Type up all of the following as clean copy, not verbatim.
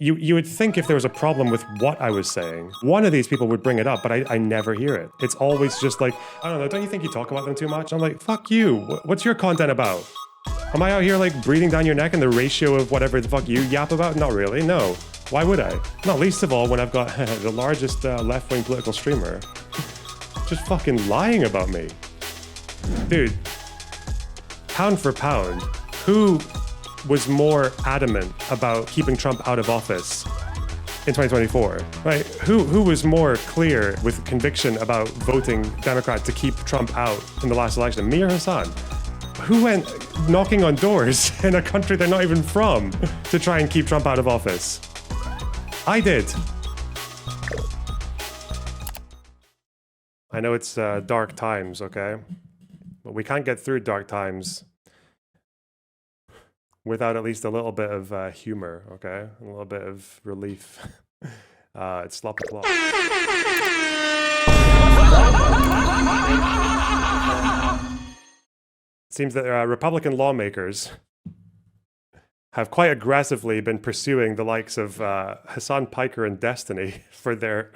You would think if there was a problem with what I was saying, one of these people would bring it up, but I never hear it. It's always just like, I don't know, don't you think you talk about them too much? I'm like, fuck you. What's your content about? Am I out here like breathing down your neck in the ratio of whatever the fuck you yap about? Not really, no. Why would I? Not least of all when I've got the largest left-wing political streamer just fucking lying about me. Dude, pound for pound, who was more adamant about keeping Trump out of office in 2024, right? Who was more clear with conviction about voting Democrat to keep Trump out in the last election, me or Hasan? Who went knocking on doors in a country they're not even from to try and keep Trump out of office? I did. I know it's dark times, okay? But we can't get through dark times without at least a little bit of humor, okay? A little bit of relief. It's Slop. It seems that Republican lawmakers have quite aggressively been pursuing the likes of Hasan, Piker, and Destiny for their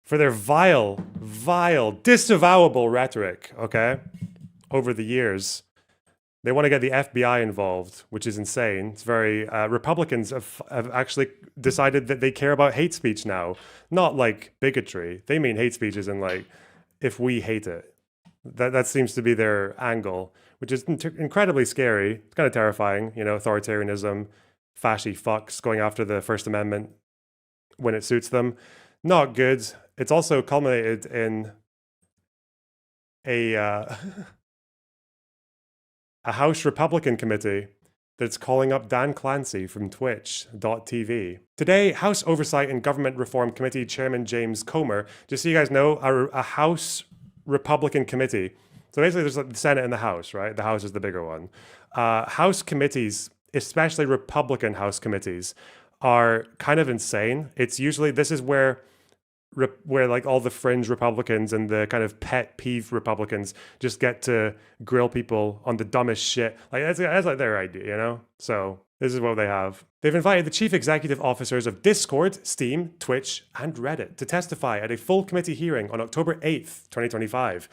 vile, disavowable rhetoric, okay? Over the years. They want to get the FBI involved, which is insane. It's very, Republicans have actually decided that they care about hate speech now. Not like bigotry. They mean hate speech as in like, if we hate it. That seems to be their angle, which is incredibly scary. It's kind of terrifying, you know, authoritarianism, fashy fucks going after the First Amendment when it suits them. Not good. It's also culminated in a House Republican committee that's calling up Dan Clancy from Twitch.tv. Today, House Oversight and Government Reform Committee Chairman James Comer, just so you guys know, a House Republican committee. So basically there's like the Senate and the House, right? The House is the bigger one. House committees, especially Republican House committees, are kind of insane. It's usually, this is where like all the fringe Republicans and the kind of pet peeve Republicans just get to grill people on the dumbest shit. Like that's like their idea, you know? So this is what they have. They've invited the chief executive officers of Discord, Steam, Twitch, and Reddit to testify at a full committee hearing on October 8th, 2025.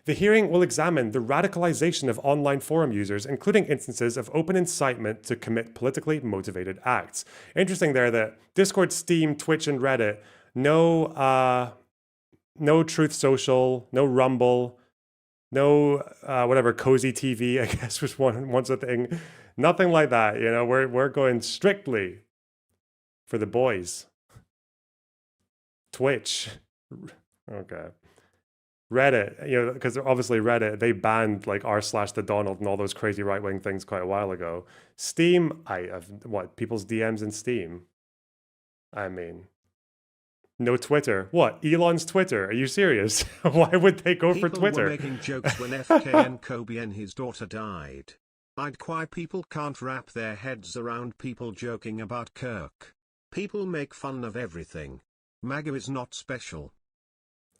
The hearing will examine the radicalization of online forum users, including instances of open incitement to commit politically motivated acts. Interesting there that Discord, Steam, Twitch, and Reddit, no Truth Social, no Rumble, no whatever Cozy TV, I guess was once a thing. Nothing like that, you know. We're going strictly for the boys. Twitch, okay. Reddit, you know, because obviously Reddit, they banned like r/the Donald and all those crazy right-wing things quite a while ago. Steam, people's DMs in Steam? I mean, no Twitter. What? Elon's Twitter? Are you serious? Why would they go for Twitter? People were making jokes when FK and Kobe and his daughter died. Why people can't wrap their heads around people joking about Kirk. People make fun of everything. MAGA is not special.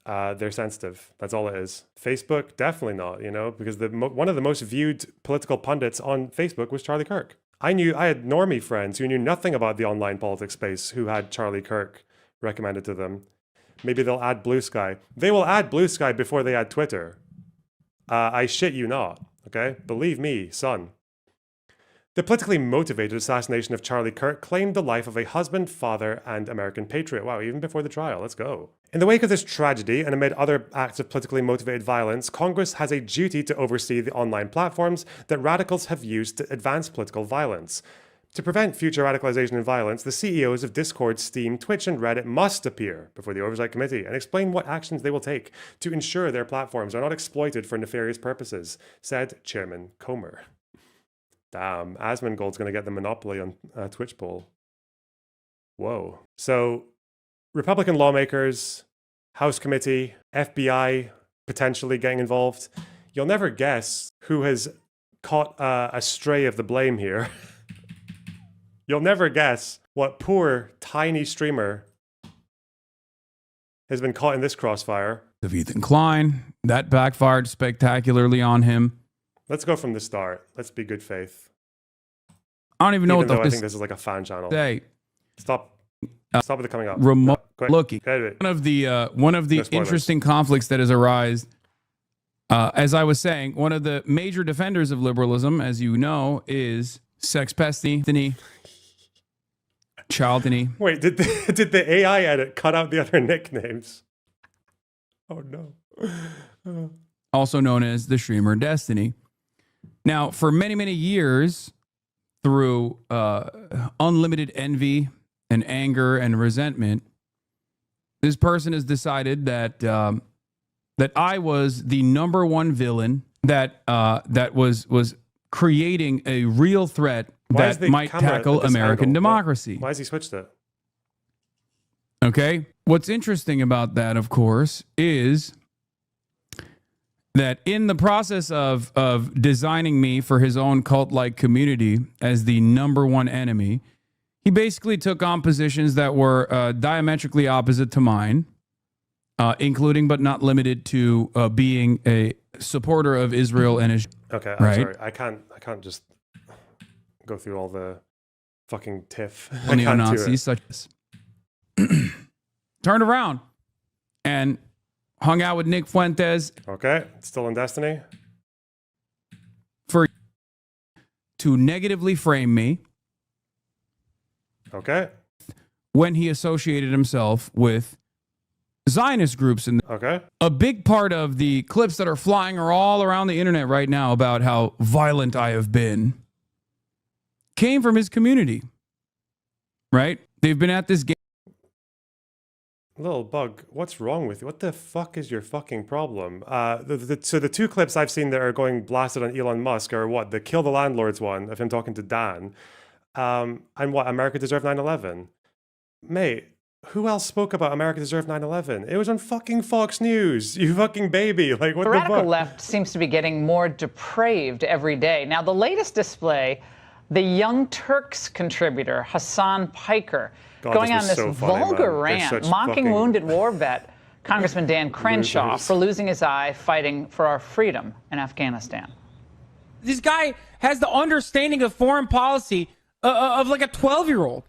They're sensitive. That's all it is. Facebook, definitely not, you know, because one of the most viewed political pundits on Facebook was Charlie Kirk. I had normie friends who knew nothing about the online politics space who had Charlie Kirk recommended to them. Maybe they'll add Blue Sky. They will add Blue Sky before they add Twitter. I shit you not, okay? Believe me, son. The politically motivated assassination of Charlie Kirk claimed the life of a husband, father, and American patriot. Wow, even before the trial, let's go. In the wake of this tragedy, and amid other acts of politically motivated violence, Congress has a duty to oversee the online platforms that radicals have used to advance political violence. To prevent future radicalization and violence, the CEOs of Discord, Steam, Twitch, and Reddit must appear before the Oversight Committee and explain what actions they will take to ensure their platforms are not exploited for nefarious purposes, said Chairman Comer. Damn, Asmongold's going to get the monopoly on Twitch poll. Whoa. So, Republican lawmakers, House Committee, FBI potentially getting involved. You'll never guess who has caught a stray of the blame here. You'll never guess what poor, tiny streamer has been caught in this crossfire. Of Ethan Klein. That backfired spectacularly on him. Let's go from the start. Let's be good faith. I don't even know what the I think this is like a fan channel. Say. Stop with the coming up. remote Quick. looking. Edit. One of the No spoilers. interesting conflicts that has arisen, as I was saying, one of the major defenders of liberalism, as you know, is sex pesty, childany. Wait, did the AI edit cut out the other nicknames? Oh no. Also known as the streamer Destiny. Now, for many, many years, through unlimited envy and anger and resentment, this person has decided that that I was the number one villain that was creating a real threat that might tackle American democracy. Why has he switched it? Okay. What's interesting about that, of course, is that in the process of designing me for his own cult-like community as the number one enemy, he basically took on positions that were diametrically opposite to mine, including but not limited to being a supporter of Israel and his. Okay, I'm right? sorry. I can't just go through all the fucking tiff. Neo-Nazis such as turned around and hung out with Nick Fuentes. Okay, still in Destiny. To negatively frame me. Okay. When he associated himself with Zionist groups. And okay. A big part of the clips that are flying are all around the internet right now about how violent I have been came from his community. Right? They've been at this game. Little bug, what's wrong with you? What the fuck is your fucking problem? So the two clips I've seen that are going blasted on Elon Musk are what? The Kill the Landlords one of him talking to Dan. And what? America Deserved 9/11. Mate, who else spoke about America Deserved 9/11? It was on fucking Fox News. You fucking baby. Like, what the fuck? The radical left seems to be getting more depraved every day. Now, the latest display, the Young Turks contributor, Hasan Piker, God, going on was this so funny, vulgar man. rant, mocking wounded war vet Congressman Dan Crenshaw for losing his eye fighting for our freedom in Afghanistan. This guy has the understanding of foreign policy of like a 12-year-old.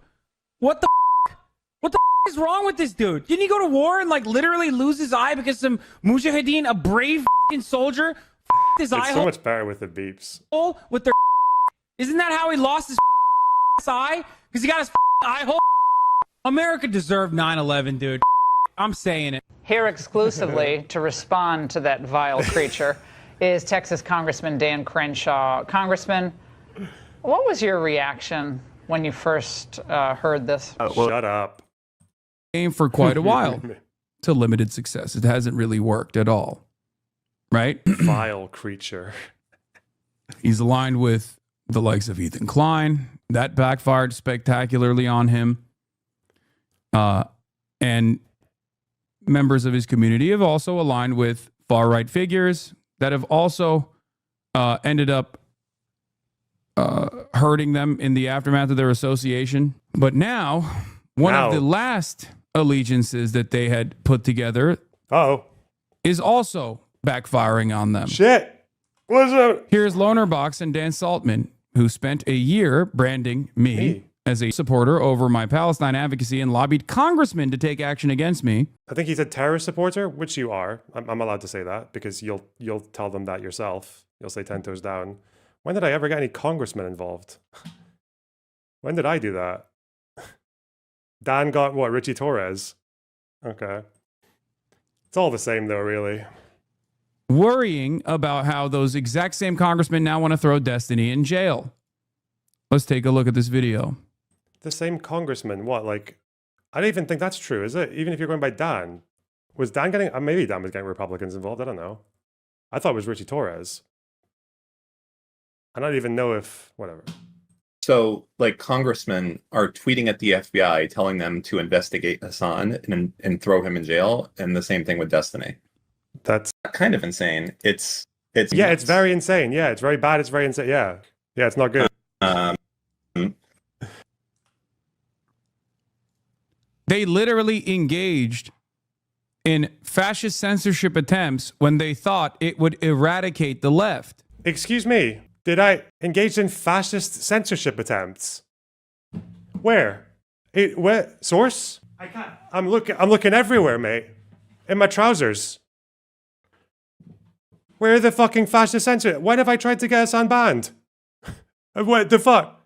What the f***? What the f*** is wrong with this dude? Didn't he go to war and like literally lose his eye because some mujahideen, a brave f***ing soldier, f***ed his eye It's so much better with the beeps. hole with their Isn't that how he lost his eye? Because he got his eye hole? America deserved 9/11, dude. I'm saying it. Here exclusively to respond to that vile creature is Texas Congressman Dan Crenshaw. Congressman, what was your reaction when you first heard this? Shut up. Game for quite a while to limited success. It hasn't really worked at all. Right? Vile creature. He's aligned with the likes of Ethan Klein. That backfired spectacularly on him. And members of his community have also aligned with far-right figures that have also ended up hurting them in the aftermath of their association. But now, one of the last allegiances that they had put together is also backfiring on them. Shit. What's up? Here's Lonerbox and Dan Saltman, who spent a year branding me as a supporter over my Palestine advocacy and lobbied congressmen to take action against me. I think he's a terrorist supporter, which you are. I'm allowed to say that because you'll tell them that yourself. You'll say 10 toes down. When did I ever get any congressmen involved? When did I do that? Dan got what? Richie Torres. Okay. It's all the same though, really. Worrying about how those exact same congressmen now want to throw Destiny in jail. Let's take a look at this video. The same congressman, what? Like, I don't even think that's true, is it? Even if you're going by Dan. Was Dan getting, maybe Dan was getting Republicans involved, I don't know. I thought it was Richie Torres. I don't even know if, whatever. So, like, congressmen are tweeting at the FBI, telling them to investigate Hasan and throw him in jail, and the same thing with Destiny. That's kind of insane. It's yeah, nuts. it's very insane. Yeah, it's very bad. It's very insane. Yeah, it's not good. They literally engaged in fascist censorship attempts when they thought it would eradicate the left. Excuse me, did I engage in fascist censorship attempts? Where? Where source? I can't. I'm looking everywhere, mate. In my trousers. Where are the fucking fascist censor? When have I tried to get us unbanned? What the fuck?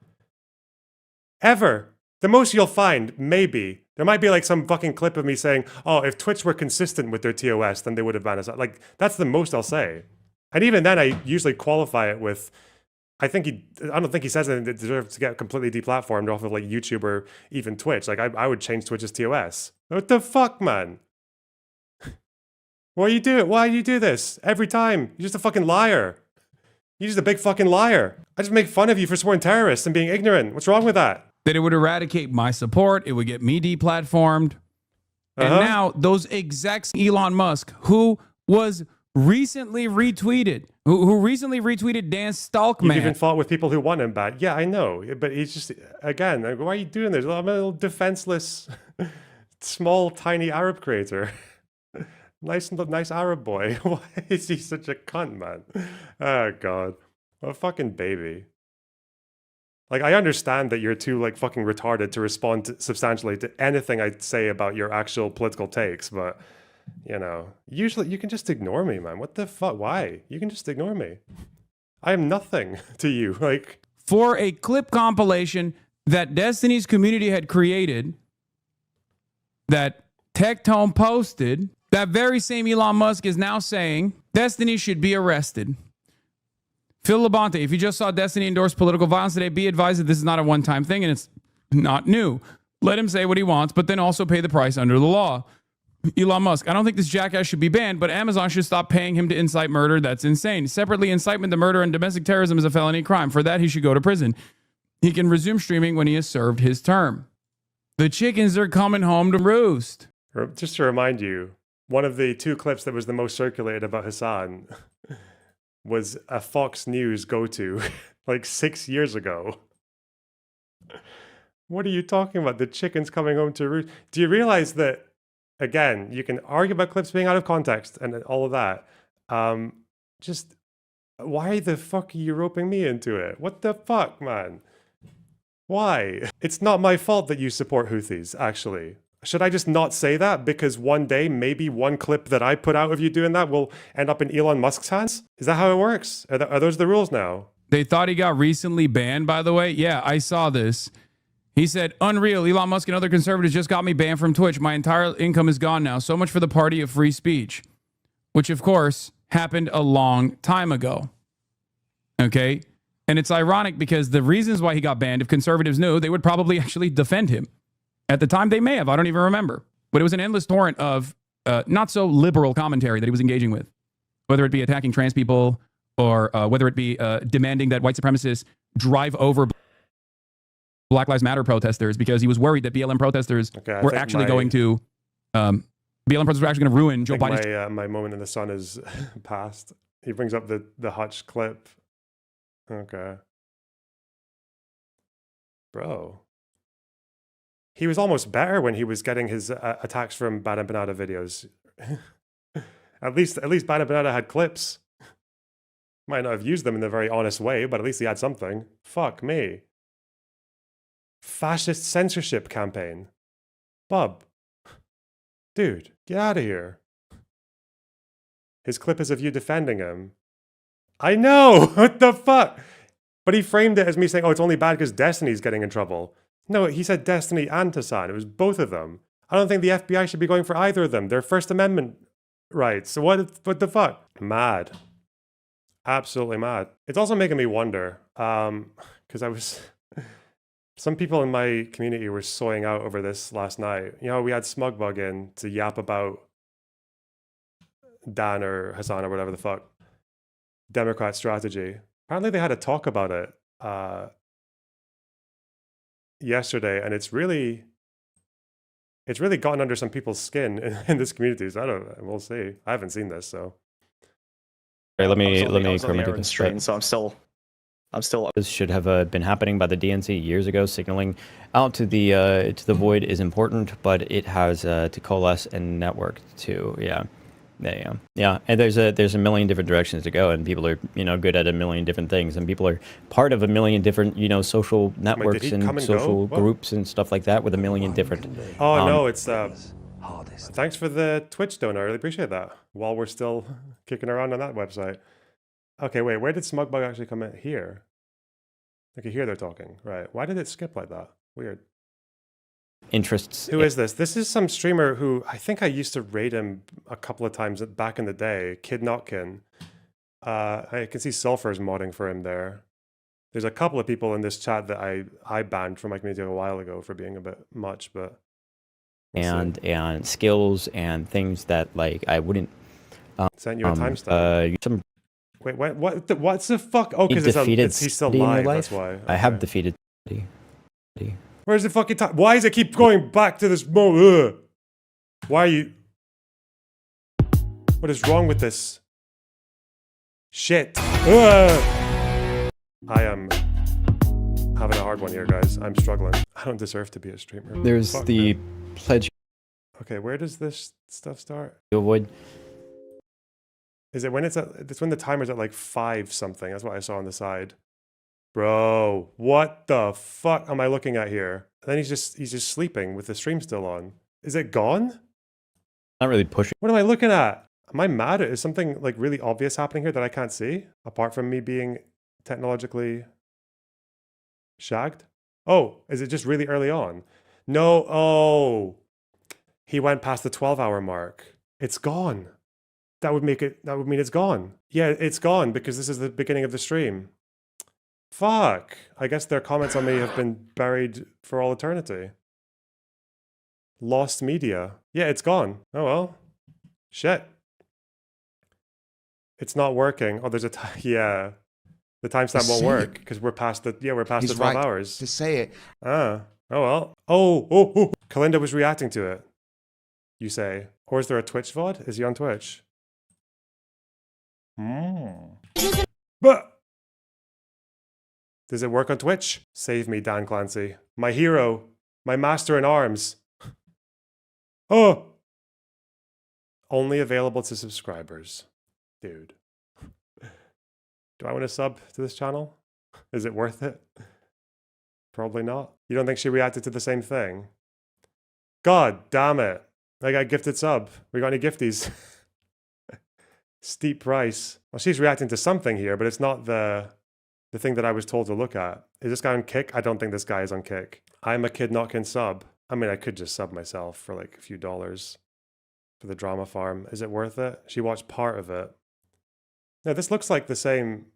Ever. The most you'll find, maybe. There might be like some fucking clip of me saying, oh, if Twitch were consistent with their TOS, then they would have banned us. Like, that's the most I'll say. And even then, I usually qualify it with, I don't think he says anything that deserves to get completely deplatformed off of like YouTube or even Twitch. Like, I would change Twitch's TOS. What the fuck, man? Why do you do this? Every time. You're just a fucking liar. You're just a big fucking liar. I just make fun of you for supporting terrorists and being ignorant. What's wrong with that? That it would eradicate my support. It would get me deplatformed. And now those execs, Elon Musk, who was recently retweeted, who recently retweeted Dan Stalkman. You've even fought with people who want him bad. Yeah, I know. But he's just, again, like, why are you doing this? I'm a little defenseless, small, tiny Arab creator. Nice Arab boy. Why is he such a cunt, man? Oh, God. What a fucking baby. Like, I understand that you're too, like, fucking retarded to respond substantially to anything I say about your actual political takes, but, you know, usually you can just ignore me, man. What the fuck? Why? You can just ignore me. I am nothing to you. Like, for a clip compilation that Destiny's community had created, that Tectone posted, that very same Elon Musk is now saying Destiny should be arrested. Phil Labonte, if you just saw Destiny endorse political violence today, be advised that this is not a one-time thing and it's not new. Let him say what he wants, but then also pay the price under the law. Elon Musk, I don't think this jackass should be banned, but Amazon should stop paying him to incite murder. That's insane. Separately, incitement to murder and domestic terrorism is a felony crime. For that, he should go to prison. He can resume streaming when he has served his term. The chickens are coming home to roost. Just to remind you, one of the two clips that was the most circulated about Hasan was a Fox News go-to like 6 years ago. What are you talking about? The chicken's coming home to roost. Do you realize that, again, you can argue about clips being out of context and all of that. Just, why the fuck are you roping me into it? What the fuck, man? Why? It's not my fault that you support Houthis, actually. Should I just not say that because one day, maybe one clip that I put out of you doing that will end up in Elon Musk's hands? Is that how it works? Are those the rules now? They thought he got recently banned, by the way. Yeah, I saw this. He said, unreal, Elon Musk and other conservatives just got me banned from Twitch. My entire income is gone now. So much for the party of free speech. Which, of course, happened a long time ago. Okay? And it's ironic because the reasons why he got banned, if conservatives knew, they would probably actually defend him. At the time, they may have. I don't even remember. But it was an endless torrent of not so liberal commentary that he was engaging with, whether it be attacking trans people or whether it be demanding that white supremacists drive over Black Lives Matter protesters because he was worried that BLM protesters were actually going to BLM protesters were actually going to ruin Joe Biden's. My moment in the sun is past. He brings up the Hutch clip. Okay. Bro. He was almost better when he was getting his attacks from Bad and Banana videos. at least Bad and Banana had clips. Might not have used them in a very honest way, but at least he had something. Fuck me. Fascist censorship campaign. Bub. Dude, get out of here. His clip is of you defending him. I know! What the fuck? But he framed it as me saying, oh, it's only bad because Destiny's getting in trouble. No, he said Destiny and Hasan. It was both of them. I don't think the FBI should be going for either of them. They're First Amendment rights. So what the fuck? Mad. Absolutely mad. It's also making me wonder, because some people in my community were soying out over this last night. You know, we had Smugbug in to yap about Dan or Hasan or whatever the fuck. Democrat strategy. Apparently they had a talk about it yesterday, and it's really gotten under some people's skin in this community. So we'll see. I haven't seen this, so. Right, let me comment this stream, so I'm still. This should have been happening by the DNC years ago. Signaling out to the void is important, but it has to coalesce and network too. Yeah, Yeah, and there's a million different directions to go, and people are good at a million different things, and people are part of a million different social networks and social groups and stuff like that with a million different. Oh no, it's thanks for the Twitch donor. I really appreciate that. While we're still kicking around on that website. Okay, wait, where did Smugbug actually come in? Here. Okay, here they're talking. Right. Why did it skip like that? Weird. Interests. Who is this? This is some streamer who I think I used to raid him a couple of times back in the day. Kid Notkin. I can see Sulfur's modding for him there. There's a couple of people in this chat that I banned from my community a while ago for being a bit much, but and skills and things that like I wouldn't sent you a timestamp. Wait, what's the fuck? Oh, because he's still live. That's why. Okay. I have defeated. Where's the fucking time? Why does it keep going back to this moment? Why are you? What is wrong with this? Shit. I am having a hard one here, guys. I'm struggling. I don't deserve to be a streamer. There's the pledge. Okay, where does this stuff start? You avoid. Is it when it's when the timer's at like 5 something? That's what I saw on the side. Bro, what the fuck am I looking at here? And then he's just sleeping with the stream still on. Is it gone? Not really pushing. What am I looking at? Am I mad? Is something like really obvious happening here that I can't see? Apart from me being technologically shagged? Oh, is it just really early on? No, oh. He went past the 12-hour mark. It's gone. That would mean it's gone. Yeah, it's gone because this is the beginning of the stream. Fuck. I guess their comments on me have been buried for all eternity. Lost media. Yeah, it's gone. Oh well. Shit. It's not working. Oh, there's a yeah. The timestamp won't work because we're past the 12 hours. To say it. Ah. Oh well. Oh. Kalinda was reacting to it. You say. Or is there a Twitch VOD? Is he on Twitch? But does it work on Twitch? Save me, Dan Clancy. My hero. My master in arms. Oh! Only available to subscribers. Dude. Do I want to sub to this channel? Is it worth it? Probably not. You don't think she reacted to the same thing? God damn it. I got gifted sub. We got any gifties? Steep price. Well, she's reacting to something here, but it's not the thing that I was told to look at. Is this guy on Kick? I don't think this guy is on Kick. I'm a Kid Notkin sub. I mean, I could just sub myself for like a few dollars for the drama farm. Is it worth it? She watched part of it. No, this looks like the same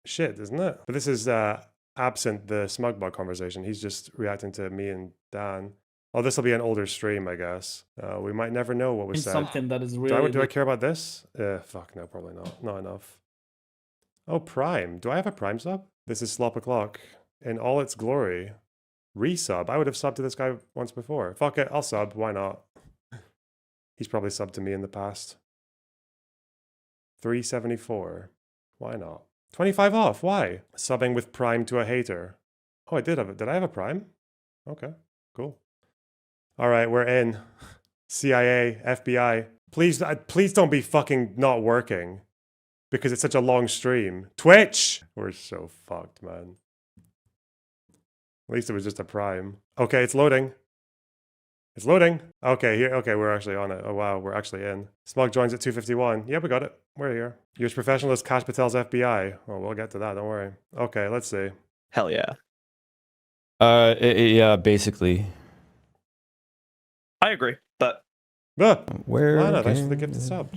shit, isn't it? But this is absent the Smugbug conversation. He's just reacting to me and Dan. Oh, this will be an older stream, I guess. We might never know what was said. Something that is really... Do I care about this? Fuck, no, probably not. Not enough. Oh, Prime. Do I have a Prime sub? This is Slop O'Clock in all its glory. Resub. I would have subbed to this guy once before. Fuck it, I'll sub. Why not? He's probably subbed to me in the past. 374. Why not? 25 off. Why? Subbing with Prime to a hater. Oh, I did have it. Did I have a Prime? Okay, cool. All right, we're in. CIA, FBI. Please don't be fucking not working because it's such a long stream. Twitch! We're so fucked, man. At least it was just a Prime. Okay, it's loading. It's loading. Okay, here. Okay, we're actually on it. Oh, wow, we're actually in. Smug joins at 2:51. Yeah, we got it. We're here. You're as professional as Kash Patel's FBI. Oh, we'll get to that. Don't worry. Okay, let's see. Hell yeah. Yeah, basically. I agree, but... Where? Lana, thanks for the gifted sub.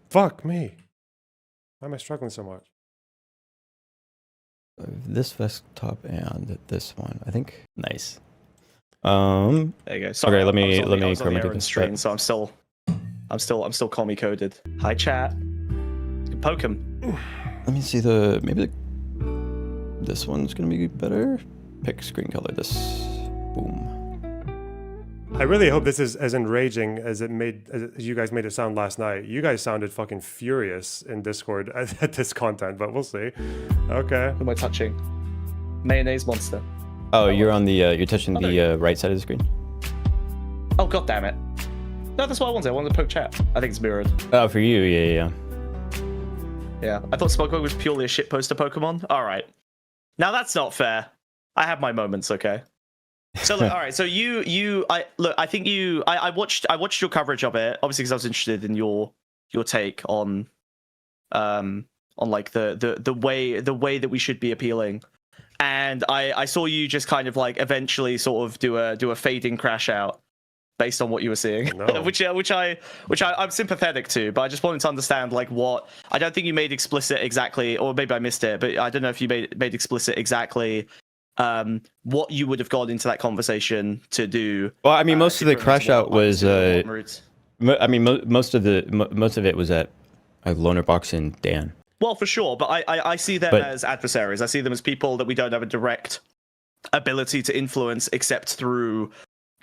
Fuck me. Why am I struggling so much? This desktop and this one, I think. Nice. There you go. Sorry, okay, let me I was on the do Aaron this. stream, so I'm still commie coded. Hi chat. You can poke him. Let me see this one's gonna be better. Pick screen color. This. Boom. I really hope this is as enraging as you guys made it sound last night. You guys sounded fucking furious in Discord at this content, but we'll see. Okay. Who am I touching? Mayonnaise monster. Oh, you're on the you're touching the right side of the screen. Oh god damn it! No, that's what I wanted. I wanted to poke chat. I think it's mirrored. Oh, for you, yeah. Yeah, I thought Smugmug was purely a shitposter Pokemon. All right, now that's not fair. I have my moments, okay. So look, all right. So I watched your coverage of it, obviously because I was interested in your take on like the way that we should be appealing, and I saw you just kind of like eventually sort of do a fading crash out based on what you were seeing, no. which I'm sympathetic to, but I just wanted to understand like what I don't think you made explicit exactly, or maybe I missed it, but I don't know if you made explicit exactly what you would have gone into that conversation to do. Well, I mean, most of the crash out was I mean, most of it was at Lonerbox and Dan. Well, for sure, but I see them as adversaries. I see them as people that we don't have a direct ability to influence except through,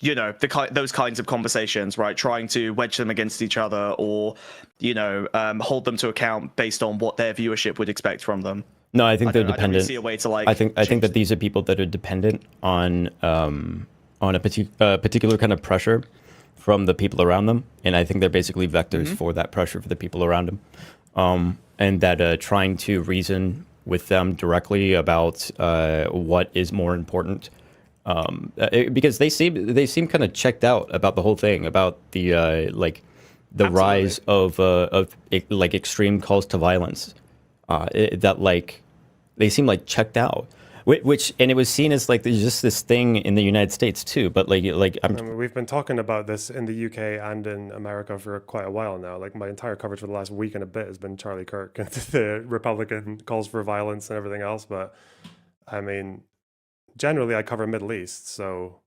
you know, those kinds of conversations, right? Trying to wedge them against each other, or, you know, hold them to account based on what their viewership would expect from them. No, I think they're dependent. I don't really see a way to like. I think that these are people that are dependent on a particular kind of pressure from the people around them, and I think they're basically vectors for that pressure for the people around them, and that trying to reason with them directly about what is more important. Because they seem kind of checked out about the whole thing, about the like the Absolutely. rise of like extreme calls to violence. That like they seem like checked out, which and it was seen as like there's just this thing in the United States too. But I mean, we've been talking about this in the UK and in America for quite a while now. Like my entire coverage for the last week and a bit has been Charlie Kirk and the Republican calls for violence and everything else. But I mean, generally I cover Middle East, so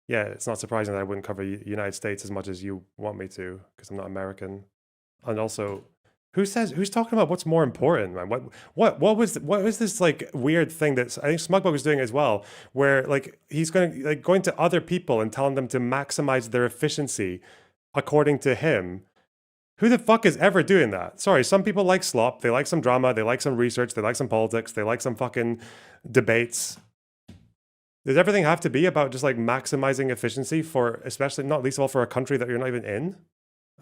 yeah, it's not surprising that I wouldn't cover United States as much as you want me to, because I'm not American. And also, who's talking about what's more important, man? What was this like weird thing that I think Smugbug was doing as well, where like he's going to other people and telling them to maximize their efficiency according to him. Who the fuck is ever doing that? Sorry, some people like slop, they like some drama, they like some research, they like some politics, they like some fucking debates. Does everything have to be about just like maximizing efficiency for, especially not least of all for a country that you're not even in?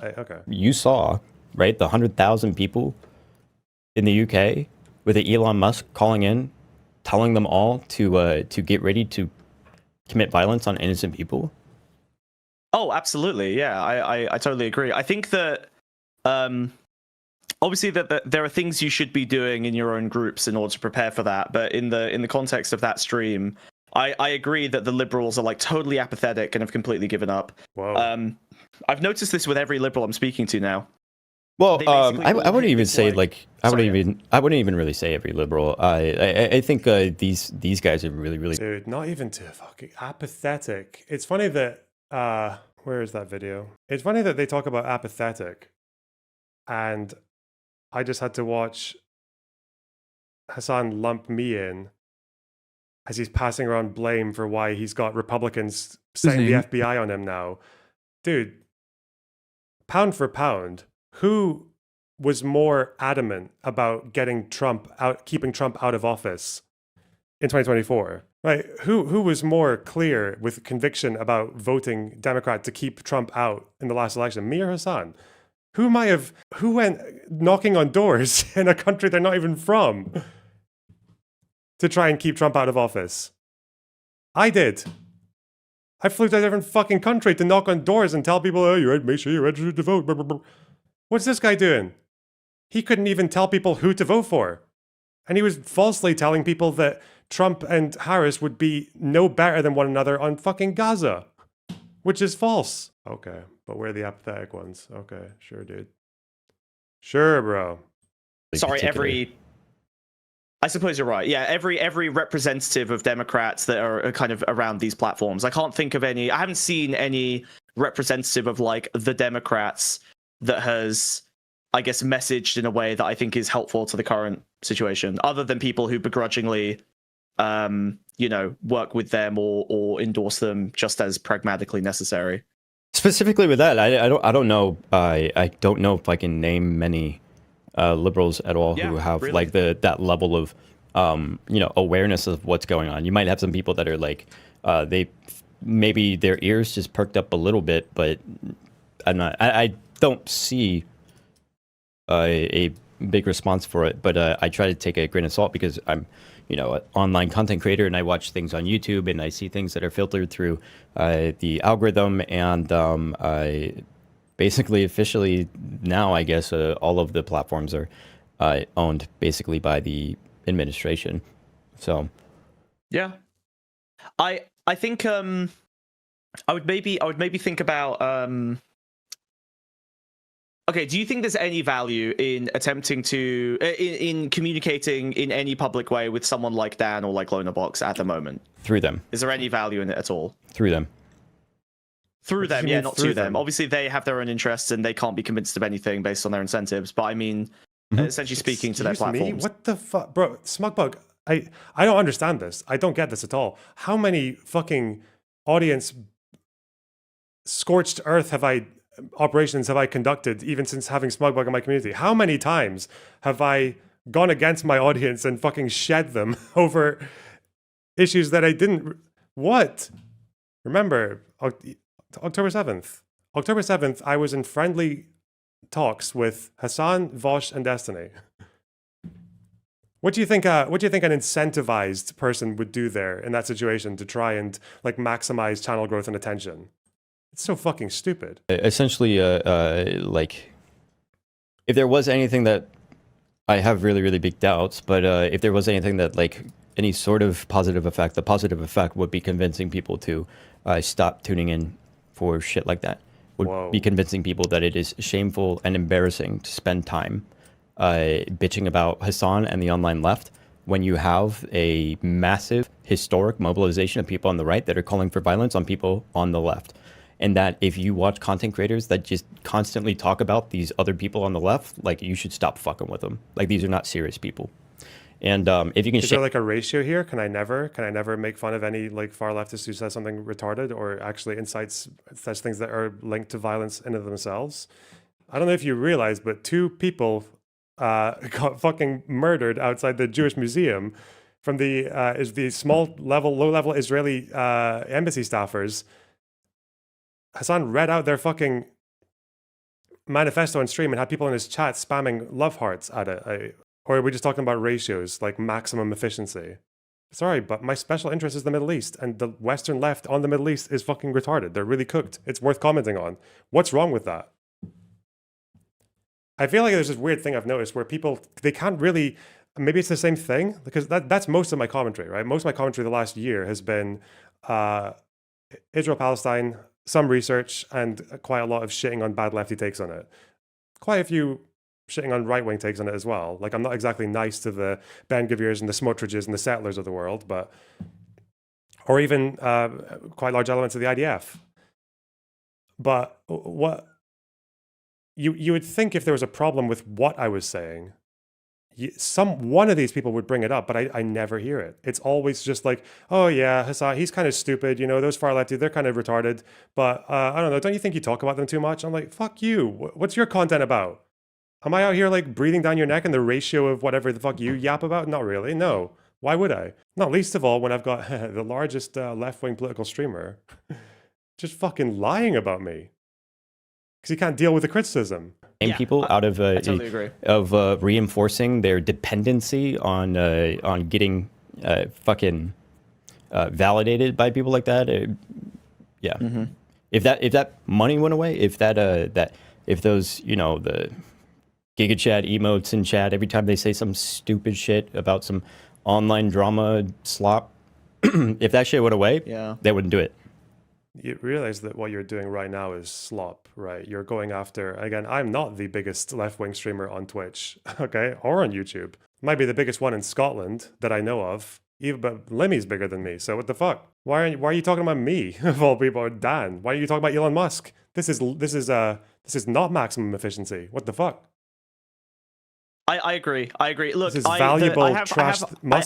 Okay. You saw, right, the 100,000 people in the UK with the Elon Musk calling in, telling them all to get ready to commit violence on innocent people. Oh, absolutely. Yeah, I totally agree. I think that obviously that there are things you should be doing in your own groups in order to prepare for that. But in the context of that stream, I agree that the liberals are like totally apathetic and have completely given up. Whoa. I've noticed this with every liberal I'm speaking to now. Well, I wouldn't even say I wouldn't even really say every liberal. I think these guys are really dude, not even to fucking apathetic. It's funny that where is that video? It's funny that they talk about apathetic, and I just had to watch Hasan lump me in as he's passing around blame for why he's got Republicans setting the FBI on him now. Dude, pound for pound, who was more adamant about getting Trump out, keeping Trump out of office in 2024? Right? Who was more clear with conviction about voting Democrat to keep Trump out in the last election? Me or Hasan? Who went knocking on doors in a country they're not even from to try and keep Trump out of office? I did. I flew to a different fucking country to knock on doors and tell people, oh, make sure you're registered to vote. Blah, blah, blah. What's this guy doing? He couldn't even tell people who to vote for. And he was falsely telling people that Trump and Harris would be no better than one another on fucking Gaza, which is false. Okay, but we're the apathetic ones. Okay, sure, dude. Sure, bro. Sorry, I suppose you're right. Yeah, every representative of Democrats that are kind of around these platforms. I can't think of any. I haven't seen any representative of like the Democrats that has, I guess, messaged in a way that I think is helpful to the current situation, other than people who begrudgingly, work with them or endorse them just as pragmatically necessary. Specifically with that, I don't know. I don't know if I can name many liberals at all who have really like that level of awareness of what's going on. You might have some people that are like they maybe their ears just perked up a little bit, but I don't see a big response for it, but I try to take a grain of salt because I'm, an online content creator, and I watch things on YouTube, and I see things that are filtered through the algorithm, and I basically officially now, I guess, all of the platforms are owned basically by the administration. So yeah, I think I would maybe think about okay, do you think there's any value in attempting to in communicating in any public way with someone like Dan or like Lonerbox at the moment? Through them. Is there any value in it at all? Through them. Through them, yeah, not to them. them. Obviously, they have their own interests and they can't be convinced of anything based on their incentives. But I mean, essentially speaking to their Excuse me? platforms. What the fuck, bro? Smugbug, I don't understand this. I don't get this at all. How many fucking audience scorched earth operations have I conducted even since having Smugbug in my community? How many times have I gone against my audience and fucking shed them over issues that I didn't? What? Remember, October 7th. October 7th, I was in friendly talks with Hasan, Vosh, and Destiny. What do you think an incentivized person would do there in that situation to try and like maximize channel growth and attention? It's so fucking stupid. Essentially, like, if there was anything that I have really, really big doubts, but if there was anything that like any sort of positive effect, the positive effect would be convincing people to stop tuning in for shit like that. Would be convincing people that it is shameful and embarrassing to spend time bitching about Hasan and the online left when you have a massive historic mobilization of people on the right that are calling for violence on people on the left. And that if you watch content creators that just constantly talk about these other people on the left, like, you should stop fucking with them. Like, these are not serious people. And if you can, is there like a ratio here? Can I never make fun of any like far leftist who says something retarded or actually incites such things that are linked to violence in and of themselves? I don't know if you realize, but 2 people got fucking murdered outside the Jewish Museum from the low level Israeli embassy staffers. Hasan read out their fucking manifesto on stream and had people in his chat spamming love hearts at it. Or are we just talking about ratios, like maximum efficiency? Sorry, but my special interest is the Middle East, and the Western left on the Middle East is fucking retarded. They're really cooked. It's worth commenting on. What's wrong with that? I feel like there's this weird thing I've noticed where people, they can't really, maybe it's the same thing, because that's most of my commentary, right? Most of my commentary the last year has been Israel-Palestine, some research, and quite a lot of shitting on bad lefty takes on it. Quite a few shitting on right-wing takes on it as well. Like, I'm not exactly nice to the Ben Gavirs and the Smotriches and the settlers of the world, but, or even quite large elements of the IDF. But what you would think if there was a problem with what I was saying, one of these people would bring it up, but I never hear it. It's always just like, oh yeah, Hasan, he's kind of stupid, those far lefty, they're kind of retarded, but I don't know, don't you think you talk about them too much? I'm like, fuck you. What's your content about? Am I out here like breathing down your neck in the ratio of whatever the fuck you yap about? Not really, no. Why would I? Not least of all when I've got the largest left-wing political streamer just fucking lying about me. Because he can't deal with the criticism. People out of I totally agree. Of reinforcing their dependency on getting fucking validated by people like that. Yeah. Mm-hmm. If that money went away, if those the Giga Chat emotes in chat every time they say some stupid shit about some online drama slop, if that shit went away, they wouldn't do it. You realize that what you're doing right now is slop, right? You're going after, again, I'm not the biggest left-wing streamer on Twitch, okay, or on YouTube. Might be the biggest one in Scotland that I know of, but Limmy's bigger than me, so what the fuck? Why are you talking about me, of all people, or Dan? Why are you talking about Elon Musk? This is not maximum efficiency. What the fuck? I agree. Look, this is valuable Musk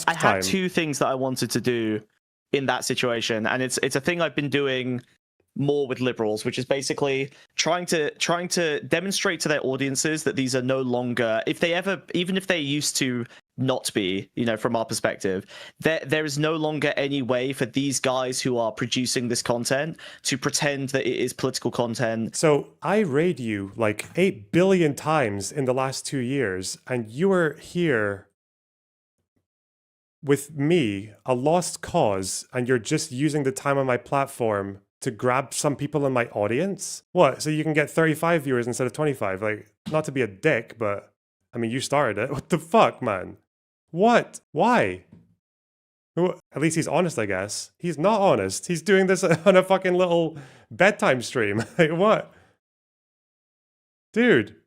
I time. had 2 things that I wanted to do in that situation, and it's a thing I've been doing more with liberals, which is basically trying to demonstrate to their audiences that these are no longer, even if they used to not be, from our perspective. There is no longer any way for these guys who are producing this content to pretend that it is political content. So I raid you like 8 billion times in the last 2 years, and you are here with me, a lost cause, and you're just using the time on my platform to grab some people in my audience? What? So you can get 35 viewers instead of 25? Like, not to be a dick, but I mean, you started it. What the fuck, man? What? Why? At least he's honest, I guess. He's not honest. He's doing this on a fucking little bedtime stream. Like, what? Dude.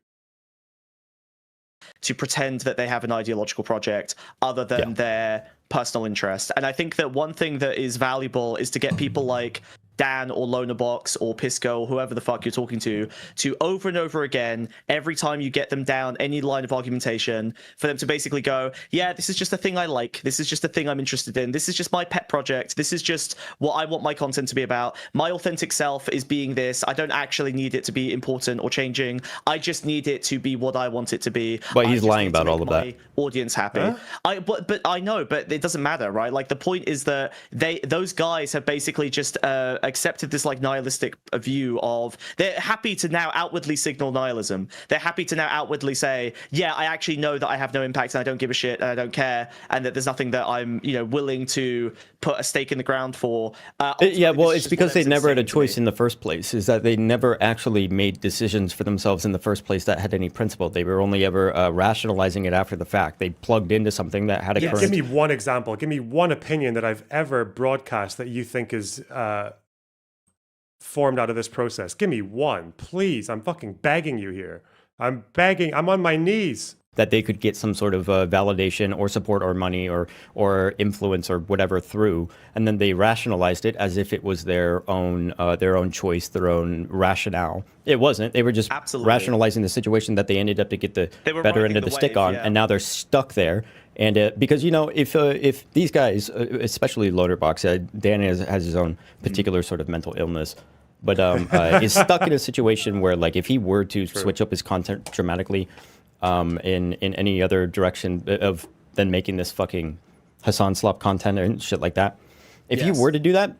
To pretend that they have an ideological project other than their personal interest. And I think that one thing that is valuable is to get people like Dan or Lonerbox or Pisco or whoever the fuck you're talking to over and over again, every time you get them down any line of argumentation, for them to basically go, yeah, this is just a thing I like. This is just a thing I'm interested in. This is just my pet project. This is just what I want my content to be about. My authentic self is being this. I don't actually need it to be important or changing. I just need it to be what I want it to be. But he's lying about all of that. Audience happy. Huh? But I know, but it doesn't matter, right? Like, the point is that those guys have basically just accepted this like nihilistic view of, they're happy to now outwardly signal nihilism. They're happy to now outwardly say, yeah, I actually know that I have no impact and I don't give a shit and I don't care, and that there's nothing that I'm willing to put a stake in the ground for. Yeah, well, it's because they never had a choice in the first place. Is that they never actually made decisions for themselves in the first place that had any principle. They were only ever rationalizing it after the fact. They plugged into something that had a current. Give me one example. Give me one opinion that I've ever broadcast that you think is formed out of this process. Give me one, please. I'm fucking begging you here. I'm begging. I'm on my knees. That they could get some sort of validation or support or money or influence or whatever through, and then they rationalized it as if it was their own choice, their own rationale. It wasn't. They were just rationalizing the situation that they ended up to get the better end of the stick on, and now they're stuck there. And because if these guys, especially Lonerbox, Dan has his own particular sort of mental illness, but is stuck in a situation where, like, if he were to switch up his content dramatically, in any other direction of than making this fucking Hasan Slop content and shit like that, if you were to do that,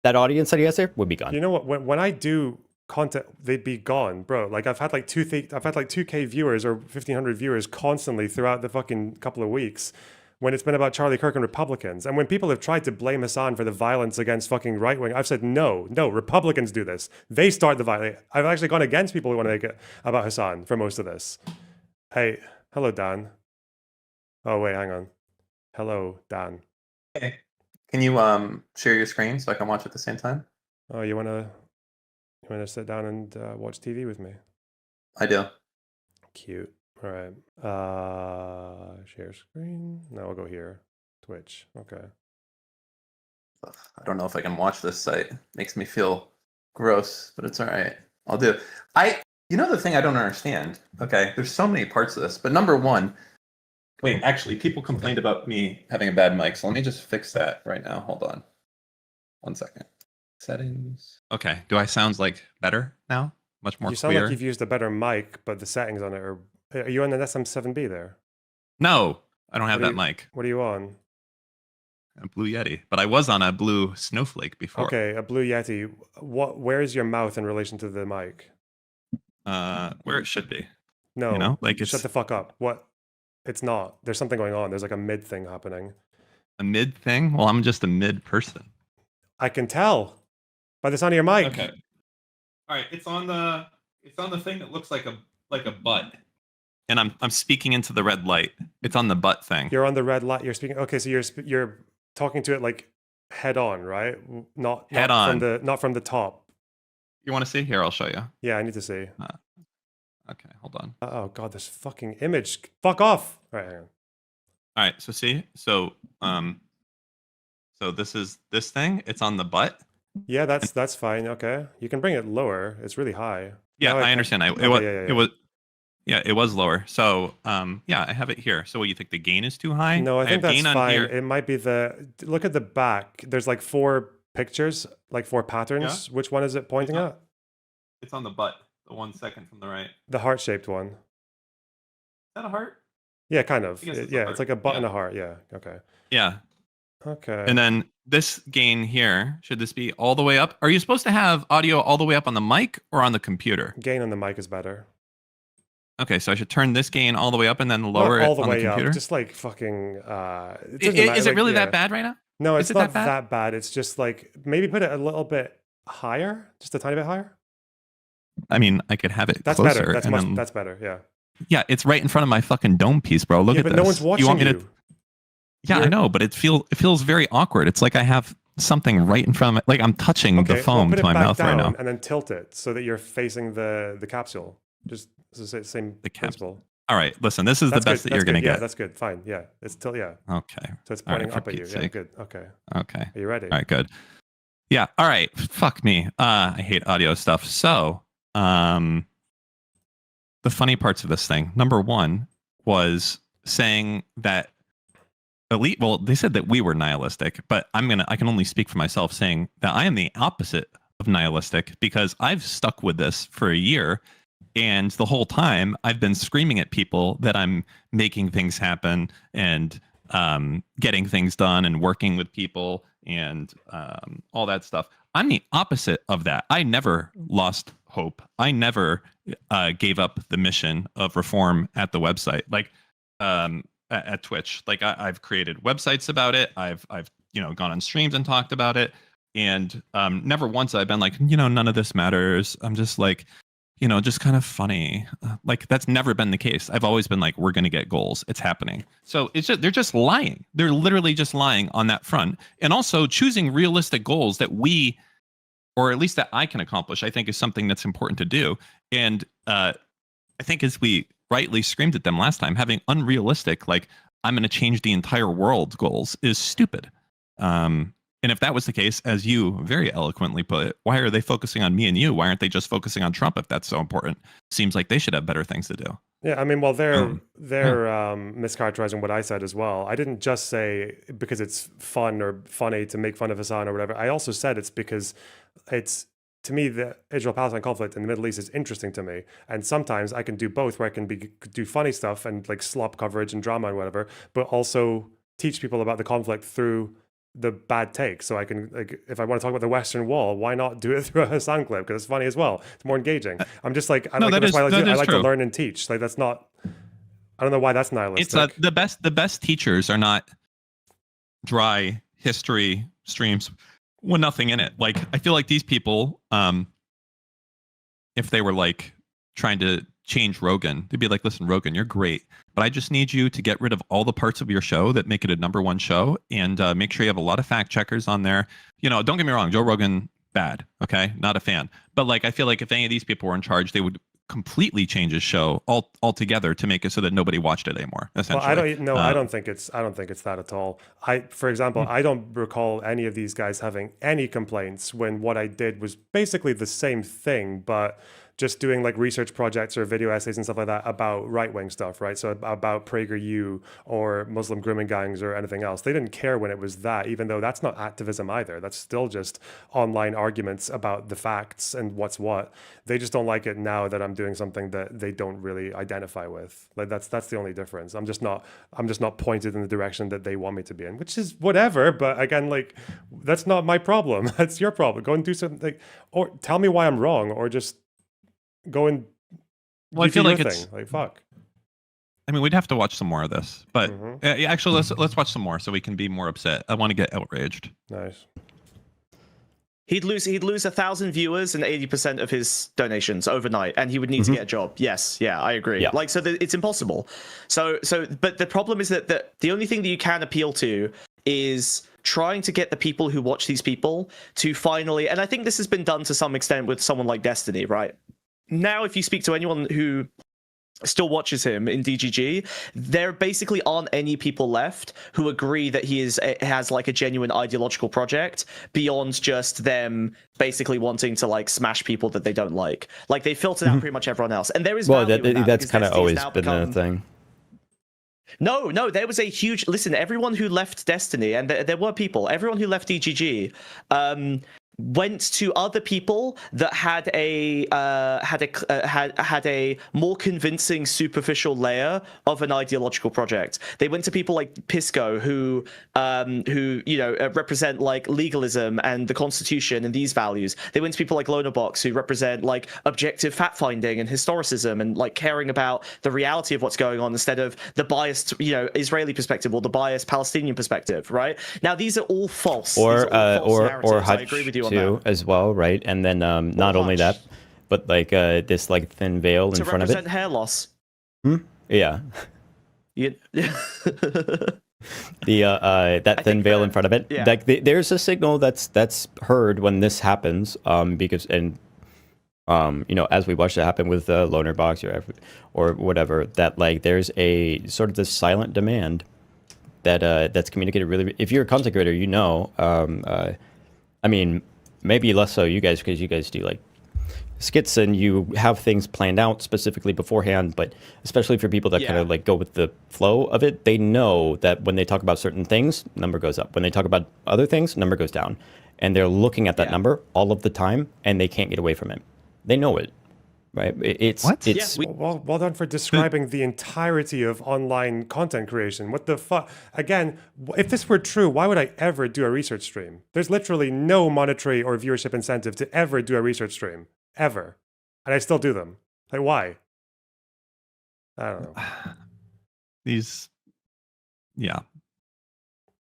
that audience that he has there would be gone. You know what? When I do content, they'd be gone, bro. Like, I've had like 2K viewers or 1,500 viewers constantly throughout the fucking couple of weeks, when it's been about Charlie Kirk and Republicans. And when people have tried to blame Hasan for the violence against fucking right wing, I've said, no, Republicans do this. They start the violence. I've actually gone against people who want to make it about Hasan for most of this. Hey, hello, Dan. Oh, wait, hang on. Hello, Dan. Hey, can you share your screen so I can watch at the same time? Oh, you wanna sit down and watch TV with me? I do. Cute. All right. Share screen. No, I'll go here. Twitch. Okay. I don't know if I can watch this site. Makes me feel gross, but it's all right. I'll do. The thing I don't understand. Okay, there's so many parts of this, but number one, wait, actually, people complained about me having a bad mic, so let me just fix that right now. Hold on. 1 second. Settings. Okay. Do I sound like better now? Much more clear? You sound like you've used a better mic, but the settings on it are... Are you on an SM7B there? No, I don't have that mic. What are you on? A Blue Yeti. But I was on a Blue Snowflake before. Okay, a Blue Yeti. Where is your mouth in relation to the mic? Where it should be. No, shut the fuck up. What? It's not. There's something going on. There's like a mid thing happening. A mid thing? Well, I'm just a mid person. I can tell by the sound of your mic. Okay. All right. It's on the thing that looks like a butt. And I'm speaking into the red light. It's on the butt thing. You're on the red light. You're speaking. Okay, so you're talking to it like head on, right? Not on. Not from the top. You want to see? Here, I'll show you. Yeah, I need to see. Okay, hold on. Oh god, this fucking image. Fuck off. All right, hang on. All right, so see, so this is this thing. It's on the butt. Yeah, that's fine. Okay, you can bring it lower. It's really high. Yeah, I understand. It was lower. So I have it here. So what, you think the gain is too high? No, I think that's fine. It might be look at the back. There's like 4 pictures, like 4 patterns. Yeah. Which one is it pointing at? It's on the butt. The 1 second from the right. The heart-shaped one. Is that a heart? Yeah, kind of. I guess it's a Yeah, heart. it's like a butt Yeah. and a heart. Yeah. Okay. Yeah. Okay. And then this gain here, should this be all the way up? Are you supposed to have audio all the way up on the mic or on the computer? Gain on the mic is better. Okay, so I should turn this gain all the way up and then Not lower it all the on the way computer? up. Just like fucking. Is it really that bad right now? No, Is it's it not that bad? bad. It's just like maybe put it a little bit higher, just a tiny bit higher. I mean, I could have it That's closer. better. That's and much. then- That's better. Yeah. Yeah, it's right in front of my fucking dome piece, bro. Look Yeah, at but this. no one's watching you. Want me to? you. Yeah, I You're- know, but it feels very awkward. It's like I have something right in front of me. Like I'm touching the Okay, foam put to it my back mouth right down now. and then tilt it so that you're facing the capsule. Just it's the same The capsule. principle. All right, listen, this is That's the best good, that you're that's going to good. Yeah, get. that's good. Fine. Yeah, it's tilt. Yeah, Okay. so it's All right, pointing for up at you. Pete's Yeah, sake. good. Okay. Okay. Are you ready? All right, good. Yeah. All right. Fuck me. I hate audio stuff. So, the funny parts of this thing. Number one was saying that elite. Well, they said that we were nihilistic, but I can only speak for myself, saying that I am the opposite of nihilistic because I've stuck with this for a year. And the whole time I've been screaming at people that I'm making things happen and getting things done and working with people and all that stuff. I'm the opposite of that. I never lost hope. I never gave up the mission of reform at the website, like at Twitch. Like I've created websites about it. I've gone on streams and talked about it. And never once I've been like, none of this matters. I'm just like, just kind of funny. Like that's never been the case. I've always been like, we're going to get goals. It's happening. So they're just lying. They're literally just lying on that front. And also choosing realistic goals that we, or at least that I can accomplish, I think is something that's important to do. And I think as we rightly screamed at them last time, having unrealistic, like I'm going to change the entire world goals is stupid. And if that was the case, as you very eloquently put it, why are they focusing on me and you? Why aren't they just focusing on Trump if that's so important? Seems like they should have better things to do. Yeah, I mean, well, they're mischaracterizing what I said as well. I didn't just say because it's fun or funny to make fun of Hasan or whatever. I also said it's because it's, to me, the Israel-Palestine conflict in the Middle East is interesting to me. And sometimes I can do both, where I can do funny stuff and like slop coverage and drama and whatever, but also teach people about the conflict through the bad take. So I can, like, if I want to talk about the Western Wall, why not do it through a Hasan clip? Because it's funny as well. It's more engaging. I'm just like, I like to learn and teach. Like that's not, I don't know why that's nihilistic. It's the best teachers are not dry history streams with nothing in it. Like I feel like these people, if they were like trying to change Rogan, they'd be like, listen, Rogan, you're great, but I just need you to get rid of all the parts of your show that make it a #1 show and make sure you have a lot of fact checkers on there. Don't get me wrong, Joe Rogan, bad. Okay. Not a fan. But like, I feel like if any of these people were in charge, they would completely change his show altogether to make it so that nobody watched it anymore. Essentially. Well, I don't think it's that at all. For example, I don't recall any of these guys having any complaints when what I did was basically the same thing, but just doing like research projects or video essays and stuff like that about right-wing stuff, right? So about PragerU or Muslim grooming gangs or anything else. They didn't care when it was that, even though that's not activism either. That's still just online arguments about the facts and what's what. They just don't like it now that I'm doing something that they don't really identify with. Like that's the only difference. I'm just not pointed in the direction that they want me to be in, which is whatever. But again, like that's not my problem. That's your problem. Go and do something, or tell me why I'm wrong, or just go and I feel like it's like fuck. I mean, we'd have to watch some more of this, but actually, let's watch some more so we can be more upset. I want to get outraged. Nice. He'd lose 1,000 viewers and 80% of his donations overnight, and he would need to get a job. Yes, yeah, I agree. Yeah. Like, so it's impossible. So, but the problem is that the only thing that you can appeal to is trying to get the people who watch these people to finally, and I think this has been done to some extent with someone like Destiny, right? Now, if you speak to anyone who still watches him in DGG, there basically aren't any people left who agree that he has like a genuine ideological project beyond just them basically wanting to like smash people that they don't like. Like they filtered out pretty much everyone else, and there is Well, value in that that's because kind of Destiny has always now been a become- thing. No, there was a huge listen. Everyone who left Destiny, and there were people. Everyone who left DGG, went to other people that had a more convincing superficial layer of an ideological project. They went to people like Pisco who represent like legalism and the Constitution and these values. They went to people like Lonerbox who represent like objective fact finding and historicism and like caring about the reality of what's going on instead of the biased Israeli perspective or the biased Palestinian perspective. Right now, these are all false. Or narratives. Hutch I agree with you on too, that. as well, right? And then not only that, but like this like thin veil in front of it. To represent hair loss. Yeah. The that thin veil in front of it. Yeah. Like there's a signal that's heard when this happens, because as we watched it happen with Lonerbox or whatever, that like there's a sort of this silent demand that's communicated really. If you're a content creator, I mean, maybe less so you guys, because you guys do like skits and you have things planned out specifically beforehand, but especially for people that kind of like go with the flow of it, they know that when they talk about certain things, number goes up. When they talk about other things, number goes down. And they're looking at that number all of the time and they can't get away from it. They know it. Right? Well done for describing the entirety of online content creation. What the fuck? Again, if this were true, why would I ever do a research stream? There's literally no monetary or viewership incentive to ever do a research stream. Ever. And I still do them. Like, why? I don't know.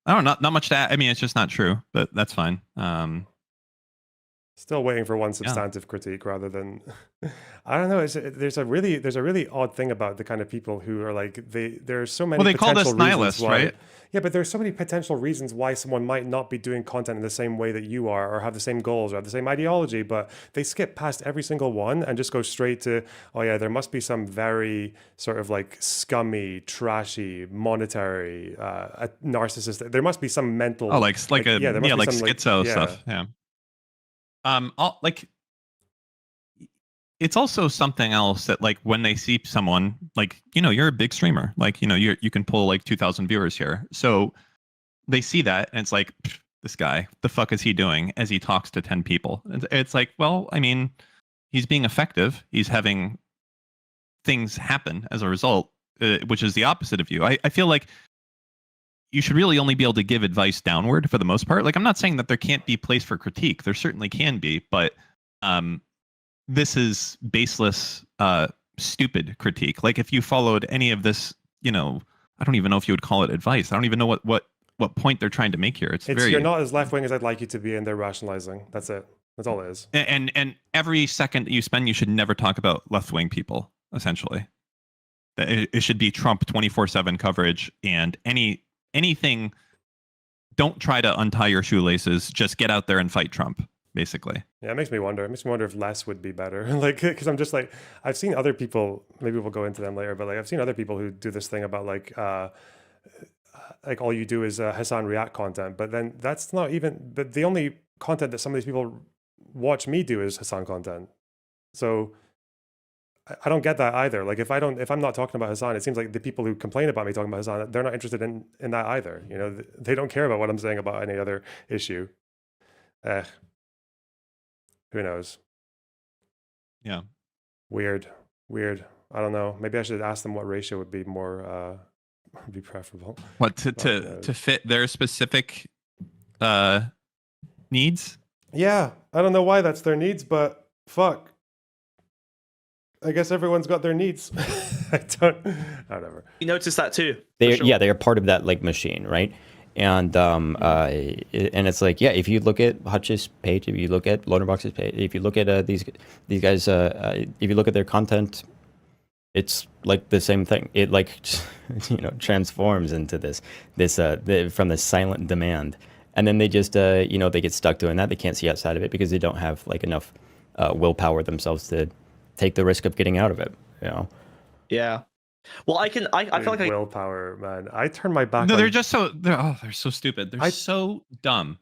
I don't know, not much to add. I mean, it's just not true, but that's fine. Still waiting for one substantive critique rather than, I don't know. There's a really odd thing about the kind of people who are like there are so many. Well, they call us nihilists, right? Yeah, but there's so many potential reasons why someone might not be doing content in the same way that you are, or have the same goals, or have the same ideology. But they skip past every single one and just go straight to, oh yeah, there must be some very sort of like scummy, trashy, monetary, narcissistic. There must be some mental. Oh, like schizo stuff. Yeah. It's also something else that like when they see someone like, you're a big streamer, like, you can pull like 2,000 viewers here. So they see that and it's like, this guy, the fuck is he doing as he talks to 10 people? It's like, well, I mean, he's being effective. He's having things happen as a result, which is the opposite of you. I feel like you should really only be able to give advice downward for the most part. Like, I'm not saying that there can't be place for critique. There certainly can be, but this is baseless, stupid critique. Like, if you followed any of this, I don't even know if you would call it advice. I don't even know what point they're trying to make here. You're not as left-wing as I'd like you to be, and they're rationalizing. That's it. That's all it is. And every second that you spend, you should never talk about left-wing people, essentially. It should be Trump 24/7 coverage, and anything, don't try to untie your shoelaces. Just get out there and fight Trump, basically. Yeah, it makes me wonder. It makes me wonder if less would be better. Like, because I'm just like, I've seen other people, maybe we'll go into them later, but like, I've seen other people who do this thing about like all you do is Hasan React content, but then that's not even, but the only content that some of these people watch me do is Hasan content. So I don't get that either. Like if I'm not talking about Hasan, it seems like the people who complain about me talking about Hasan, they're not interested in that either. They don't care about what I'm saying about any other issue. Who knows? Yeah. Weird. I don't know. Maybe I should ask them what ratio would be more be preferable. What to fit their specific needs? Yeah, I don't know why that's their needs, but fuck. I guess everyone's got their needs. Whatever. You noticed that too. They are part of that like machine, right? And it's like, yeah, if you look at Hutch's page, if you look at Lonerbox's page, if you look at these guys, if you look at their content, it's like the same thing. It like transforms into this from the silent demand, and then they just they get stuck doing that. They can't see outside of it because they don't have like enough willpower themselves to take the risk of getting out of it. Yeah. Well, I feel like willpower, man. I turned my back No, on they're just so they're so stupid. They're so dumb.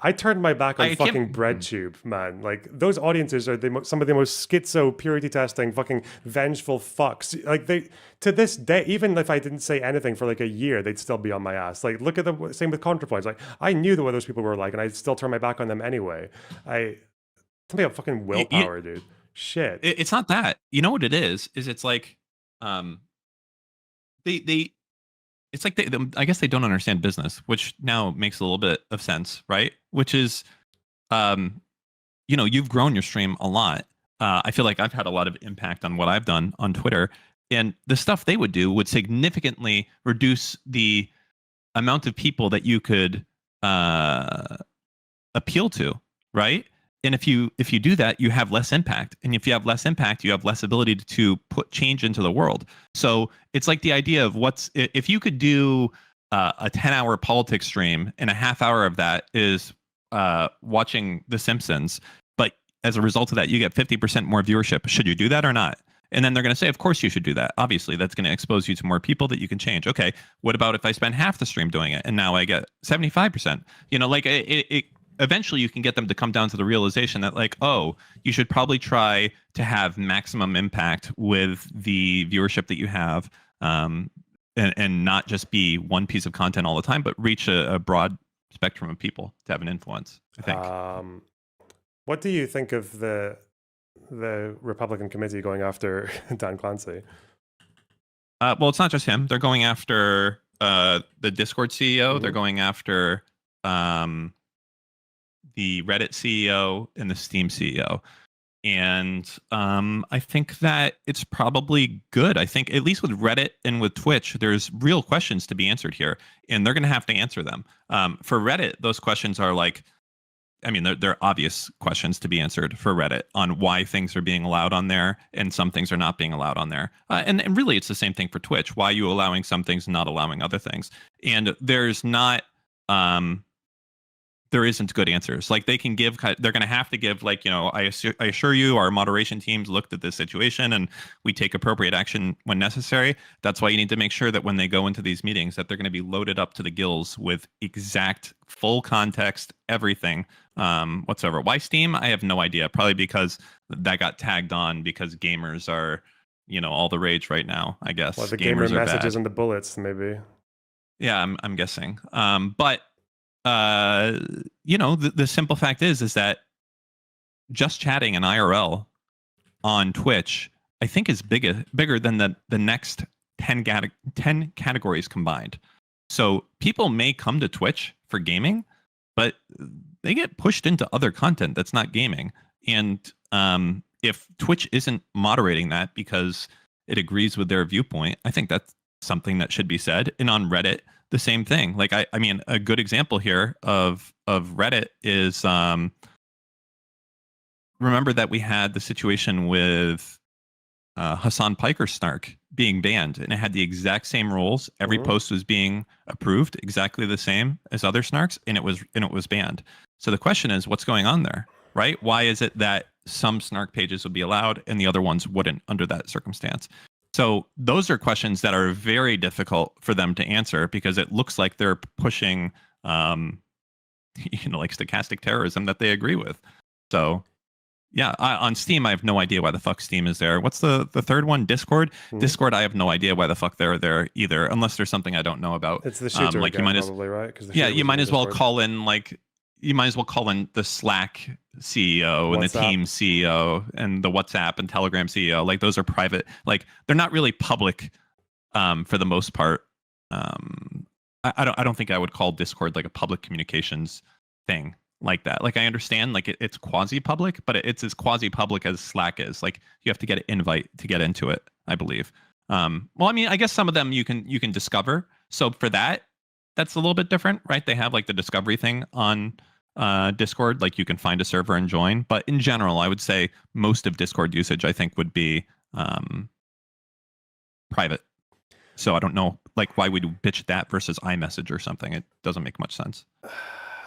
I turned my back on I fucking can't- BreadTube, man. Like those audiences are some of the most schizo, purity testing, fucking vengeful fucks. Like they, to this day, even if I didn't say anything for like a year, they'd still be on my ass. Like look at the same with ContraPoints. Like I knew what those people were like, and I still turned my back on them anyway. Something about fucking willpower, dude. Shit. It's not that. You know what it is? Is it's like, it's like I guess they don't understand business, which now makes a little bit of sense, right? Which is, you've grown your stream a lot. I feel like I've had a lot of impact on what I've done on Twitter, and the stuff they would do would significantly reduce the amount of people that you could appeal to, right? And if you do that, you have less impact. And if you have less impact, you have less ability to put change into the world. So it's like the idea of if you could do a 10-hour politics stream and a half hour of that is watching The Simpsons, but as a result of that, you get 50% more viewership. Should you do that or not? And then they're going to say, of course you should do that. Obviously, that's going to expose you to more people that you can change. Okay, what about if I spend half the stream doing it and now I get 75%? Eventually you can get them to come down to the realization that like, oh, you should probably try to have maximum impact with the viewership that you have, and not just be one piece of content all the time, but reach a broad spectrum of people to have an influence, I think. What do you think of the Republican committee going after Dan Clancy? Well, it's not just him. They're going after the Discord CEO. They're going after the Reddit CEO and the Steam CEO. And I think that it's probably good. I think at least with Reddit and with Twitch, there's real questions to be answered here, and they're going to have to answer them. For Reddit, those questions are like, they're obvious questions to be answered for Reddit on why things are being allowed on there and some things are not being allowed on there. And really, it's the same thing for Twitch. Why are you allowing some things and not allowing other things? And there's not... there isn't good answers. Like they're going to have to give like, I assure you our moderation teams looked at this situation and we take appropriate action when necessary. That's why you need to make sure that when they go into these meetings that they're going to be loaded up to the gills with exact full context, everything whatsoever. Why Steam? I have no idea. Probably because that got tagged on because gamers are, all the rage right now, I guess. Well, the gamers gamer are messages bad. and the bullets, maybe. Yeah, I'm guessing. But the simple fact is that just chatting in IRL on Twitch, I think is bigger than the next 10 categories combined. So people may come to Twitch for gaming, but they get pushed into other content that's not gaming. And if Twitch isn't moderating that because it agrees with their viewpoint, I think that's something that should be said. And on Reddit, the same thing. Like I mean, a good example here of Reddit is remember that we had the situation with Hasan Piker snark being banned, and it had the exact same rules. Every post was being approved exactly the same as other snarks, and it was banned. So the question is, what's going on there, right? Why is it that some snark pages would be allowed and the other ones wouldn't under that circumstance? So those are questions that are very difficult for them to answer because it looks like they're pushing, like stochastic terrorism that they agree with. So, yeah, on Steam, I have no idea why the fuck Steam is there. What's the third one? Discord? Discord, I have no idea why the fuck they're there either, unless there's something I don't know about. It's the shooter like again, you might probably, right? You might as well call in the Slack CEO and the Team CEO and the WhatsApp and Telegram CEO. Like those are private. Like they're not really public for the most part. I don't think I would call Discord like a public communications thing like that. Like I understand like it's quasi-public, but it's as quasi-public as Slack is. Like you have to get an invite to get into it, I believe. I guess some of them you can discover. So for that, that's a little bit different, right? They have like the discovery thing on Discord, like you can find a server and join. But in general, I would say most of Discord usage, I think, would be private. So I don't know, like, why would you bitch that versus iMessage or something? It doesn't make much sense.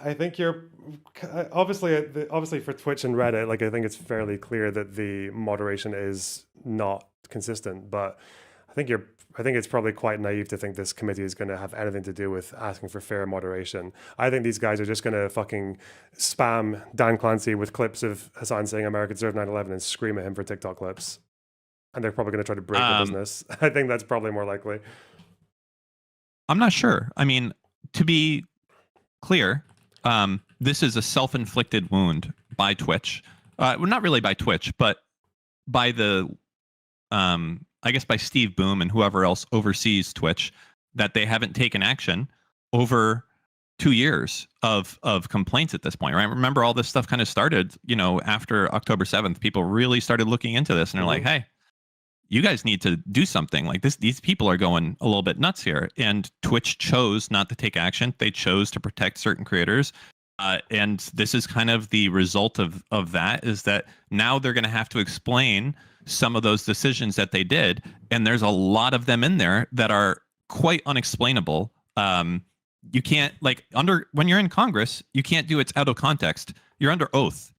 I think you're obviously for Twitch and Reddit, like I think it's fairly clear that the moderation is not consistent, but I think you're I think it's probably quite naive to think this committee is going to have anything to do with asking for fair moderation. I think these guys are just going to fucking spam Dan Clancy with clips of Hasan saying America deserved 9/11 and scream at him for TikTok clips. And they're probably going to try to break the business. I think that's probably more likely. I'm not sure. I mean, to be clear, this is a self-inflicted wound by Twitch. Well, not really by Twitch, but by the, I guess by Steve Boom and whoever else oversees Twitch, that they haven't taken action over 2 years of complaints at this point, right? Remember, all this stuff kind of started, after October 7th. People really started looking into this, and they're like, hey, you guys need to do something. Like this, these people are going a little bit nuts here. And Twitch chose not to take action. They chose to protect certain creators. And this is kind of the result of that, is that now they're going to have to explain some of those decisions that they did. And there's a lot of them in there that are quite unexplainable. You can't, when you're in Congress, you can't do it's out of context. You're under oath.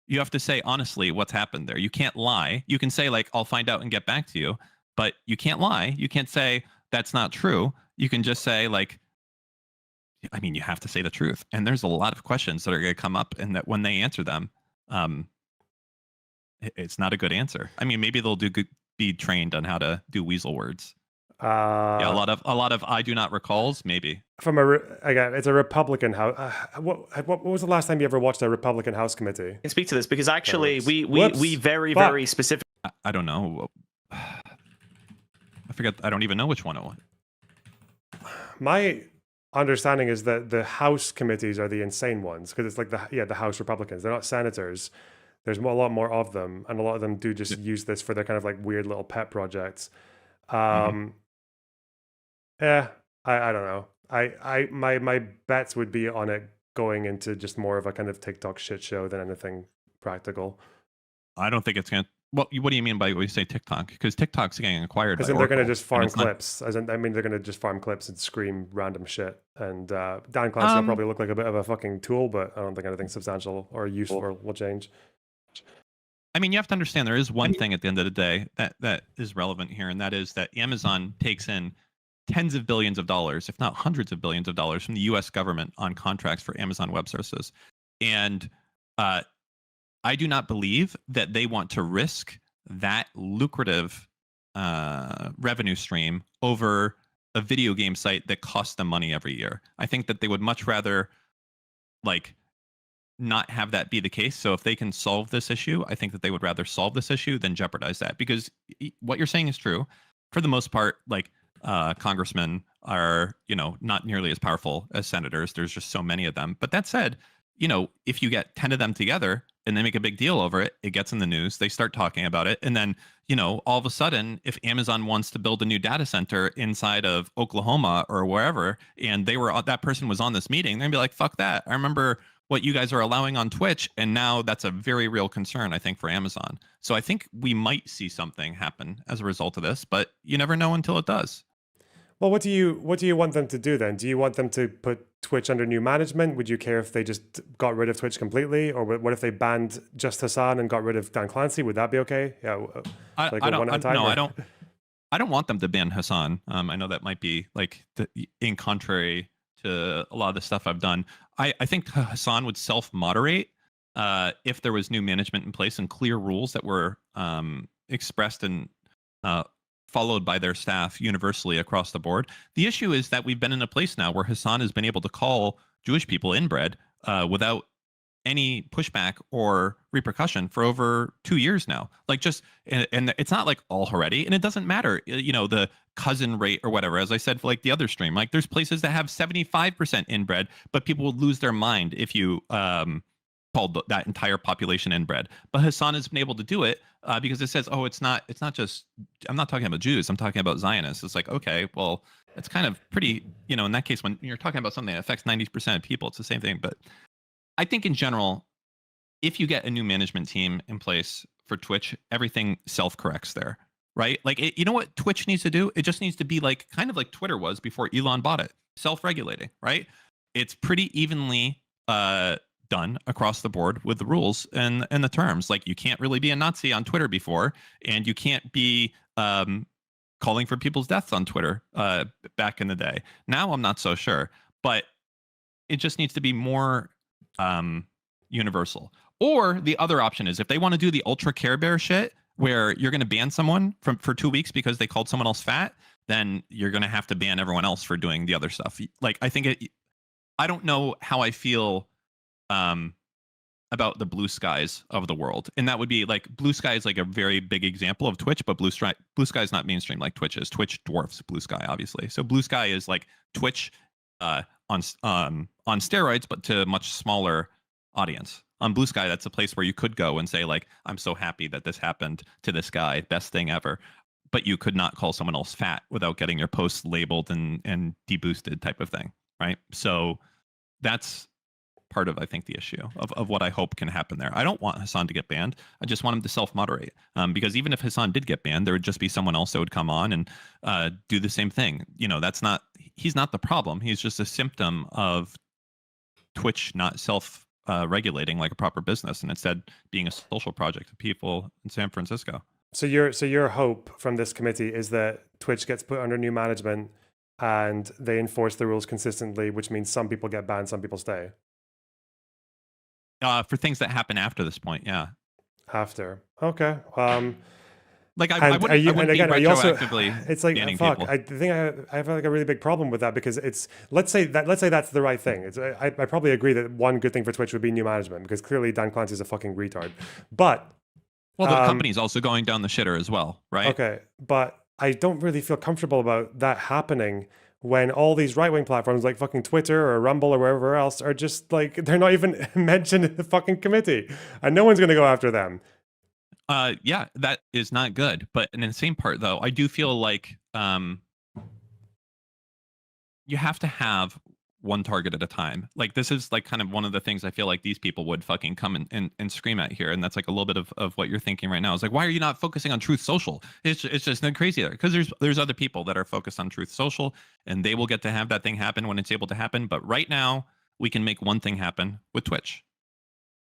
You have to say honestly what's happened there. You can't lie. You can say I'll find out and get back to you, but you can't lie. You can't say that's not true. You can just say you have to say the truth. And there's a lot of questions that are going to come up, and that when they answer them, it's not a good answer. I mean, maybe they'll be trained on how to do weasel words. Yeah, a lot of I do not recalls, maybe. Again, it's a Republican house. What was the last time you ever watched a Republican House committee? I can speak to this because actually we very specific. I don't know. I forget. I don't even know which one it was. My understanding is that the House committees are the insane ones, because it's the House Republicans. They're not senators. There's a lot more of them, and a lot of them do just use this for their kind of weird little pet projects. Yeah, I don't know. My bets would be on it going into just more of a kind of TikTok shit show than anything practical. I don't think it's gonna. What do you mean by when you say TikTok? Because TikTok's getting acquired. Because they're going to just farm clips. They're going to just farm clips and scream random shit. And Dan Clancy will probably look like a bit of a fucking tool, but I don't think anything substantial or useful will change. I mean, you have to understand there is one thing at the end of the day that is relevant here, and that is that Amazon takes in tens of billions of dollars, if not hundreds of billions of dollars, from the U.S. government on contracts for Amazon Web Services. And I do not believe that they want to risk that lucrative revenue stream over a video game site that costs them money every year. I think that they would much rather not have that be the case. So if they can solve this issue, I think that they would rather solve this issue than jeopardize that, because what you're saying is true. For the most part, congressmen are, not nearly as powerful as senators. There's just so many of them. But that said, if you get 10 of them together and they make a big deal over it, it gets in the news, they start talking about it. And then, all of a sudden, if Amazon wants to build a new data center inside of Oklahoma or wherever, and that person was on this meeting, they're gonna be like, fuck that. I remember what you guys are allowing on Twitch. And now that's a very real concern, I think, for Amazon. So I think we might see something happen as a result of this, but you never know until it does. Well, what do you want them to do then? Do you want them to put Twitch under new management? Would you care if they just got rid of Twitch completely, or what if they banned just Hasan and got rid of Dan Clancy? Would that be okay? Yeah, I don't want them to ban Hasan. I know that might be in contrary to a lot of the stuff I've done. I think Hasan would self-moderate if there was new management in place and clear rules that were expressed and followed by their staff universally across the board. The issue is that we've been in a place now where Hasan has been able to call Jewish people inbred without any pushback or repercussion for over 2 years now. And it's not already, and it doesn't matter, the cousin rate or whatever. As I said, for the other stream, there's places that have 75% inbred, but people would lose their mind if you called that entire population inbred. But Hasan has been able to do it because it says, oh, it's not just, I'm not talking about Jews, I'm talking about Zionists. It's okay, well, it's kind of pretty, in that case, when you're talking about something that affects 90% of people, it's the same thing. But I think in general, if you get a new management team in place for Twitch, everything self-corrects there, right? You know what Twitch needs to do? It just needs to be kind of like Twitter was before Elon bought it, self-regulating, right? It's pretty evenly done across the board with the rules and the terms. You can't really be a Nazi on Twitter before, and you can't be calling for people's deaths on Twitter back in the day. Now I'm not so sure, but it just needs to be more universal. Or the other option is if they want to do the ultra Care Bear shit, where you're going to ban someone for 2 weeks because they called someone else fat, then you're going to have to ban everyone else for doing the other stuff. Like, I don't know how I feel about the Blue Skies of the world. And that would be like, Blue Sky is like a very big example of Twitch, but Blue Sky is not mainstream like Twitch is. Twitch dwarfs Blue Sky, obviously. So Blue Sky is like Twitch on steroids, but to a much smaller audience. On Blue Sky, that's a place where you could go and say, like, I'm so happy that this happened to this guy, best thing ever. But you could not call someone else fat without getting your posts labeled and deboosted type of thing, right? So that's part of, I think, the issue of what I hope can happen there. I don't want Hasan to get banned. I just want him to self-moderate. Because even if Hasan did get banned, there would just be someone else that would come on and do the same thing. You know, he's not the problem. He's just a symptom of Twitch not regulating like a proper business, and instead being a social project of people in San Francisco. So your hope from this committee is that Twitch gets put under new management and they enforce the rules consistently, which means some people get banned, some people stay. For things that happen after this point, yeah. After, okay. Like I wouldn't be retroactively it's like banning fuck. people. I think I have like a really big problem with that, because it's let's say that's the right thing. I probably agree that one good thing for Twitch would be new management, because clearly Dan Clancy's a fucking retard. But well, the company's also going down the shitter as well, right? Okay, but I don't really feel comfortable about that happening when all these right-wing platforms like fucking Twitter or Rumble or wherever else are just like, they're not even mentioned in the fucking committee, and no one's going to go after them. Yeah, that is not good. But in the same part, though, I do feel like you have to have one target at a time. Like, this is like kind of one of the things I feel like these people would fucking come and scream at here. And that's like a little bit of what you're thinking right now. It's like, why are you not focusing on Truth Social? It's just not crazy there, because there's other people that are focused on Truth Social, and they will get to have that thing happen when it's able to happen. But right now, we can make one thing happen with Twitch,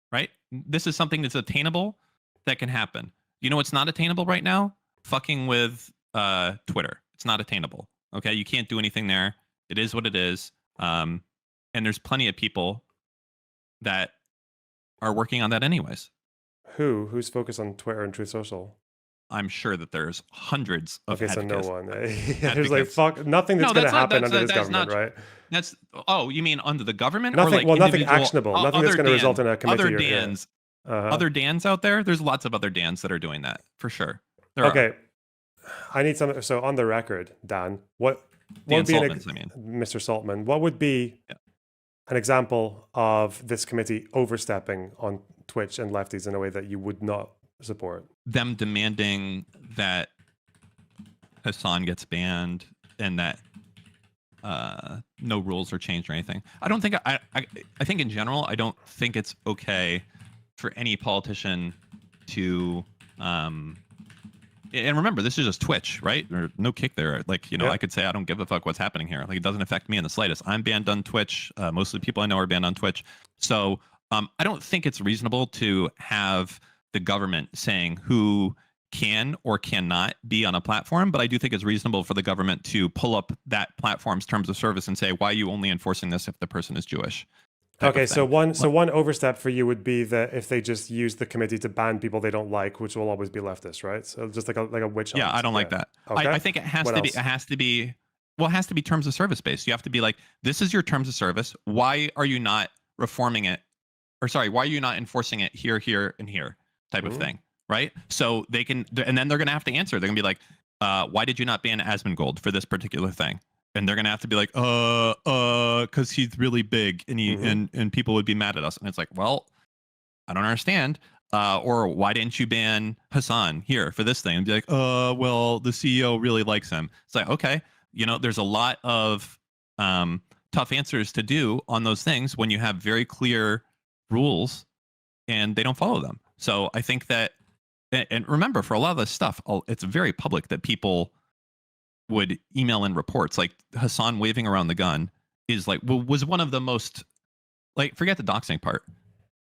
right? This is something that's attainable, that can happen. You know what's not attainable right now? Fucking with Twitter. It's not attainable. Okay, you can't do anything there. It is what it is. And there's plenty of people that are working on that anyways. Who's focused on Twitter and Truth Social? I'm sure that there's hundreds of advocates. So no one. There's advocates. Like fuck, nothing that's going to happen under this government, right? That's you mean under the government? Nothing. Or like nothing actionable. Nothing that's going to result in a committee. Other Dans. Other Dans out there. There's lots of other Dans that are doing that for sure. Okay, I need some. So on the record, Dan, what would be Mr. Saltman? What would be an example of this committee overstepping on Twitch and lefties in a way that you would not support? Them demanding that Hasan gets banned and that no rules are changed or anything. I don't think I think in general, I don't think it's okay for any politician to and remember, this is just Twitch, right? Or no kick there. Like, you know, I could say I don't give a fuck what's happening here. Like, it doesn't affect me in the slightest. I'm banned on Twitch. Most of the people I know are banned on Twitch. So I don't think it's reasonable to have the government saying who can or cannot be on a platform, but I do think it's reasonable for the government to pull up that platform's terms of service and say, why are you only enforcing this if the person is Jewish? Okay, so one overstep for you would be that if they just use the committee to ban people they don't like, which will always be leftist, right? So just like a witch hunt. Yeah, I don't like that. Okay. I think it has to be terms of service based. You have to be like, this is your terms of service. Why are you not reforming it? Or sorry, why are you not enforcing it here, here, and here type of thing, right? So they can, and then they're going to have to answer. They're going to be like, why did you not ban Asmongold for this particular thing? And they're gonna have to be like, because he's really big, and he and people would be mad at us. And it's like, well, I don't understand. Or why didn't you ban Hasan here for this thing? And be like, well, the CEO really likes him. It's like, okay, you know, there's a lot of tough answers to do on those things when you have very clear rules and they don't follow them. So I think that, and remember, for a lot of this stuff, it's very public that people would email in reports. Like Hasan waving around the gun is like, was one of the most, like, forget the doxing part.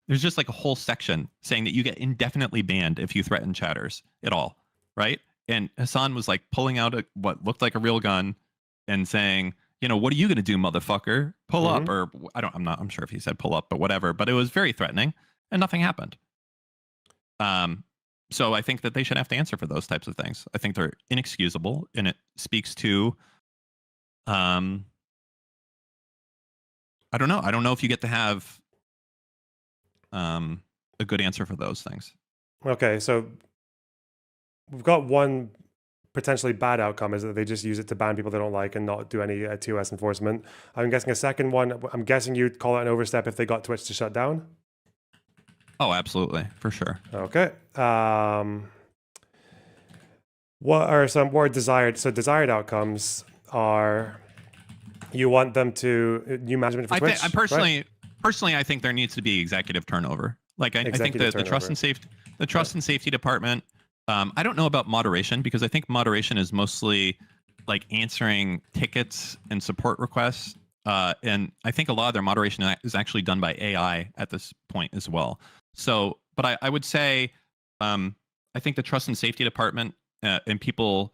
There's just like a whole section saying that you get indefinitely banned if you threaten chatters at all, right? and Hasan was like pulling out what looked like a real gun and saying, what are you going to do, motherfucker? Pull up, or I'm sure if he said pull up, but whatever. But it was very threatening, and nothing happened. So I think that they should have to answer for those types of things. I think they're inexcusable, and it speaks to, I don't know. I don't know if you get to have a good answer for those things. Okay, so we've got one potentially bad outcome is that they just use it to ban people they don't like and not do any TOS enforcement. I'm guessing a second one, I'm guessing you'd call it an overstep if they got Twitch to shut down? Oh, absolutely, for sure. Okay. What are some more desired? So desired outcomes are you want them to new management for Twitch? Personally, I think there needs to be executive turnover. Like I think the trust and safety department. I don't know about moderation because I think moderation is mostly like answering tickets and support requests. And I think a lot of their moderation is actually done by AI at this point as well. So, but I would say, I think the trust and safety department and people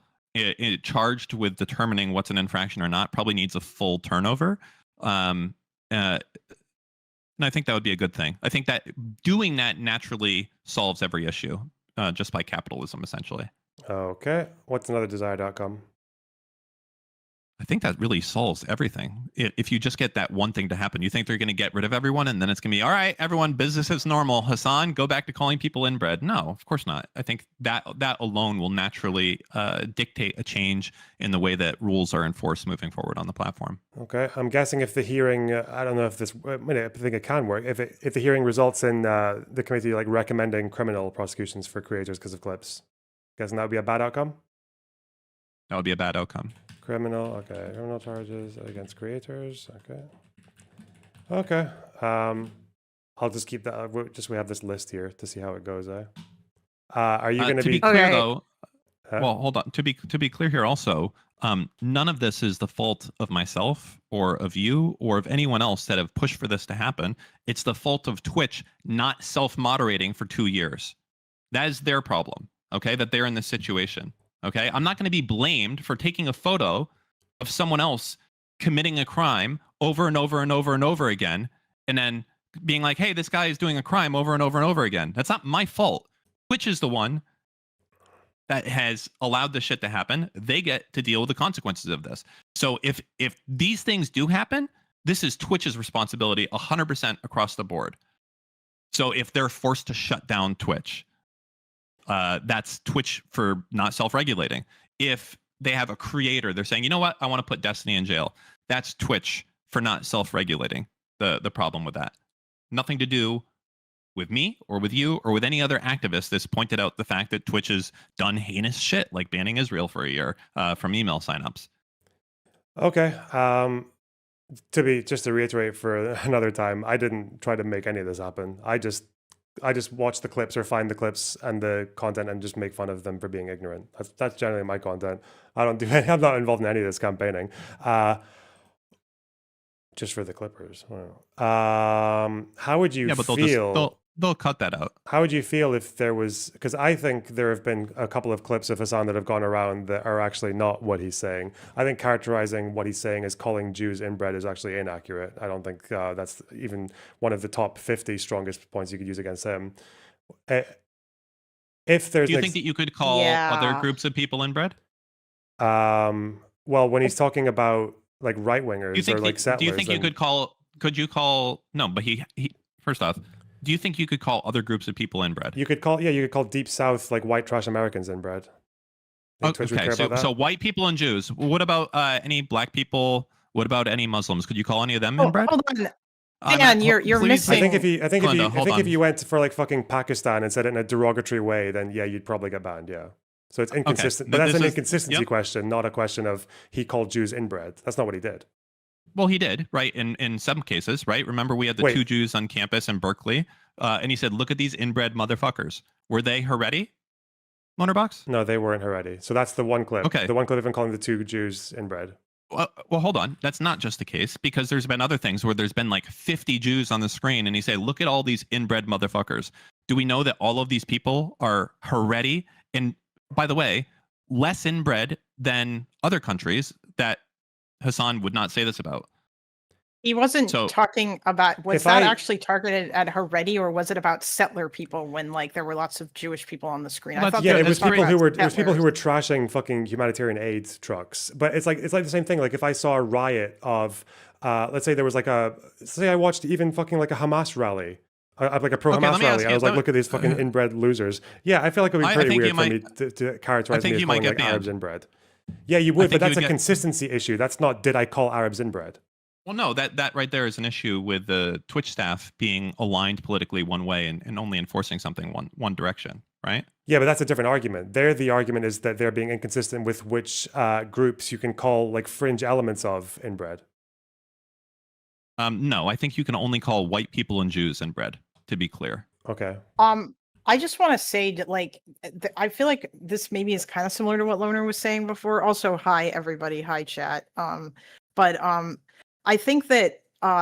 charged with determining what's an infraction or not probably needs a full turnover. And I think that would be a good thing. I think that doing that naturally solves every issue just by capitalism, essentially. Okay. What's another desired outcome? I think that really solves everything. If you just get that one thing to happen, you think they're going to get rid of everyone and then it's going to be, all right, everyone, business as normal. Hasan, go back to calling people inbred. No, of course not. I think that alone will naturally dictate a change in the way that rules are enforced moving forward on the platform. Okay. I'm guessing if the hearing, I don't know if this, I think it can work. If the hearing results in the committee like recommending criminal prosecutions for creators because of clips, guessing that would be a bad outcome? That would be a bad outcome. Criminal charges against creators. Okay. I'll just keep that. We have this list here to see how it goes. Are you going to be clear though? Well, hold on. To be clear here, also, none of this is the fault of myself or of you or of anyone else that have pushed for this to happen. It's the fault of Twitch not self-moderating for 2 years. That is their problem. Okay, that they're in this situation. Okay, I'm not going to be blamed for taking a photo of someone else committing a crime over and over and over and over again, and then being like, hey, this guy is doing a crime over and over and over again. That's not my fault. Twitch is the one that has allowed this shit to happen. They get to deal with the consequences of this. So if these things do happen, this is Twitch's responsibility 100% across the board. So if they're forced to shut down Twitch, that's Twitch for not self-regulating. If they have a creator, they're saying, you know what, I want to put Destiny in jail. That's Twitch for not self-regulating. The problem with that. Nothing to do with me or with you or with any other activist that's pointed out the fact that Twitch has done heinous shit like banning Israel for a year from email signups. Okay. Just to reiterate for another time, I didn't try to make any of this happen. I just watch the clips or find the clips and the content and just make fun of them for being ignorant. That's generally my content. I'm not involved in any of this campaigning. Just for the clippers. How would you feel? They'll cut that out. How would you feel if there was, because I think there have been a couple of clips of Hasan that have gone around that are actually not what he's saying. I think characterizing what he's saying as calling Jews inbred is actually inaccurate. I don't think that's even one of the top 50 strongest points you could use against him. If there's, do you think that you could call other groups of people inbred? Well, when he's talking about like right wingers or like settlers, do you think you could call? Could you call? No, but he first off. Do you think you could call other groups of people inbred? You could call Deep South like white trash Americans inbred. Okay, so white people and Jews. What about any black people? What about any Muslims? Could you call any of them inbred? Hold on. Dan, you're missing. I think if you went for like fucking Pakistan and said it in a derogatory way, then yeah, you'd probably get banned. Yeah. So it's inconsistent. Okay. But that's an inconsistency question, not a question of he called Jews inbred. That's not what he did. Well, he did, right? In some cases, right? Remember, we had the 2 Jews on campus in Berkeley, and he said, look at these inbred motherfuckers. Were they Haredi? Lonerbox? No, they weren't Haredi. So that's the one clip. Okay. The one clip of him calling the 2 Jews inbred. Well, hold on. That's not just the case, because there's been other things where there's been like 50 Jews on the screen, and he said, look at all these inbred motherfuckers. Do we know that all of these people are Haredi? And by the way, less inbred than other countries that Hasan would not say this about. He wasn't So- talking about, was If that I- actually targeted at Haredi, or was it about settler people when like there were lots of Jewish people on the screen? Well, I thought Yeah, they it were was talking people who about were it was people who were settlers. trashing fucking humanitarian aid trucks. But it's like the same thing. Like if I saw a riot of, let's say there was like say I watched even fucking like a Hamas rally, like a pro Okay, let Hamas me rally, ask and you- I was like, let- look at these fucking inbred losers. Yeah, I feel like it would be I pretty think weird you for me might- to characterize think me as you might calling get like Arabs banned. inbred. Yeah, you would, but think you that's would a get- consistency issue. That's not did I call Arabs inbred. Well, no, that right there is an issue with the Twitch staff being aligned politically one way and only enforcing something one direction, right? Yeah, but that's a different argument. The argument is that they're being inconsistent with which groups you can call like fringe elements of inbred. No, I think you can only call white people and Jews inbred, to be clear. Okay. I just want to say that, like, I feel like this maybe is kind of similar to what Loner was saying before. Also, hi everybody, hi chat. But I think that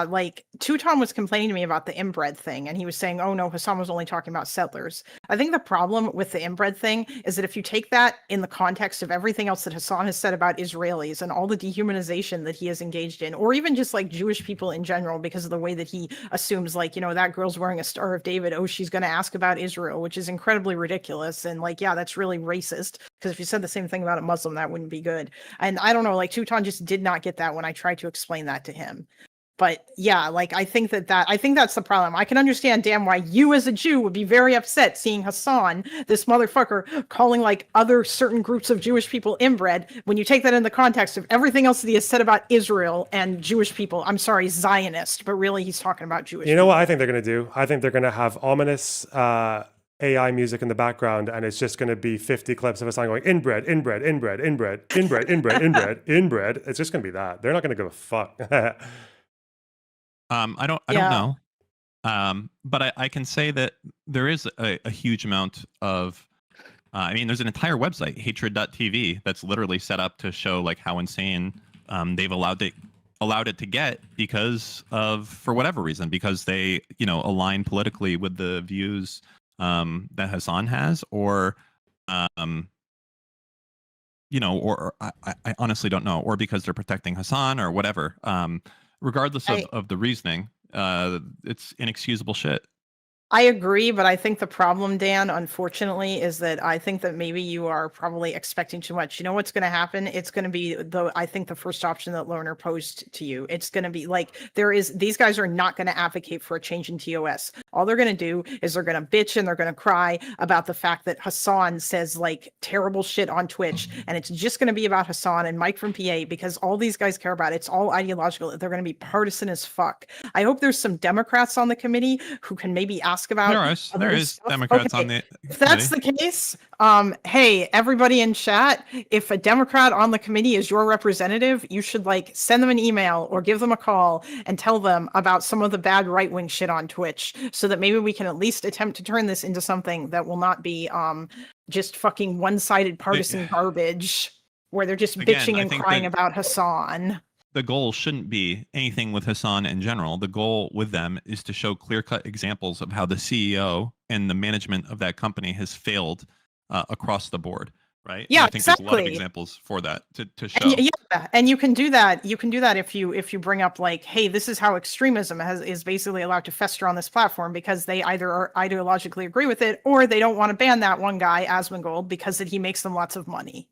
like Teuton was complaining to me about the inbred thing, and he was saying, "Oh no, Hasan was only talking about settlers." I think the problem with the inbred thing is that if you take that in the context of everything else that Hasan has said about Israelis and all the dehumanization that he has engaged in, or even just like Jewish people in general, because of the way that he assumes, like, you know, that girl's wearing a Star of David, oh, she's going to ask about Israel, which is incredibly ridiculous, and like, yeah, that's really racist. Because if you said the same thing about a Muslim, that wouldn't be good. And I don't know, like Teuton just did not get that when I tried to explain that to him. But yeah, like I think that's the problem. I can understand, damn, why you as a Jew would be very upset seeing Hasan, this motherfucker, calling like other certain groups of Jewish people inbred when you take that in the context of everything else that he has said about Israel and Jewish people. I'm sorry, Zionist, but really he's talking about Jewish You know people. what I think they're going to do? I think they're going to have ominous AI music in the background, and it's just going to be 50 clips of a song going inbred, inbred, inbred, inbred, inbred, inbred, inbred, inbred. It's just going to be that. They're not going to give a fuck. I don't know. But I can say that there is a huge amount of, I mean, there's an entire website, hatred.tv, that's literally set up to show like how insane they've allowed it to get because of, for whatever reason, because they, you know, align politically with the views that Hasan has, or, you know, or I honestly don't know, or because they're protecting Hasan or whatever. Regardless of the reasoning, it's inexcusable shit. I agree, but I think the problem, Dan, unfortunately, is that I think that maybe you are probably expecting too much. You know what's going to happen? It's going to be I think the first option that Loner posed to you. It's going to be like these guys are not going to advocate for a change in TOS. All they're going to do is they're going to bitch and they're going to cry about the fact that Hasan says like terrible shit on Twitch, and it's just going to be about Hasan and Mike from PA because all these guys care about it's all ideological. They're going to be partisan as fuck. I hope there's some Democrats on the committee who can maybe ask about There is stuff. Democrats Okay, on the if that's the case, hey, everybody in chat, if a Democrat on the committee is your representative, you should like send them an email or give them a call and tell them about some of the bad right-wing shit on Twitch so that maybe we can at least attempt to turn this into something that will not be just fucking one-sided partisan garbage where they're just Again, bitching I and think crying that- about Hasan. the goal shouldn't be anything with Hasan in general. The goal with them is to show clear-cut examples of how the CEO and the management of that company has failed across the board, right? Yeah, and I think there's a lot of exactly. examples for that to show. And yeah, and you can do that. You can do that if you bring up like, hey, this is how extremism is basically allowed to fester on this platform because they either are ideologically agree with it or they don't want to ban that one guy, Asmongold, because he makes them lots of money.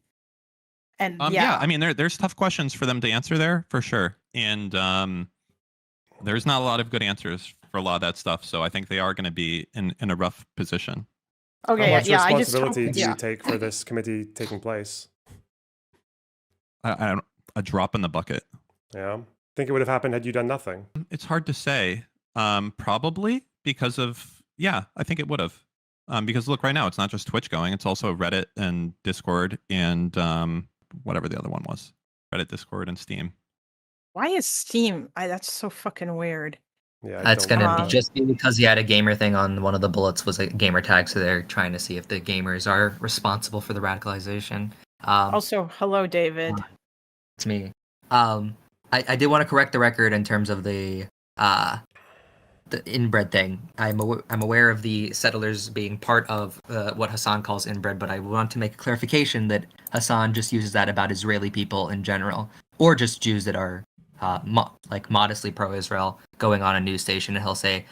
And Yeah, I mean, there's tough questions for them to answer there for sure, and there's not a lot of good answers for a lot of that stuff. So I think they are going to be in a rough position. okay, How much yeah, I just responsibility hope, do yeah. you take for this committee taking place? I don't, a drop in the bucket. Yeah. Think it would have happened had you done nothing? It's hard to say. Probably because of, yeah, I think it would have. Because look, right now it's not just Twitch going; it's also Reddit and Discord and whatever the other one was. Reddit, Discord, and Steam. Why is Steam? That's so fucking weird. Yeah. That's gonna know. be just be because he had a gamer thing on one of the bullets was a gamer tag, so they're trying to see if the gamers are responsible for the radicalization. Also, hello, David. It's me. I did want to correct the record in terms of the the inbred thing. I'm aware of the settlers being part of what Hasan calls inbred, but I want to make a clarification that Hasan just uses that about Israeli people in general, or just Jews that are modestly pro-Israel going on a news station, and he'll say,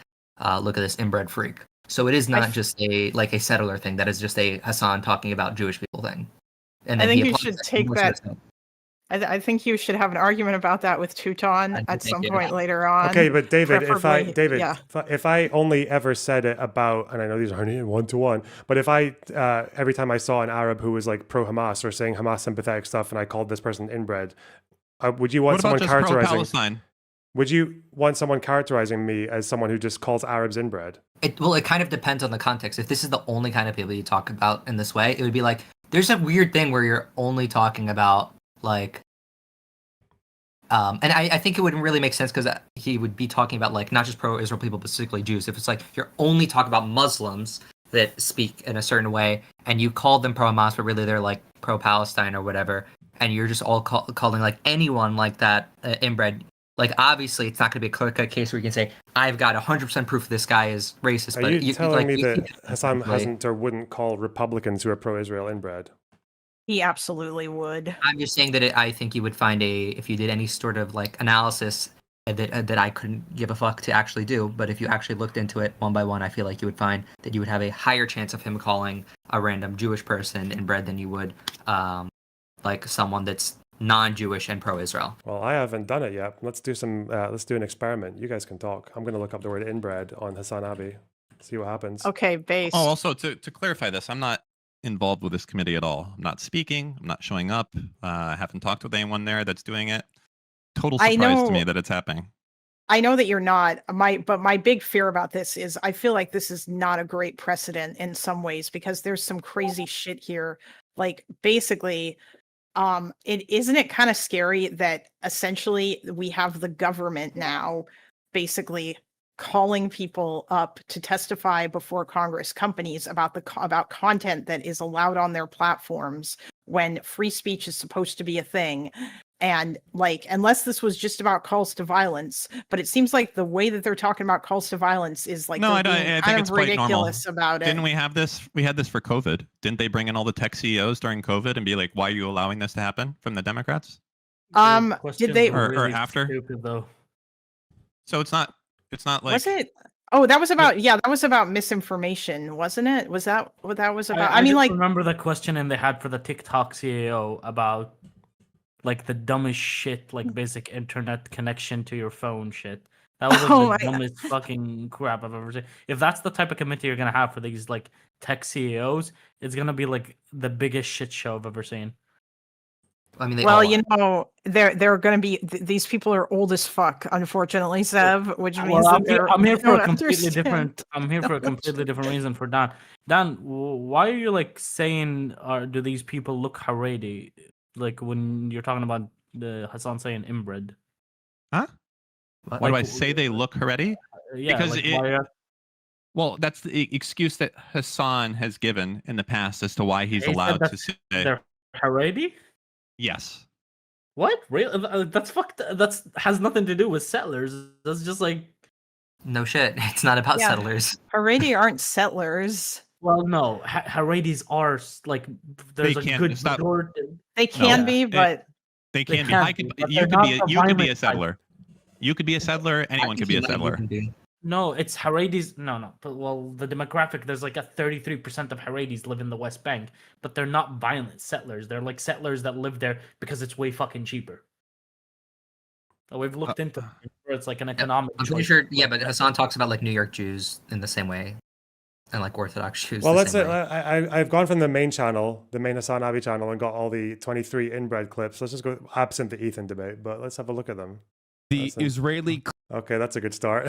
"Look at this inbred freak." So it is not just a settler thing. That is just a Hasan talking about Jewish people thing. And I then think he you applies should take that. I think you should have an argument about that with Teuton at some point later on. Okay, but David, preferably- yeah. if I only ever said it about, and I know these aren't in 1-to-1, but if I every time I saw an Arab who was like pro Hamas or saying Hamas sympathetic stuff, and I called this person inbred, would you want What someone about just characterizing? pro-Palestine? Would you want someone characterizing me as someone who just calls Arabs inbred? It kind of depends on the context. If this is the only kind of people you talk about in this way, it would be like there's a weird thing where you're only talking about like. And I think it wouldn't really make sense because he would be talking about like not just pro-Israel people, but specifically Jews. If it's like you're only talking about Muslims that speak in a certain way, and you call them pro-Hamas, but really they're like pro-Palestine or whatever, and you're just all calling like anyone like that inbred. Like obviously, it's not going to be a clear-cut case where you can say I've got 100% proof this guy is racist. Are you telling me that Hasan hasn't or wouldn't call Republicans who are pro-Israel inbred? He absolutely would. I'm just saying that I think you would find if you did any sort of like analysis that I couldn't give a fuck to actually do, but if you actually looked into it one by one, I feel like you would find that you would have a higher chance of him calling a random Jewish person inbred than you would like someone that's non-Jewish and pro-Israel. Well, I haven't done it yet. Let's do an experiment. You guys can talk. I'm going to look up the word inbred on Hasan Abi. See what happens. Okay, base. Oh, also to clarify this, I'm not involved with this committee at all. I'm not speaking. I'm not showing up. I haven't talked with anyone there that's doing it. Total surprise to me that it's happening. I know that you're not. But my big fear about this is I feel like this is not a great precedent in some ways because there's some crazy shit here. Like basically, isn't it kind of scary that essentially we have the government now basically calling people up to testify before Congress, companies about content that is allowed on their platforms when free speech is supposed to be a thing. And like, unless this was just about calls to violence, but it seems like the way that they're talking about calls to violence is like I think it's quite ridiculous normal. about it. Didn't we have this? We had this for COVID. Didn't they bring in all the tech CEOs during COVID and be like, "Why are you allowing this to happen?" From the Democrats? Did they or after? Stupid, though. So it's not like. Was it? Oh, that was about that was about misinformation, wasn't it? Was that what that was about? I mean, like, remember the question they had for the TikTok CEO about like the dumbest shit, like basic internet connection to your phone shit. That was like the dumbest fucking crap I've ever seen. If that's the type of committee you're gonna have for these like tech CEOs, it's gonna be like the biggest shit show I've ever seen. I mean, they're going to be these people are old as fuck, unfortunately, Sev, which means I'm here for a completely different. I'm here for a completely different reason for Dan. Dan, why are you like saying? Do these people look Haredi? Like when you're talking about the Hasan saying inbred? Huh? Why do I say they look Haredi? Yeah, because well, that's the excuse that Hasan has given in the past as to why he's allowed to say they're Haredi. Yes. What? Really? That's fucked. That's has nothing to do with settlers. That's just like no shit. It's not about settlers. Haredi aren't settlers. Well, no. Haredis are like there's a good majority. They can be, but they can be. You could be a settler. You could be a settler. Anyone could be a settler. No, it's Haredis. No. But, well, the demographic, there's like a 33% of Haredis live in the West Bank, but they're not violent settlers. They're like settlers that live there because it's way fucking cheaper. So we've looked into it where it's like an economic. I'm pretty sure. Yeah, but Hasan talks about like New York Jews in the same way, and like Orthodox Jews. Well, let's say I've gone from the main channel, the main Hasan Abi channel, and got all the 23 inbred clips. Let's just go absent the Ethan debate, but let's have a look at them. The Israeli Okay, that's a good start.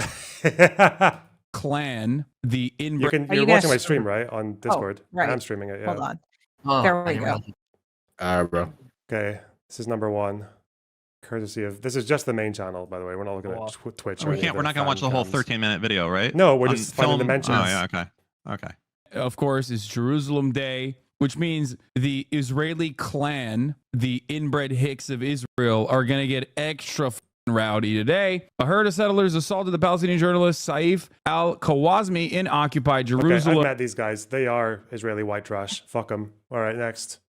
clan, the inbred. You're watching my stream, right? On Discord. Right. I'm streaming it, yeah. Hold on. There we go. Bro. Okay, this is number one. Courtesy of this is just the main channel, by the way. We're not looking at Twitch. We're not gonna watch the whole 13-minute video, right? No, we're just finding the mentions. Oh yeah, okay. Of course, it's Jerusalem Day, which means the Israeli clan, the inbred Hicks of Israel, are gonna get extra rowdy today. A herd of settlers assaulted the Palestinian journalist Saif al-Khawazmi in occupied Jerusalem. I've met these guys. They are Israeli white trash. Fuck them. All right, next.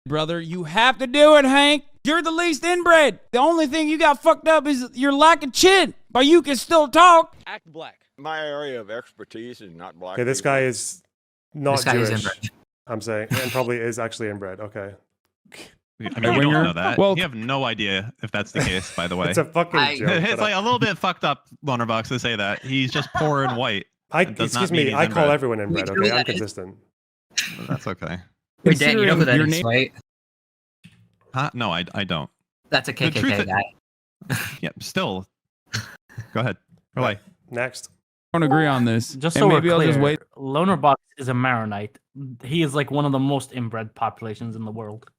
Brother, you have to do it, Hank. You're the least inbred. The only thing you got fucked up is your lack of chin, but you can still talk. Act black. My area of expertise is not black. Okay, this guy is not This guy is Jewish. inbred. I'm saying, and probably is actually inbred. Okay. I mean, we don't know that. Well, you have no idea if that's the case, by the way. It's a fucking joke. It's like a little bit fucked up, Lonerbox, to say that. He's just poor and white. Excuse me, I call everyone inbred, okay? I'm consistent. That's okay. Wait, Dan, you know who that is, right? Huh? No, I don't. That's a KKK guy. Yeah, still. Go ahead. Go away. Next. I don't agree on this. Just And so we're maybe I'll clear, just wait. Lonerbox is a Maronite. He is like one of the most inbred populations in the world.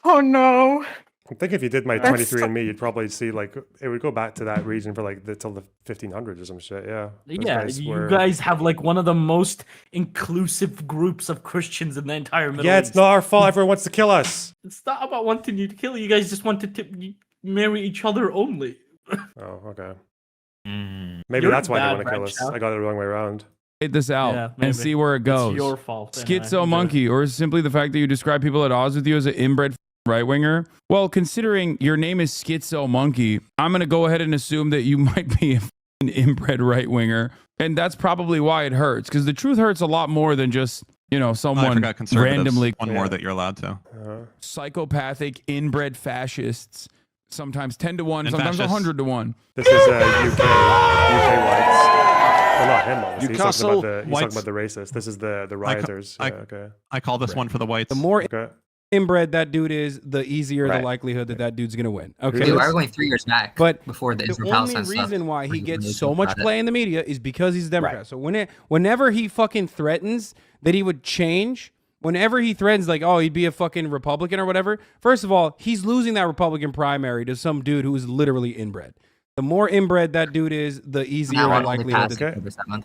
Oh no. I think if you did my That's 23andMe, you'd probably see like it would go back to that region for like till the 1500s or some shit. Yeah. Those Yeah, guys you were- guys have like one of the most inclusive groups of Christians in the entire Middle Yeah, East. it's not our fault. Everyone wants to kill us. It's not about wanting you to kill. You guys just wanted to marry each other only. Oh, okay. Mm. Maybe You're that's why they bad, want to kill us. Bradshaw. I got it the wrong way around. Wait this out Yeah, maybe. and see where it goes. It's your fault. anyway. Schizo Enjoy. monkey, or is it simply the fact that you describe people at odds with you as an inbred right winger? Well, considering your name is Schizo Monkey, I'm going to go ahead and assume that you might be an inbred right winger. And that's probably why it hurts, because the truth hurts a lot more than just, you know, I someone forgot conservatives. randomly. One more that you're allowed to. Psychopathic inbred fascists, sometimes 10 to 1, And sometimes fascists. 100 to 1. This is UK whites. Well, not him, obviously. He's talking about the Whites. racist. This is the rioters. I- Yeah, okay. I call this one for the whites. The more Okay. inbred that dude is, the easier Right. the likelihood that that dude's gonna win. Okay, Dude, we're going 3 years back. But before the the Israel only Palestine stuff. reason why he when gets they so talk much about it. play in the media is because he's a Democrat. So whenever he fucking threatens that he would change, whenever he threatens like, oh, he'd be a fucking Republican or whatever, first of all, he's losing that Republican primary to some dude who is literally inbred. The more inbred that dude is, the easier Now the on only likelihood. past that- over 7.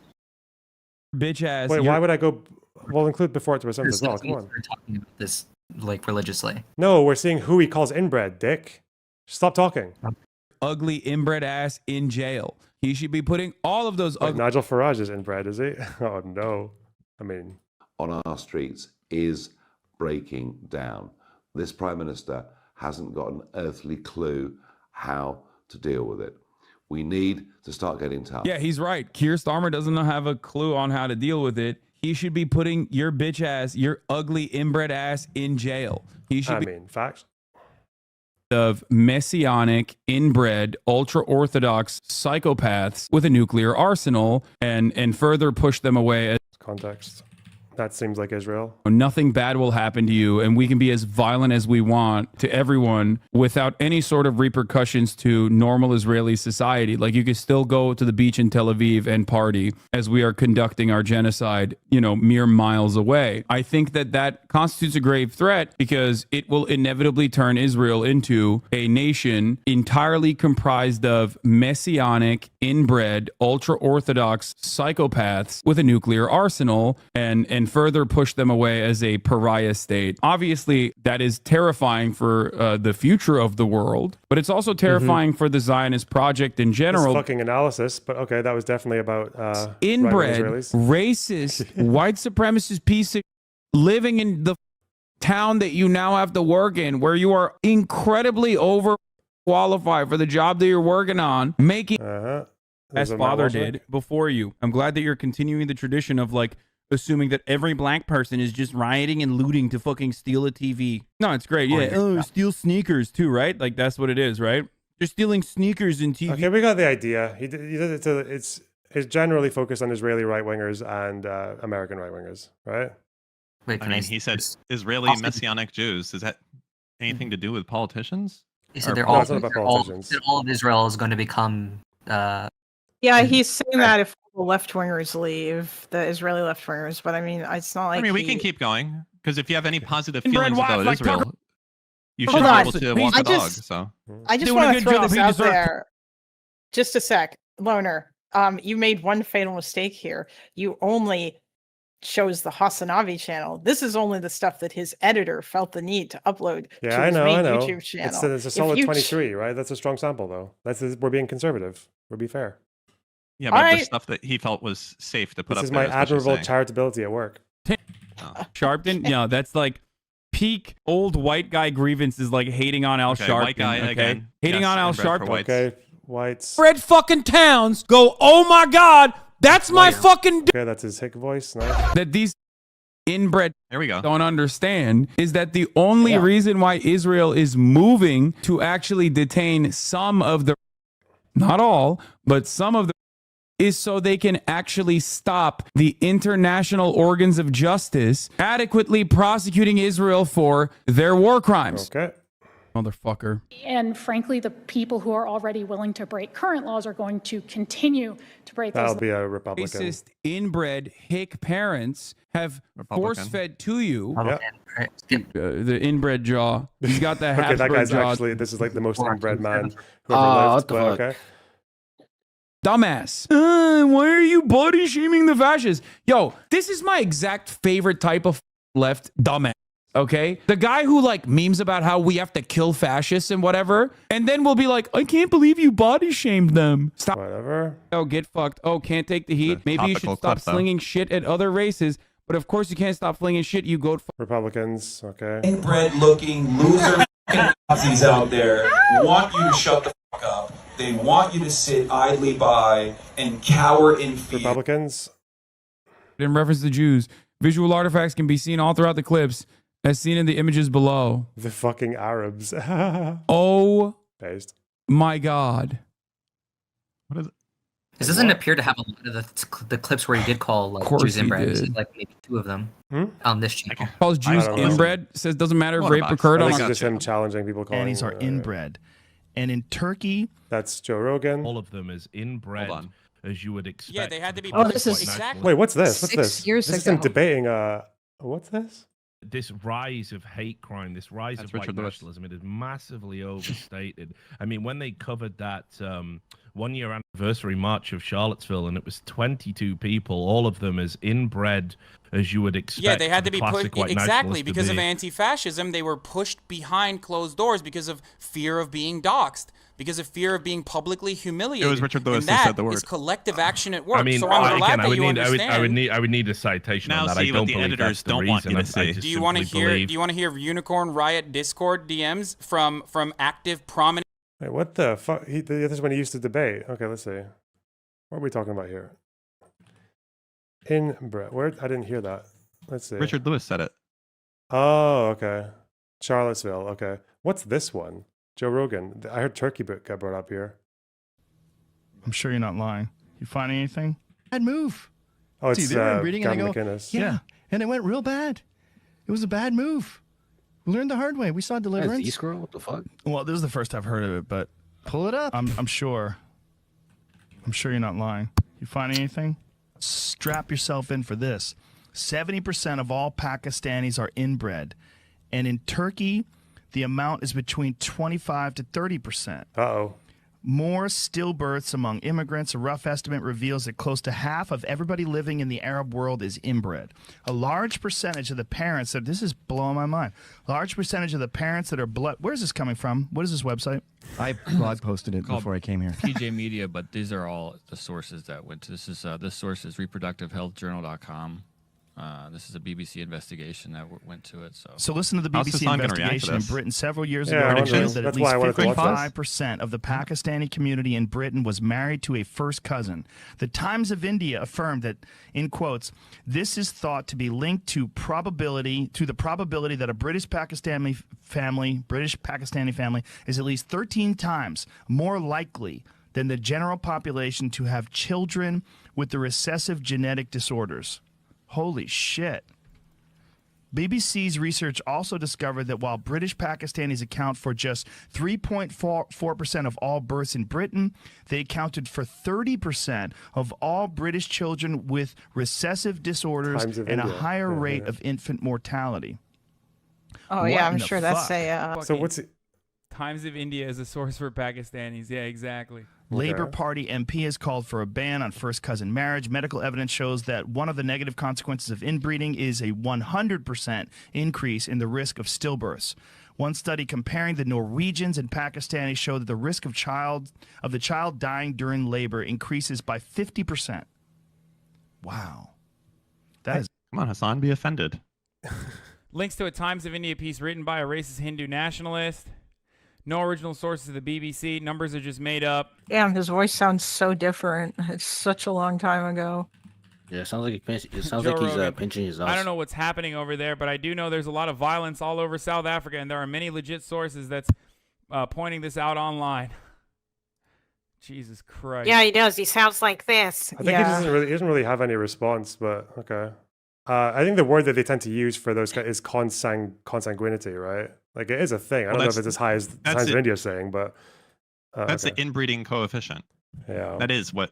Bitch ass. Wait, you're- why would I go? Well, include before it to as well. Come on. We're talking about this like religiously. No, we're seeing who he calls inbred, dick. Stop talking. ugly inbred ass in jail. He should be putting all of those Wait, ugly. Nigel Farage is inbred, is he? Oh, no. I mean, on our streets is breaking down. This Prime Minister hasn't got an earthly clue how to deal with it. We need to start getting tough. Yeah, he's right. Keir Starmer doesn't have a clue on how to deal with it. He should be putting your bitch ass, your ugly inbred ass in jail. He should be facts. Of messianic, inbred, ultra-orthodox psychopaths with a nuclear arsenal and further push them away as Context. That seems like Israel. nothing bad will happen to you, and we can be as violent as we want to everyone without any sort of repercussions to normal Israeli society. Like, you can still go to the beach in Tel Aviv and party as we are conducting our genocide, you know, mere miles away. I think that that constitutes a grave threat because it will inevitably turn Israel into a nation entirely comprised of messianic, inbred, ultra-orthodox psychopaths with a nuclear arsenal and further push them away as a pariah state. Obviously, that is terrifying for the future of the world, but it's also terrifying for the Zionist project in This general. fucking analysis, but okay, that was definitely about Inbred, right-wing Israelis. racist, white supremacist piece of living in the town that you now have to work in, where you are incredibly overqualified for the job that you're working on, making as father did before you. I'm glad that you're continuing the tradition of like assuming that every black person is just rioting and looting to fucking steal a TV. No, it's great. Yeah. Oh, steal sneakers too, right? Like that's what it is, right? They're stealing sneakers and TV. Okay, we got the idea. He did it to, it's generally focused on Israeli right wingers and American right wingers, right? Wait, I mean, he said Israeli Messianic Jews. Is that anything to do with politicians? He said Or they're No, all, it's not about they're all, politicians. that all of Israel is going to become. Yeah, he's saying that if the left wingers leave, the Israeli left wingers, but I mean, it's not like. I mean, we he- can keep going because if you have any positive Inbred feelings wife, about like Israel, Tucker- you should Hold be on. able to walk I the dog. just- So I just Doing a want to good throw job. this He out deserves- there. Just a sec, Loner. You made one fatal mistake here. You only shows the Hasanavi channel. This is only the stuff that his editor felt the need to upload to Yeah, his main I know. YouTube channel. It's a solid 23, right? That's a strong sample, though. We're being conservative. We're being fair. Yeah, but the stuff that he felt was safe to put This up is there. my admirable charitability at work. Sharpton, that's like peak old white guy grievance is like hating on Al Sharpton. White guy again. Hating Yes, on Al Inbred for Sharpton. whites. Okay, whites. Red fucking towns go, oh my God, that's my fucking. Okay, that's his hick voice. Nice. That these inbred there we go. don't understand is that the only reason why Israel is moving to actually detain some of the, not all, but some of the, is so they can actually stop the international organs of justice adequately prosecuting Israel for their war crimes. Okay. Motherfucker. And frankly, the people who are already willing to break current laws are going to continue to break That'll those. be a Republican. Racist, inbred, hick parents have force-fed to you the inbred jaw. He's got the Okay, that Habsburg guy's jaw. actually, this is like the most inbred man who ever lived. what the But fuck? okay. Dumbass. Why are you body shaming the fascists? Yo, this is my exact favorite type of left dumbass. Okay? The guy who like memes about how we have to kill fascists and whatever, and then we'll be like, I can't believe you body shamed them. Stop. Whatever. Oh, get fucked. Oh, can't take the heat. Maybe you should topical stop clip, though. slinging shit at other races. But of course you can't stop flinging shit. You go. Republicans. Okay. Inbred-looking loser Nazis out there want you to shut the fuck up. They want you to sit idly by and cower in fear. Republicans. In reference to Jews, visual artifacts can be seen all throughout the clips, as seen in the images below. The fucking Arabs. Oh Based. my God. What is it? This doesn't appear to have a lot of the clips where he did call like course Jews he inbred. did. This is like maybe 2 of them on this channel. Calls Jews I don't know. inbred. Says doesn't matter if Lonerbox. rape occurred I on think our. it's just him challenging people calling. Annies are inbred. And in Turkey, That's Joe Rogan. all of them is inbred, Hold on. as you would expect. Yeah, they had to be. Oh, this is exactly. Wait, what's this? What's 6 this? years This is ago. him debating. What's this? This rise of hate crime, this rise That's of white Richard Lewis. nationalism, it is massively overstated. I mean, when they covered that 1-year anniversary march of Charlottesville, and it was 22 people, all of them as inbred as you would expect. Yeah, they had to the be pushed classic white exactly nationalist to because of be. anti-fascism. They were pushed behind closed doors because of fear of being doxxed, because of fear of being publicly humiliated. It was Richard Lewis and who that said the word. is collective action at work. I mean, so I'm glad again, that you understand. I would need a citation Now on that. see I what don't the believe editors that's the don't want you reason. to I see. just Do you want to simply hear? believe- Do you want to hear Unicorn Riot Discord DMs from active prominent? Wait, what the fuck? This is when he used to debate. Okay, let's see. What are we talking about here? Inbred. Where? I didn't hear that. Let's see. Richard Lewis said it. Oh, okay. Charlottesville. Okay. What's this one? Joe Rogan. I heard Turkey got brought up here. I'm sure you're not lying. You find anything? Bad move. Oh, it's See, they were reading and Gavin I go, McInnes. yeah, and it went real bad. It was a bad move. We learned the hard way. We saw deliverance. E-scroll? What the fuck? Well, this is the first I've heard of it, but pull it up. I'm sure. I'm sure you're not lying. You find anything? Strap yourself in for this. 70% of all Pakistanis are inbred. And in Turkey, the amount is between 25 to 30%. Uh-oh. More stillbirths among immigrants. A rough estimate reveals that close to half of everybody living in the Arab world is inbred. A large percentage of the parents that this is blowing my mind. Large percentage of the parents that are blood. Where's this coming from? What is this website? I blog posted it Called before I came here. PJ Media, but these are all the sources that went to this. This source is reproductivehealthjournal.com. This is a BBC investigation that went to it. So listen to the How's BBC Hasan gonna react to investigation in this? Britain several years Yeah, ago. I It wonder. revealed that at That's least why I wanted to watch this. 55% of the Pakistani community in Britain was married to a first cousin. The Times of India affirmed that, in quotes, this is thought to be linked to the probability that a British Pakistani family is at least 13 times more likely than the general population to have children with the recessive genetic disorders. Holy shit. BBC's research also discovered that while British Pakistanis account for just 3.4% of all births in Britain, they accounted for 30% of all British children with recessive disorders Times of and a India. higher Yeah, rate yeah. of infant mortality. Oh What yeah, in I'm the sure that's fuck? a. So what's it? Times of India is a source for Pakistanis. Yeah, exactly. Labor Party MP has called for a ban on first cousin marriage. Medical evidence shows that one of the negative consequences of inbreeding is a 100% increase in the risk of stillbirths. One study comparing the Norwegians and Pakistanis showed that the risk of the child dying during labor increases by 50%. Wow. That is. Come on, Hasan, be offended. Links to a Times of India piece written by a racist Hindu nationalist. No original sources of the BBC. Numbers are just made up. Damn, his voice sounds so different. It's such a long time ago. Yeah, it sounds like it sounds Joe like he's Rogan. pinching his I don't know what's happening over there, but I do know there's a lot of violence all over South Africa, and there are many legit sources that's pointing this out online. Jesus Christ. Yeah, he does. He sounds like this. I think he doesn't really have any response, but okay. I think the word that they tend to use for those guys is consanguinity, right? Like it is a thing. I don't know if it's as high as the Times of India is saying, but that's the inbreeding coefficient. Yeah, that is what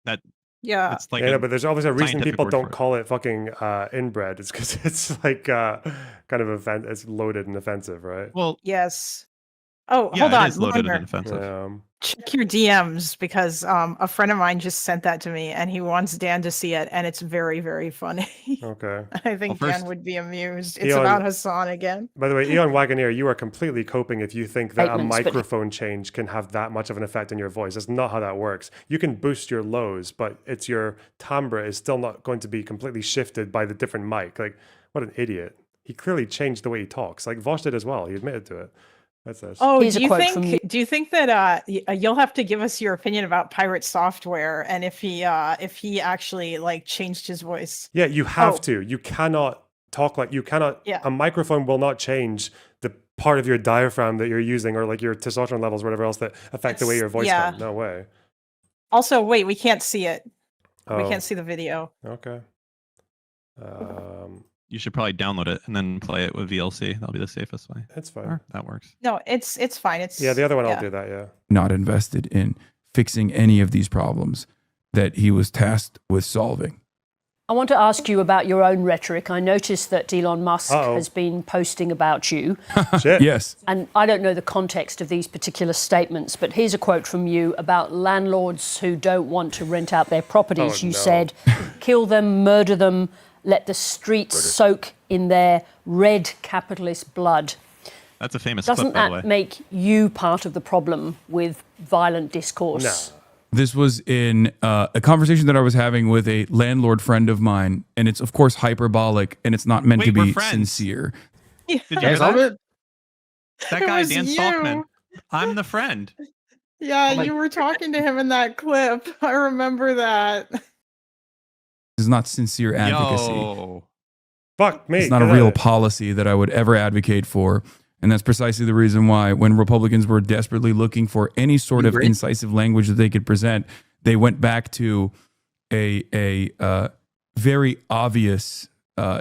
that. Yeah, it's like but there's always a reason scientific people word don't for it. call it fucking inbred. It's because it's like kind of it's loaded and offensive, right? Well, yes. Oh, yeah, hold it on. is loaded and Loner. offensive. Check your DMs because a friend of mine just sent that to me and he wants Dan to see it and it's very, very funny. Okay. I think Well, first, Dan would be amused. It's Elon- about Hasan again. By the way, Eon Wagoneer, you are completely coping if you think that a Statements, but- microphone change can have that much of an effect on your voice. That's not how that works. You can boost your lows, but it's your timbre is still not going to be completely shifted by the different mic. Like, what an idiot. He clearly changed the way he talks. Like Vosh did as well. He admitted to it. That's this. Oh, do you think that you'll have to give us your opinion about pirate software and if he actually like changed his voice? Yeah, you have to. You cannot talk like you cannot. Yeah. A microphone will not change the part of your diaphragm that you're using or like your testosterone levels, or whatever else that affect the way your voice yeah. comes. No way. Also, wait, we can't see it. We Oh. can't see the video. Okay. You should probably download it and then play it with VLC. That'll be the safest way. That's fine. Or that works. No, it's fine. It's Yeah, the other one I'll do that. Yeah. Not invested in fixing any of these problems that he was tasked with solving. I want to ask you about your own rhetoric. I noticed that Elon Musk Uh-oh. has been posting about you. Shit. Yes. And I don't know the context of these particular statements, but here's a quote from you about landlords who don't want to rent out their properties. Oh, You no. said, kill them, murder them, let the streets soak in their red capitalist blood. That's a famous Doesn't clip, by the way. that make you part of the problem with violent discourse? This was in a conversation that I was having with a landlord friend of mine, and it's of course hyperbolic, and it's not meant to Wait, we're be friends. sincere. Did you hear that? That It guy, was Dan you. Saltman. I'm the friend. Yeah, Oh you were talking to him in that clip. I remember that. This is not sincere advocacy. Yo. Fuck me. It's not a get real it. policy that I would ever advocate for. And that's precisely the reason why, when Republicans were desperately looking for any sort of incisive language that they could present, they went back to a very obvious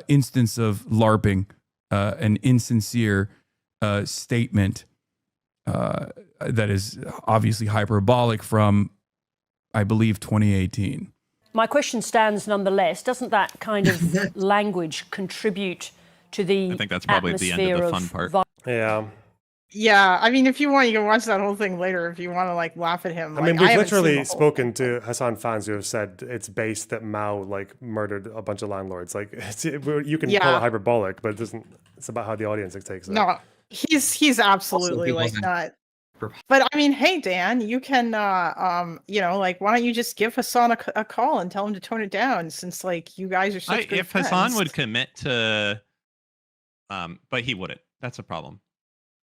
instance of LARPing, an insincere statement that is obviously hyperbolic from, I believe, 2018. My question stands nonetheless. Doesn't that kind of language contribute to the I think that's probably the end of the fun part. Yeah. Yeah, I mean, if you want, you can watch that whole thing later. If you want to like laugh at him. I mean, Like, we've haven't seen literally the whole spoken to Hasan fans who have said it's based that Mao like murdered a bunch of landlords. Like you can call Yeah. it hyperbolic, but it doesn't. It's about how the audience takes it. No, he's absolutely he like wasn't- not. But I mean, hey Dan, you can you know, like why don't you just give Hasan a call and tell him to tone it down since like you guys are such good If friends. Hasan would commit to, but he wouldn't. That's a problem,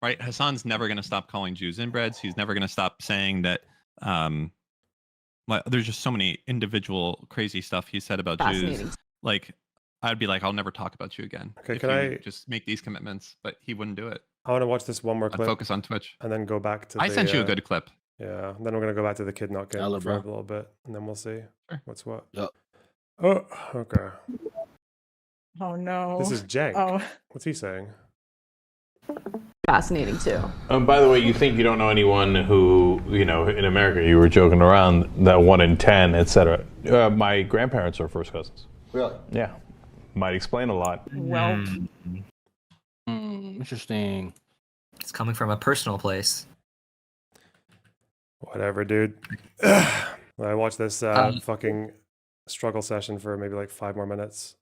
right? Hasan's never going to stop calling Jews inbreds. He's never going to stop saying that. Like, there's just so many individual crazy stuff he said about Jews. Fascinating. Like, I'd be like, I'll never talk about you again. Okay, if can you I- just make these commitments? But he wouldn't do it. I want to watch this one more I'd clip. focus on Twitch. And then go back to I the, sent you a good clip. Yeah. And then we're going to go back to the kid not getting Hello, for bro. a little bit. And then we'll see what's what. Yep. Oh, okay. Oh no. This is Jank. Oh. What's he saying? Fascinating too. By the way, you think you don't know anyone who, you know, in America, you were joking around that 1 in 10, etc. My grandparents are first cousins. Really? Yeah. Might explain a lot. Well. Interesting. It's coming from a personal place. Whatever, dude. I watched this fucking struggle session for maybe like 5 more minutes.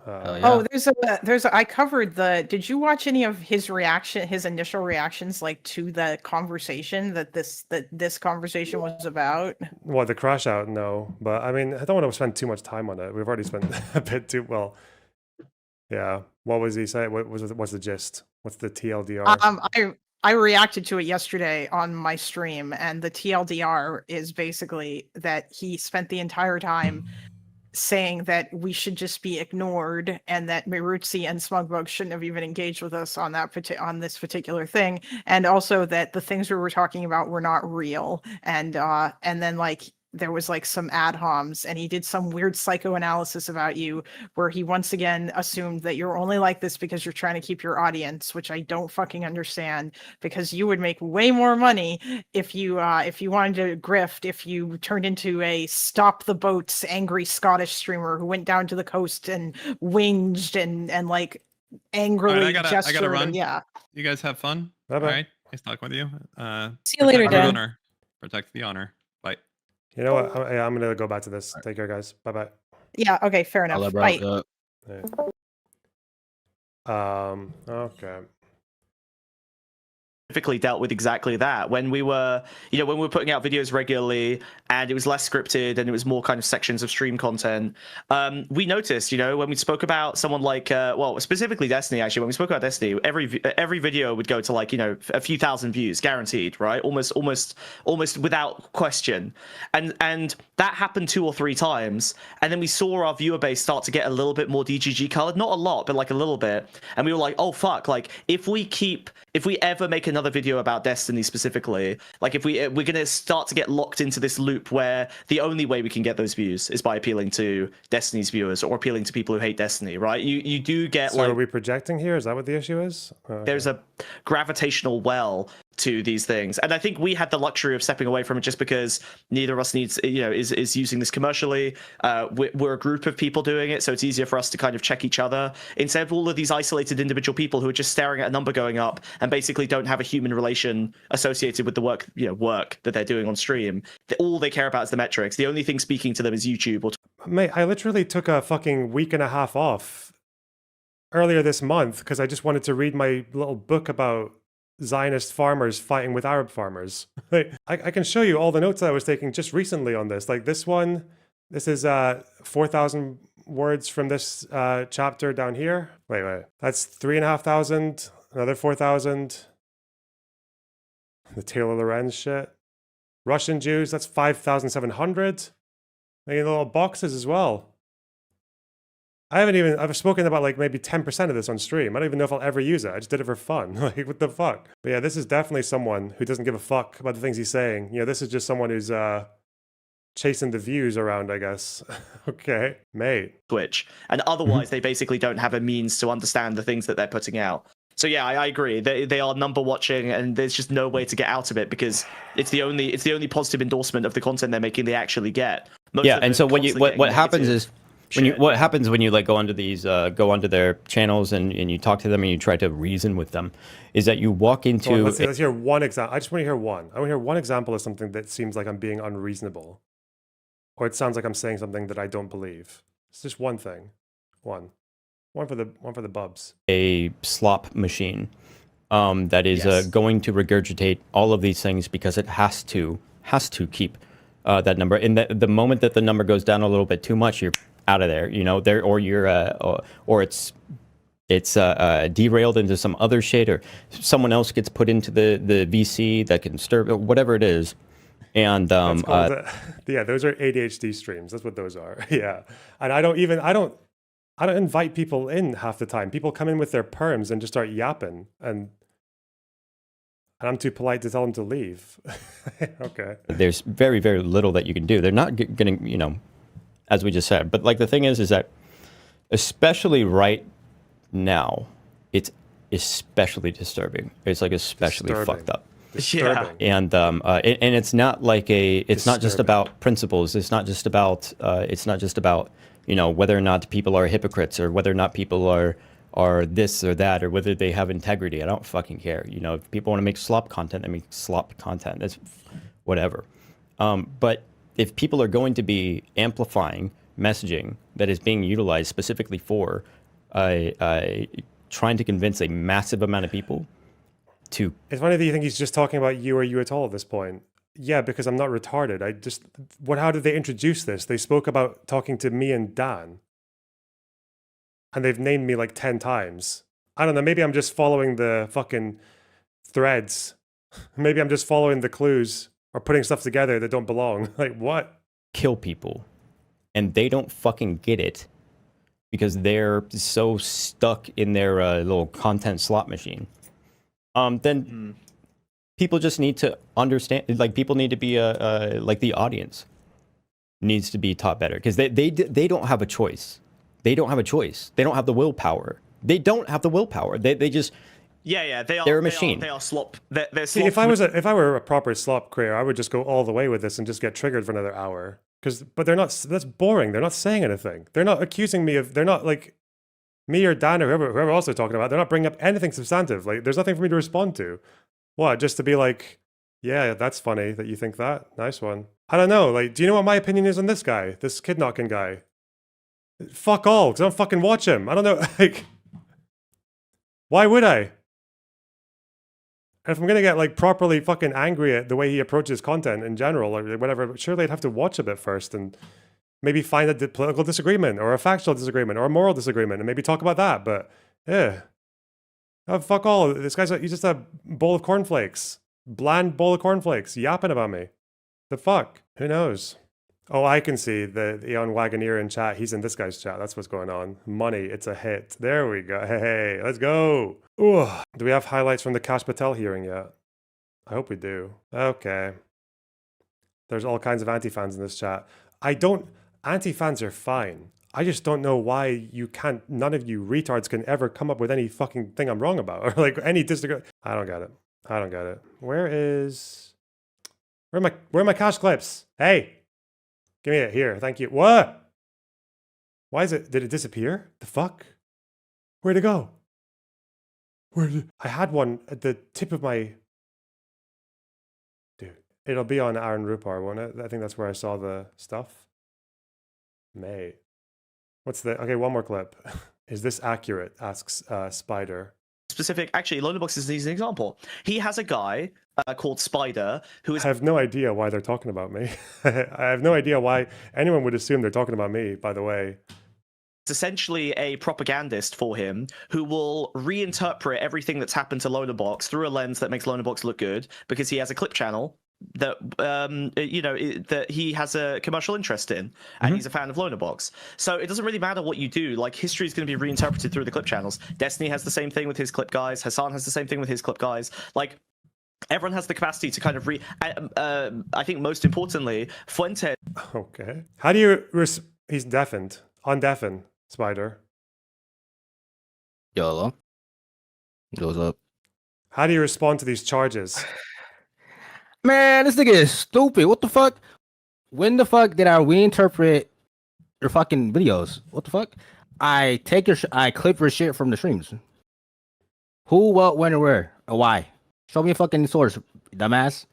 Oh, I covered did you watch any of his initial reactions, like to the conversation that this conversation was about? What, the crash out? No, but I mean, I don't want to spend too much time on it. We've already spent a bit too well. Yeah. What was he saying? What's the gist? What's the TLDR? I reacted to it yesterday on my stream, and the TLDR is basically that he spent the entire time saying that we should just be ignored, and that Maruzzi and Smugbug shouldn't have even engaged with us on this particular thing, and also that the things we were talking about were not real, and then like there was like some ad homs, and he did some weird psychoanalysis about you where he once again assumed that you're only like this because you're trying to keep your audience, which I don't fucking understand, because you would make way more money if you wanted to grift, if you turned into a stop the boats angry Scottish streamer who went down to the coast and whinged and like angrily gestured. I gotta run. Yeah. You guys have fun. Bye-bye. All right. Nice talking with you. See you later, protect the Dan. honor. Protect the honor. Bye. You know what? I'm gonna go back to this. Take care, guys. Bye bye. Yeah. Okay. Fair enough. Bye. Okay. Specifically dealt with exactly that when we were putting out videos regularly, and it was less scripted and it was more kind of sections of stream content. We noticed, when we spoke about someone like specifically Destiny, actually, when we spoke about Destiny, every video would go to like a few thousand views guaranteed, right? Almost without question. And that happened 2 or 3 times, and then we saw our viewer base start to get a little bit more DGG colored, not a lot, but like a little bit, and we were like, oh fuck, like if we ever make another video about Destiny specifically, like if we're gonna start to get locked into this loop where the only way we can get those views is by appealing to Destiny's viewers or appealing to people who hate Destiny, right? You do get So are we projecting here? Is that what the issue is? Okay. There's a gravitational well to these things, and I think we had the luxury of stepping away from it just because neither of us is using this commercially. We're a group of people doing it, so it's easier for us to kind of check each other instead of all of these isolated individual people who are just staring at a number going up and basically don't have a human relation associated with the work that they're doing on stream. All they care about is the metrics. The only thing speaking to them is YouTube. Mate, I literally took a fucking week and a half off earlier this month because I just wanted to read my little book about Zionist farmers fighting with Arab farmers. I can show you all the notes that I was taking just recently on this. Like this one, this is 4,000 words from this chapter down here. Wait, that's 3,500. Another 4,000. The Taylor Lorenz shit. Russian Jews, that's 5,700. Like in little boxes as well. I've spoken about like maybe 10% of this on stream. I don't even know if I'll ever use it. I just did it for fun. Like, what the fuck? But yeah, this is definitely someone who doesn't give a fuck about the things he's saying. This is just someone who's chasing the views around, I guess. Okay, mate. Twitch. And otherwise, they basically don't have a means to understand the things that they're putting out. So yeah, I agree. They are number watching, and there's just no way to get out of it because it's the only positive endorsement of the content they're making they actually get. And so what happens is what happens when you like go onto their channels and you talk to them and you try to reason with them is that you walk into. Let's hear one example. I just want to hear one. I want to hear one example of something that seems like I'm being unreasonable, or it sounds like I'm saying something that I don't believe. It's just one thing. One for the bubs. A slop machine that is going to regurgitate all of these things because it has to keep that number. And the moment that the number goes down a little bit too much, you're out of there. Or it's derailed into some other shit, or someone else gets put into the VC that can stir whatever it is. And those are ADHD streams. That's what those are. Yeah, and I don't invite people in half the time. People come in with their perms and just start yapping, and I'm too polite to tell them to leave. Okay. There's very, very little that you can do. They're not getting, as we just said. But like the thing is that especially right now, it's especially disturbing. It's like especially fucked up. Disturbing. And it's not like it's not just about principles. It's not just about whether or not people are hypocrites or whether or not people are this or that or whether they have integrity. I don't fucking care. If people want to make slop content, they make slop content. That's whatever. But if people are going to be amplifying messaging that is being utilized specifically for trying to convince a massive amount of people to... It's funny that you think he's just talking about you or you at all at this point. Yeah, because I'm not retarded. How did they introduce this? They spoke about talking to me and Dan. And they've named me like 10 times. I don't know, maybe I'm just following the fucking threads. Maybe I'm just following the clues or putting stuff together that don't belong. Like, what? Kill people. And they don't fucking get it because they're so stuck in their little content slot machine. Then people just need to understand, like people need to be, like the audience needs to be taught better because they don't have a choice. They don't have a choice. They don't have the willpower. They don't have the willpower. They just... Yeah, they are. They're a machine. They are slop. They're slop. See, if I were a proper slop creator, I would just go all the way with this and just get triggered for another hour. But they're not. That's boring. They're not saying anything. They're not accusing me of. They're not like me or Dan or whoever else they're talking about. They're not bringing up anything substantive. Like there's nothing for me to respond to. What? Just to be like, yeah, that's funny that you think that. Nice one. I don't know. Like, do you know what my opinion is on this guy? This kid knocking guy. Fuck all. Because I don't fucking watch him. I don't know. Like, why would I? If I'm gonna get like properly fucking angry at the way he approaches content in general or whatever, surely I'd have to watch a bit first and maybe find a political disagreement or a factual disagreement or a moral disagreement and maybe talk about that. But yeah, oh, fuck all. This guy's he's just a bowl of cornflakes, bland bowl of cornflakes, yapping about me. The fuck? Who knows? Oh, I can see the Eon Wagoneer in chat. He's in this guy's chat. That's what's going on. Money, it's a hit. There we go. Hey, let's go. Ooh. Do we have highlights from the Kash Patel hearing yet? I hope we do. Okay. There's all kinds of anti-fans in this chat. Anti-fans are fine. I just don't know why none of you retards can ever come up with any fucking thing I'm wrong about. Or like any disagreement. I don't get it. Where are my Kash clips? Hey! Give me it here. Thank you. What? Why is it? Did it disappear? The fuck? Where'd it go? I had one at the tip of my... Dude, it'll be on Aaron Rupar, won't it? I think that's where I saw the stuff. Mate. Okay, one more clip. Is this accurate? Asks Spider. Specific, actually, Lonerbox is an example. He has a guy called Spider who is... I have no idea why they're talking about me. I have no idea why anyone would assume they're talking about me, by the way. It's essentially a propagandist for him who will reinterpret everything that's happened to Lonerbox through a lens that makes Lonerbox look good because he has a clip channel that that he has a commercial interest in and he's a fan of Lonerbox. So it doesn't really matter what you do, like history is going to be reinterpreted through the clip channels. Destiny has the same thing with his clip guys, Hasan has the same thing with his clip guys. Like everyone has the capacity to kind of I think most importantly, Fuente... Okay. How do you... He's deafened. Undeafen, Spider. Yo, goes up. How do you respond to these charges? Man, this nigga is stupid. What the fuck? When the fuck did I reinterpret your fucking videos? What the fuck? I clip your shit from the streams. Who, what, when, and where, or why? Show me a fucking source, dumbass.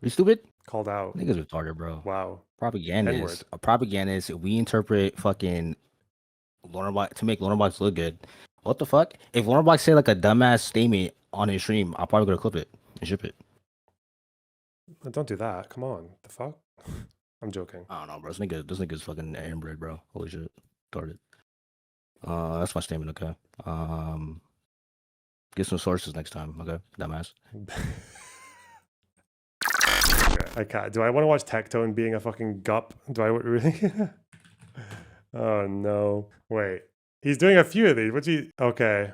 You stupid? Called out. Niggas retarded, bro. Wow. Propagandist. A propagandist. We interpret fucking Lonerbox to make Lonerbox look good. What the fuck? If Lonerbox say like a dumbass statement on his stream, I'll probably go to clip it and ship it. Don't do that. Come on. The fuck? I'm joking. I don't know, bro. This nigga's fucking inbred, bro. Holy shit. Started. That's my statement, okay? Get some sources next time, okay? Dumbass. I can't. Do I want to watch Tectone being a fucking gup? Do I really? Oh no. Wait. He's doing a few of these. Okay.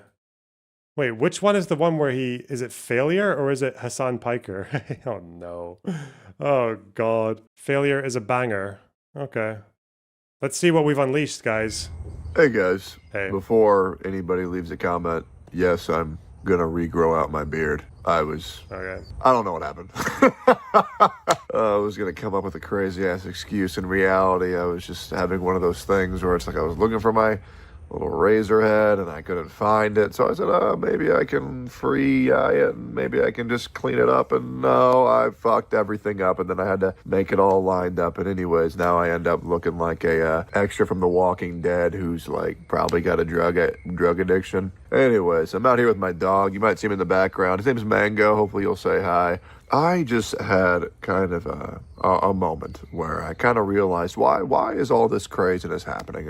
Wait, which one is the one where is it Failure or is it Hasan Piker? Oh no. Oh god. Failure is a banger. Okay. Let's see what we've unleashed, guys. Hey guys. Hey. Before anybody leaves a comment, yes, I'm gonna regrow out my beard. Okay. I don't know what happened. I was gonna come up with a crazy ass excuse. In reality, I was just having one of those things where it's like I was looking for my little razor head, and I couldn't find it. So I said, oh, maybe I can free it, and maybe I can just clean it up. And no, I fucked everything up, and then I had to make it all lined up. And anyways, now I end up looking like a extra from The Walking Dead who's like probably got a drug addiction. Anyways, I'm out here with my dog. You might see him in the background. His name's Mango. Hopefully you'll say hi. I just had kind of a moment where I kind of realized why is all this craziness happening?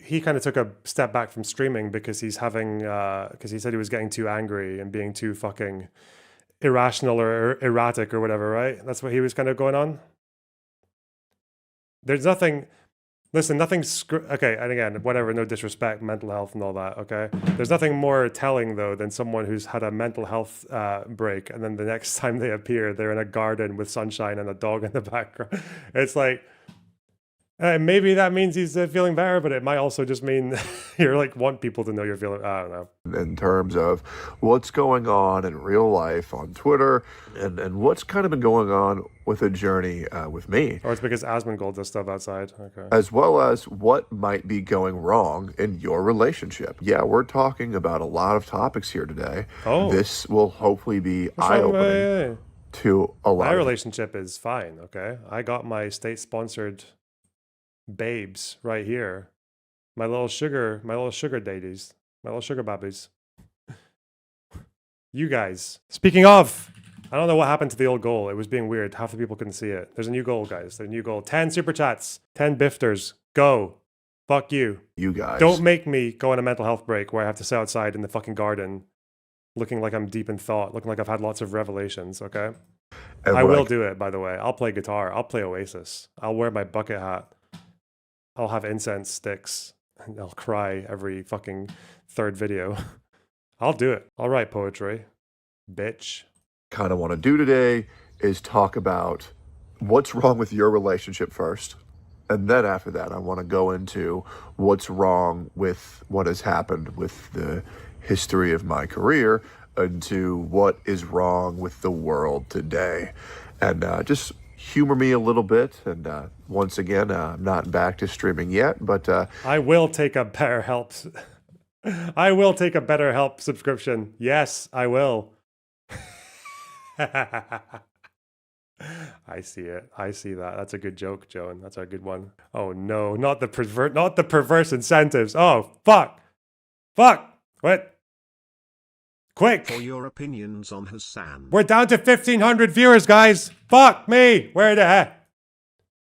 He kind of took a step back from streaming because he's having because he said he was getting too angry and being too fucking irrational or erratic or whatever, right? That's what he was kind of going on. There's nothing. Listen, nothing's okay. And again, whatever, no disrespect, mental health and all that. Okay, there's nothing more telling though than someone who's had a mental health break, and then the next time they appear, they're in a garden with sunshine and a dog in the background. It's like maybe that means he's feeling better, but it might also just mean you're like want people to know you're feeling. I don't know. In terms of what's going on in real life on Twitter, and what's kind of been going on with a journey with me. Or it's because Asmongold does stuff outside. Okay. As well as what might be going wrong in your relationship. Yeah, we're talking about a lot of topics here today. Oh. This will hopefully be eye-opening to a lot My of relationship is fine, okay? I got my state-sponsored babes right here. My little sugar daddies. My little sugar babbies. You guys. Speaking of, I don't know what happened to the old goal. It was being weird. Half the people couldn't see it. There's a new goal, guys. There's a new goal. 10 super chats. 10 bifters. Go. Fuck you. You guys. Don't make me go on a mental health break where I have to sit outside in the fucking garden looking like I'm deep in thought, looking like I've had lots of revelations, okay? And I will do it, by the way. I'll play guitar. I'll play Oasis. I'll wear my bucket hat. I'll have incense sticks. And I'll cry every fucking third video. I'll do it. I'll write poetry. Bitch. kind of want to do today is talk about what's wrong with your relationship first. And then after that, I want to go into what's wrong with what has happened with the history of my career, into what is wrong with the world today. And just humor me a little bit. And once again, I'm not back to streaming yet, but I will take a better help. I will take a better help subscription. Yes, I will. I see it. I see that. That's a good joke, Joan. That's a good one. Oh no, not the perverse incentives. Oh fuck. Fuck. What? Quick. For your opinions on Hasan. We're down to 1,500 viewers, guys. Fuck me. Where the heck?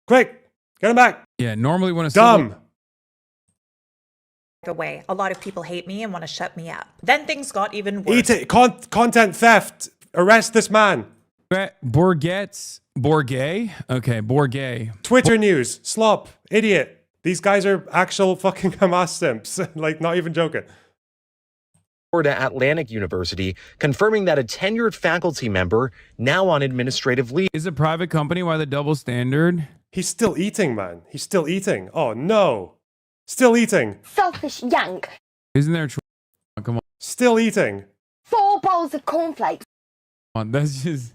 Quick. Get him back. Yeah, normally when it's dumb. The way a lot of people hate me and want to shut me up. Then things got even worse. Eat it. Content theft. Arrest this man. Bourget. Okay, Bourget. Twitter news. Slop. Idiot. These guys are actual fucking Hamas simps. Like, not even joking. Florida Atlantic University, confirming that a tenured faculty member now on administrative leave. Is a private company? Why the double standard? He's still eating, man. He's still eating. Oh, no. Still eating. Selfish yank. Isn't there? Come on. Still eating. 4 bowls of cornflakes. Come on, that's just...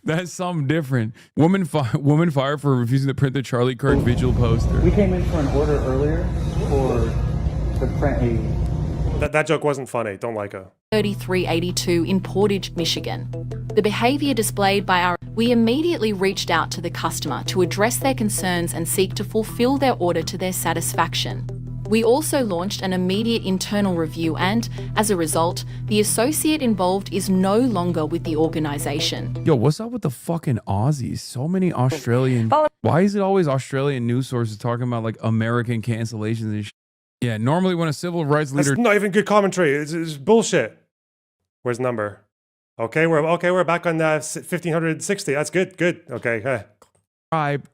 That's something different. Woman fired for refusing to print the Charlie Kirk vigil poster. We came in for an order earlier for the print That joke wasn't funny. Don't like her. 3382 in Portage, Michigan. The behaviour displayed by our... We immediately reached out to the customer to address their concerns and seek to fulfil their order to their satisfaction. We also launched an immediate internal review and, as a result, the associate involved is no longer with the organisation. Yo, what's up with the fucking Aussies? So many Australian... Why is it always Australian news sources talking about like American cancellations and shit? Yeah, normally when a civil rights leader... That's not even good commentary. It's bullshit. Where's the number? Okay, we're back on 1560. That's good. Okay.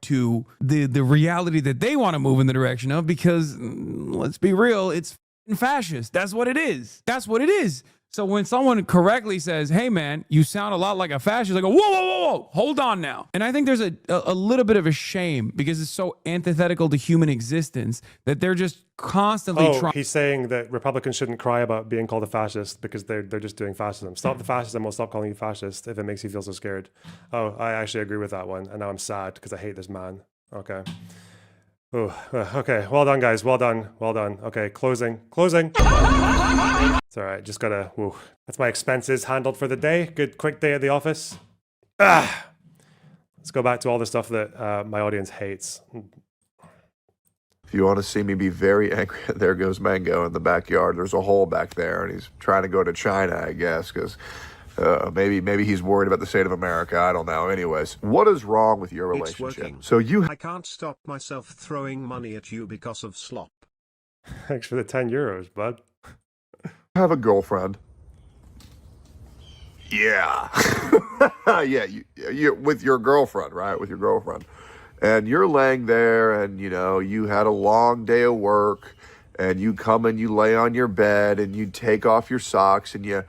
To the reality that they want to move in the direction of, because let's be real, it's fascist. That's what it is. So when someone correctly says, hey man, you sound a lot like a fascist, I go, whoa, hold on now. And I think there's a little bit of a shame because it's so antithetical to human existence that they're just constantly trying. He's saying that Republicans shouldn't cry about being called a fascist because they're just doing fascism. Stop the fascism, we'll stop calling you fascist if it makes you feel so scared. Oh, I actually agree with that one. And now I'm sad because I hate this man. Okay. Oh, okay. Well done, guys. Well done. Well done. Okay, closing. Closing. It's all right. Just gotta. Whew. That's my expenses handled for the day. Good, quick day at the office. Let's go back to all the stuff that my audience hates. If you want to see me be very angry, there goes Mango in the backyard. There's a hole back there, and he's trying to go to China, I guess, because maybe he's worried about the state of America. I don't know. Anyways, what is wrong with your It's relationship? working. So you I can't stop myself throwing money at you because of Slop. Thanks for the 10 euros, bud. have a girlfriend. Yeah. Yeah, you with your girlfriend, right? With your girlfriend. And you're laying there and, you had a long day of work and you come and you lay on your bed and you take off your socks and you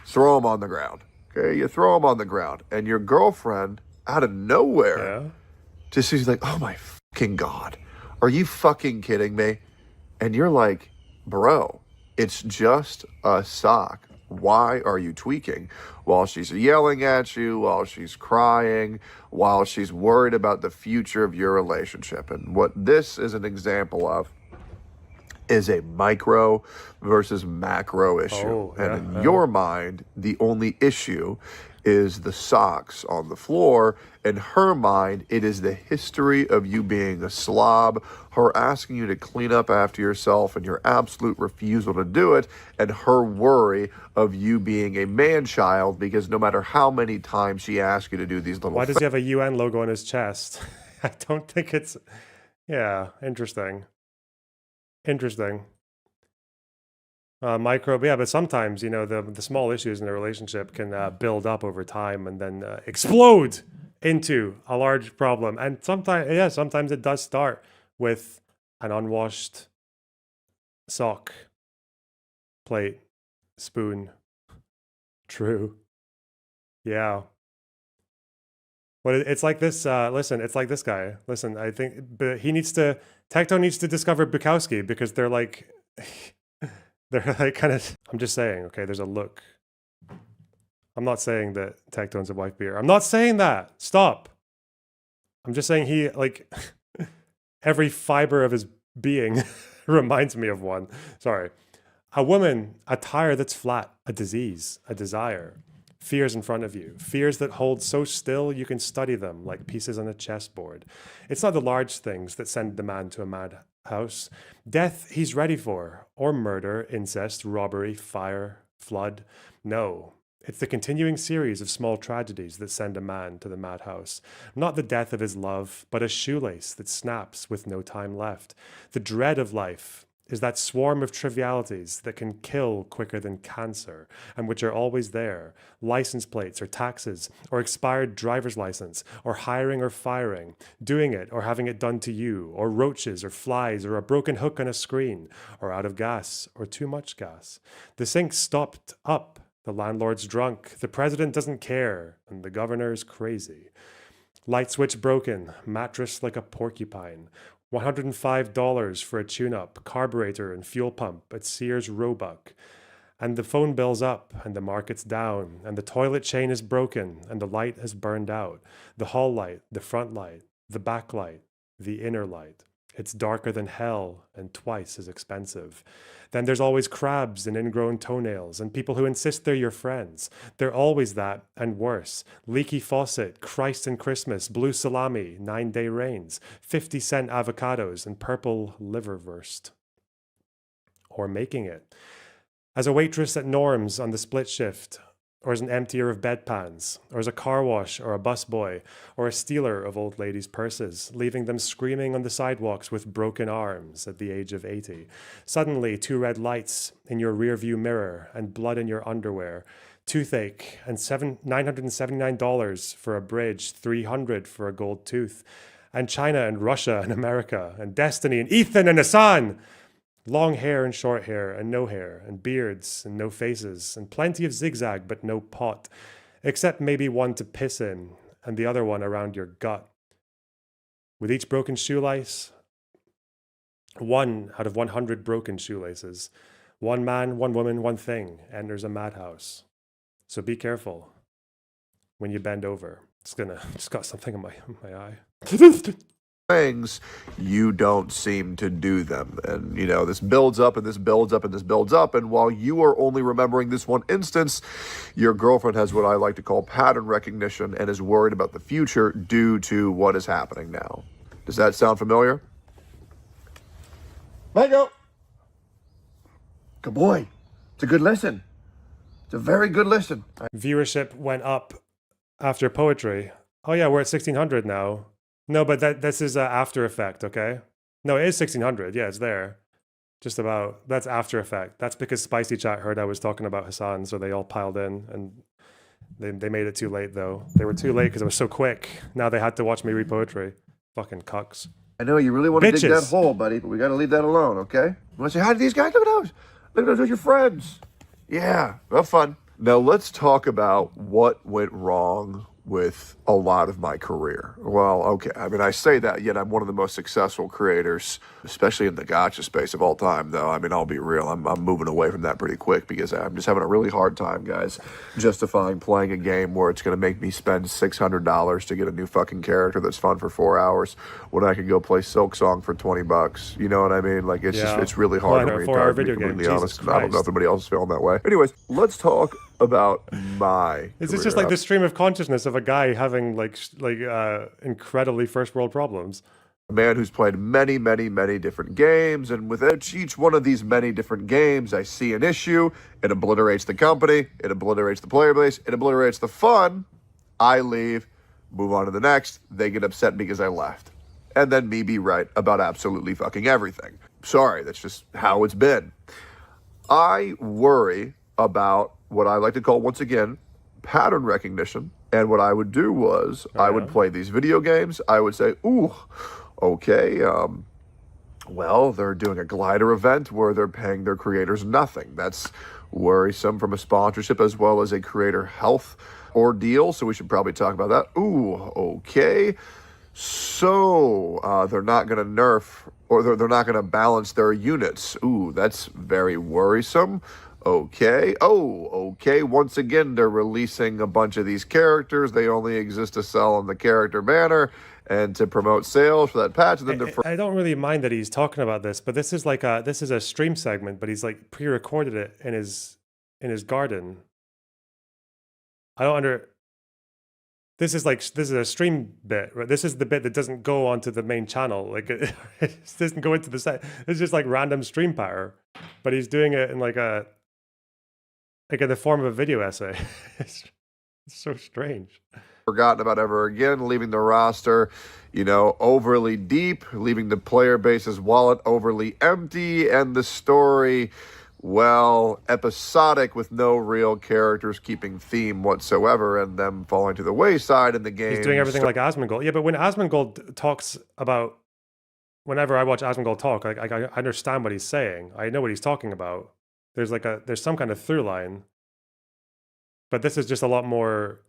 throw them on the ground. Okay? You throw them on the ground and your girlfriend, out of nowhere, just is like, oh my fucking God, are you fucking kidding me? And you're like, bro, it's just a sock. Why are you tweaking? While she's yelling at you, while she's crying, while she's worried about the future of your relationship. And what this is an example of is a micro versus macro issue. And in your mind, the only issue is the socks on the floor. In her mind, it is the history of you being a slob, her asking you to clean up after yourself and your absolute refusal to do it, and her worry of you being a man-child because no matter how many times she asks you to do these little Why does he have a UN logo on his chest? I don't think it's... Yeah, interesting. Interesting. But sometimes, the small issues in a relationship can build up over time and then explode into a large problem. And sometimes it does start with an unwashed sock, plate, spoon. True. Yeah. But it's like this, listen, it's like this guy. Listen, I think Tectone needs to discover Bukowski because they're like... They're like kind of, I'm just saying, okay, there's a look. I'm not saying that Tectone's a wife beater. I'm not saying that. Stop. I'm just saying he, like, every fiber of his being reminds me of one. Sorry. A woman, a tire that's flat, a disease, a desire, fears in front of you, fears that hold so still you can study them like pieces on a chessboard. It's not the large things that send the man to a mad house. Death he's ready for, or murder, incest, robbery, fire, flood. No, it's the continuing series of small tragedies that send a man to the madhouse. Not the death of his love, but a shoelace that snaps with no time left. The dread of life is that swarm of trivialities that can kill quicker than cancer, and which are always there. License plates or taxes, or expired driver's license, or hiring or firing, doing it or having it done to you, or roaches or flies, or a broken hook on a screen, or out of gas, or too much gas. The sink stopped up, the landlord's drunk, the president doesn't care, and the governor's crazy. Light switch broken, mattress like a porcupine. $105 for a tune-up, carburetor and fuel pump at Sears Roebuck. And the phone bill's up, and the market's down, and the toilet chain is broken, and the light has burned out. The hall light, the front light, the back light, the inner light. It's darker than hell and twice as expensive. Then there's always crabs and ingrown toenails and people who insist they're your friends. They're always that and worse. Leaky faucet, Christ and Christmas, blue salami, 9-day rains, 50-cent avocados and purple liverwurst. Or making it. As a waitress at Norm's on the split shift, or as an emptier of bedpans, or as a car wash or a busboy, or a stealer of old ladies' purses, leaving them screaming on the sidewalks with broken arms at the age of 80. Suddenly, 2 red lights in your rearview mirror and blood in your underwear. Toothache and $979 for a bridge, $300 for a gold tooth. And China and Russia and America and Destiny and Ethan and Hasan. Long hair and short hair and no hair and beards and no faces and plenty of zigzag but no pot, except maybe one to piss in and the other one around your gut. With each broken shoelace, 1 out of 100 broken shoelaces, 1 man, 1 woman, 1 thing enters a madhouse. So be careful when you bend over. Just got something in my eye. things, you don't seem to do them. And, you know, this builds up and this builds up and this builds up. And while you are only remembering this one instance, your girlfriend has what I like to call pattern recognition and is worried about the future due to what is happening now. Does that sound familiar? Mango! Good boy. It's a good listen. It's a very good listen. Viewership went up after poetry. Oh yeah, we're at 1600 now. No, but this is after effect, okay? No, it is 1600. Yeah, it's there. Just about. That's after effect. That's because Spicy Chat heard I was talking about Hasan, so they all piled in, and they made it too late though. They were too late because it was so quick. Now they had to watch me read poetry. Fucking cucks. I know you really want to dig that hole, buddy, but we got to leave that alone, okay? You want to say hi to these guys? Look at those. Look at those. Those are your friends. Yeah, have fun. Now let's talk about what went wrong with a lot of my career. Well, okay, I mean, I say that, yet I'm one of the most successful creators, especially in the gacha space of all time, though. I mean, I'll be real, I'm moving away from that pretty quick because I'm just having a really hard time, guys, justifying playing a game where it's going to make me spend $600 to get a new fucking character that's fun for 4 hours when I could go play Silk Song for $20. You know what I mean? Like, it's just, it's really hard to retard, to be completely honest, and I don't know if anybody else is feeling that way. Anyways, let's talk about my Is this just like the stream of consciousness of a guy having like incredibly first world problems? A man who's played many, many, many different games, and with each one of these many different games, I see an issue. It obliterates the company, it obliterates the player base, it obliterates the fun. I leave, move on to the next. They get upset because I left. And then me be right about absolutely fucking everything. Sorry, that's just how it's been. I worry about what I like to call, once again, pattern recognition. And what I would do was I would play these video games. I would say, ooh, okay, well, they're doing a glider event where they're paying their creators nothing. That's worrisome from a sponsorship as well as a creator health ordeal. So we should probably talk about that. Ooh, okay. So they're not going to nerf, or they're not going to balance their units. Ooh, that's very worrisome. Okay. Oh, okay. Once again, they're releasing a bunch of these characters. They only exist to sell on the character banner and to promote sales for that patch. And then I don't really mind that he's talking about this, but this is like this is a stream segment, but he's like pre-recorded it in his garden. I don't This is a stream bit, right? This is the bit that doesn't go onto the main channel. Like it doesn't go into the set. It's just like random stream power, but he's doing it in like in the form of a video essay. It's so strange. Forgotten about ever again, leaving the roster, you know, overly deep, leaving the player base's wallet overly empty, and the story, well, episodic with no real characters keeping theme whatsoever, and them falling to the wayside in the game. He's doing everything like Asmongold. Yeah, but when Asmongold talks about, whenever I watch Asmongold talk, like I understand what he's saying. I know what he's talking about. There's some kind of through line. But this is just a lot more.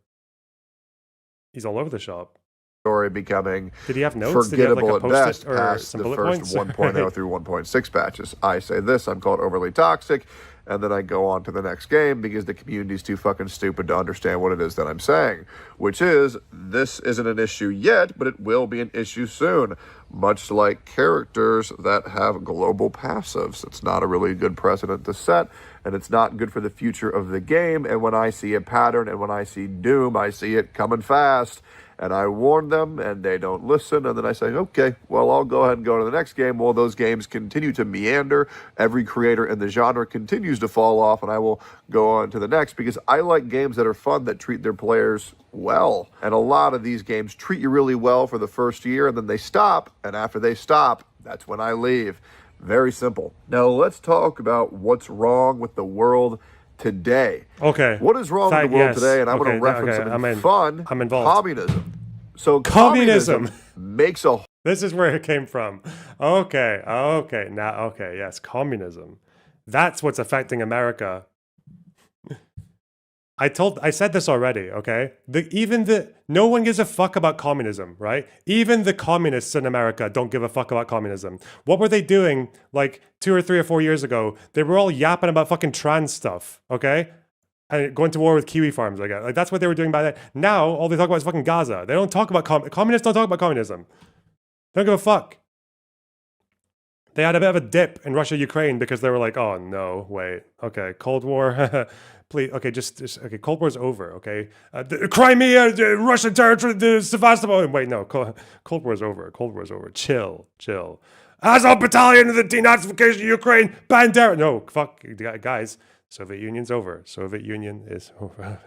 He's all over the shop. Story becoming Did he have notes? forgettable Did he have, like, at best past the first 1.0 through 1.6 patches. I say this, I'm called overly toxic, and then I go on to the next game because the community's too fucking stupid to understand what it is that I'm saying, which is, this isn't an issue yet, but it will be an issue soon, much like characters that have global passives. It's not a really good precedent to set, and it's not good for the future of the game, and when I see a pattern and when I see doom, I see it coming fast. And I warn them, and they don't listen. And then I say, okay, well, I'll go ahead and go to the next game. Well, those games continue to meander. Every creator in the genre continues to fall off, and I will go on to the next because I like games that are fun, that treat their players well. And a lot of these games treat you really well for the first year, and then they stop. And after they stop, that's when I leave. Very simple. Now, let's talk about what's wrong with the world today. Okay. What is wrong with the world today? And I'm going to reference something fun. I'm involved. Communism. So communism makes a. This is where it came from. Okay. Yes, communism. That's what's affecting America. I said this already, okay? No one gives a fuck about communism, right? Even the communists in America don't give a fuck about communism. What were they doing like 2 or 3 or 4 years ago? They were all yapping about fucking trans stuff, okay? And going to war with Kiwi farms, I guess. Like that's what they were doing by then. Now, all they talk about is fucking Gaza. They don't talk about communists don't talk about communism. They don't give a fuck. They had a bit of a dip in Russia-Ukraine because they were like, oh no, wait, okay, Cold War, please, okay, okay, Cold War's over, okay? Crimea, Russian territory, Sevastopol. Wait, no, Cold War's over, Cold War's over. Chill. Azov Battalion of the denazification of Ukraine, Bandera. No, fuck, guys, Soviet Union's over. Soviet Union is over.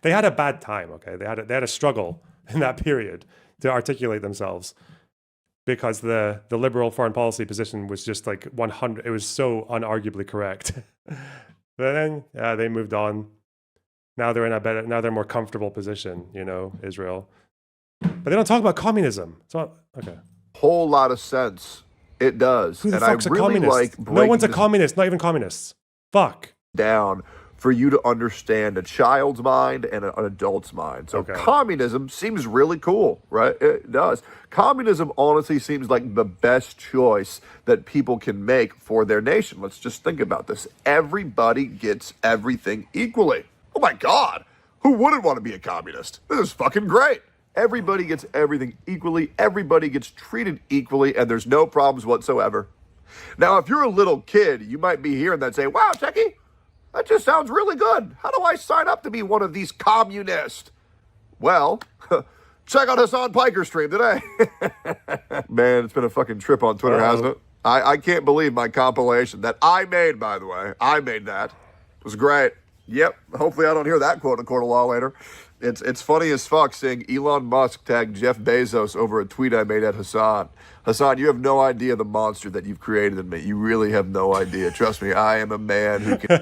They had a bad time, okay? They had a struggle in that period to articulate themselves. Because the liberal foreign policy position was just like 100, it was so unarguably correct. But then they moved on. Now they're in a better, now they're more comfortable position, you know, Israel. But they don't talk about communism. It's not okay. Whole lot of sense. It does. Who the and fuck's I a really communist? like No one's a breaking communist, not even communists. Fuck. down for you to understand a child's mind and an adult's mind. So communism seems really cool, right? It does. Communism honestly seems like the best choice that people can make for their nation. Let's just think about this. Everybody gets everything equally. Oh my God. Who wouldn't want to be a communist? This is fucking great. Everybody gets everything equally. Everybody gets treated equally, and there's no problems whatsoever. Now, if you're a little kid, you might be hearing that and say, wow, Techie, that just sounds really good. How do I sign up to be one of these communists? Well, check out Hasan Piker stream today. Man, it's been a fucking trip on Twitter, hasn't it? I can't believe my compilation that I made, by the way. I made that. It was great. Yep. Hopefully I don't hear that quote in a court of law later. It's funny as fuck seeing Elon Musk tag Jeff Bezos over a tweet I made at Hasan. Hasan, you have no idea the monster that you've created in me. You really have no idea. Trust me, I am a man who can...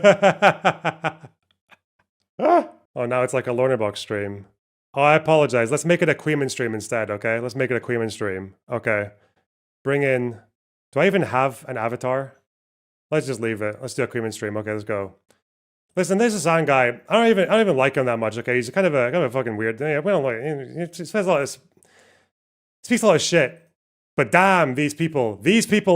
Oh, now it's like a Lonerbox stream. Oh, I apologize. Let's make it a Queeman stream instead, okay? Let's make it a Queeman stream. Okay. Bring in... Do I even have an avatar? Let's just leave it. Let's do a Queeman stream. Okay, let's go. Listen, this Hasan guy, I don't even like him that much, okay? He's kind of a fucking weird... Yeah, we don't like... He speaks a lot of shit. But damn, these people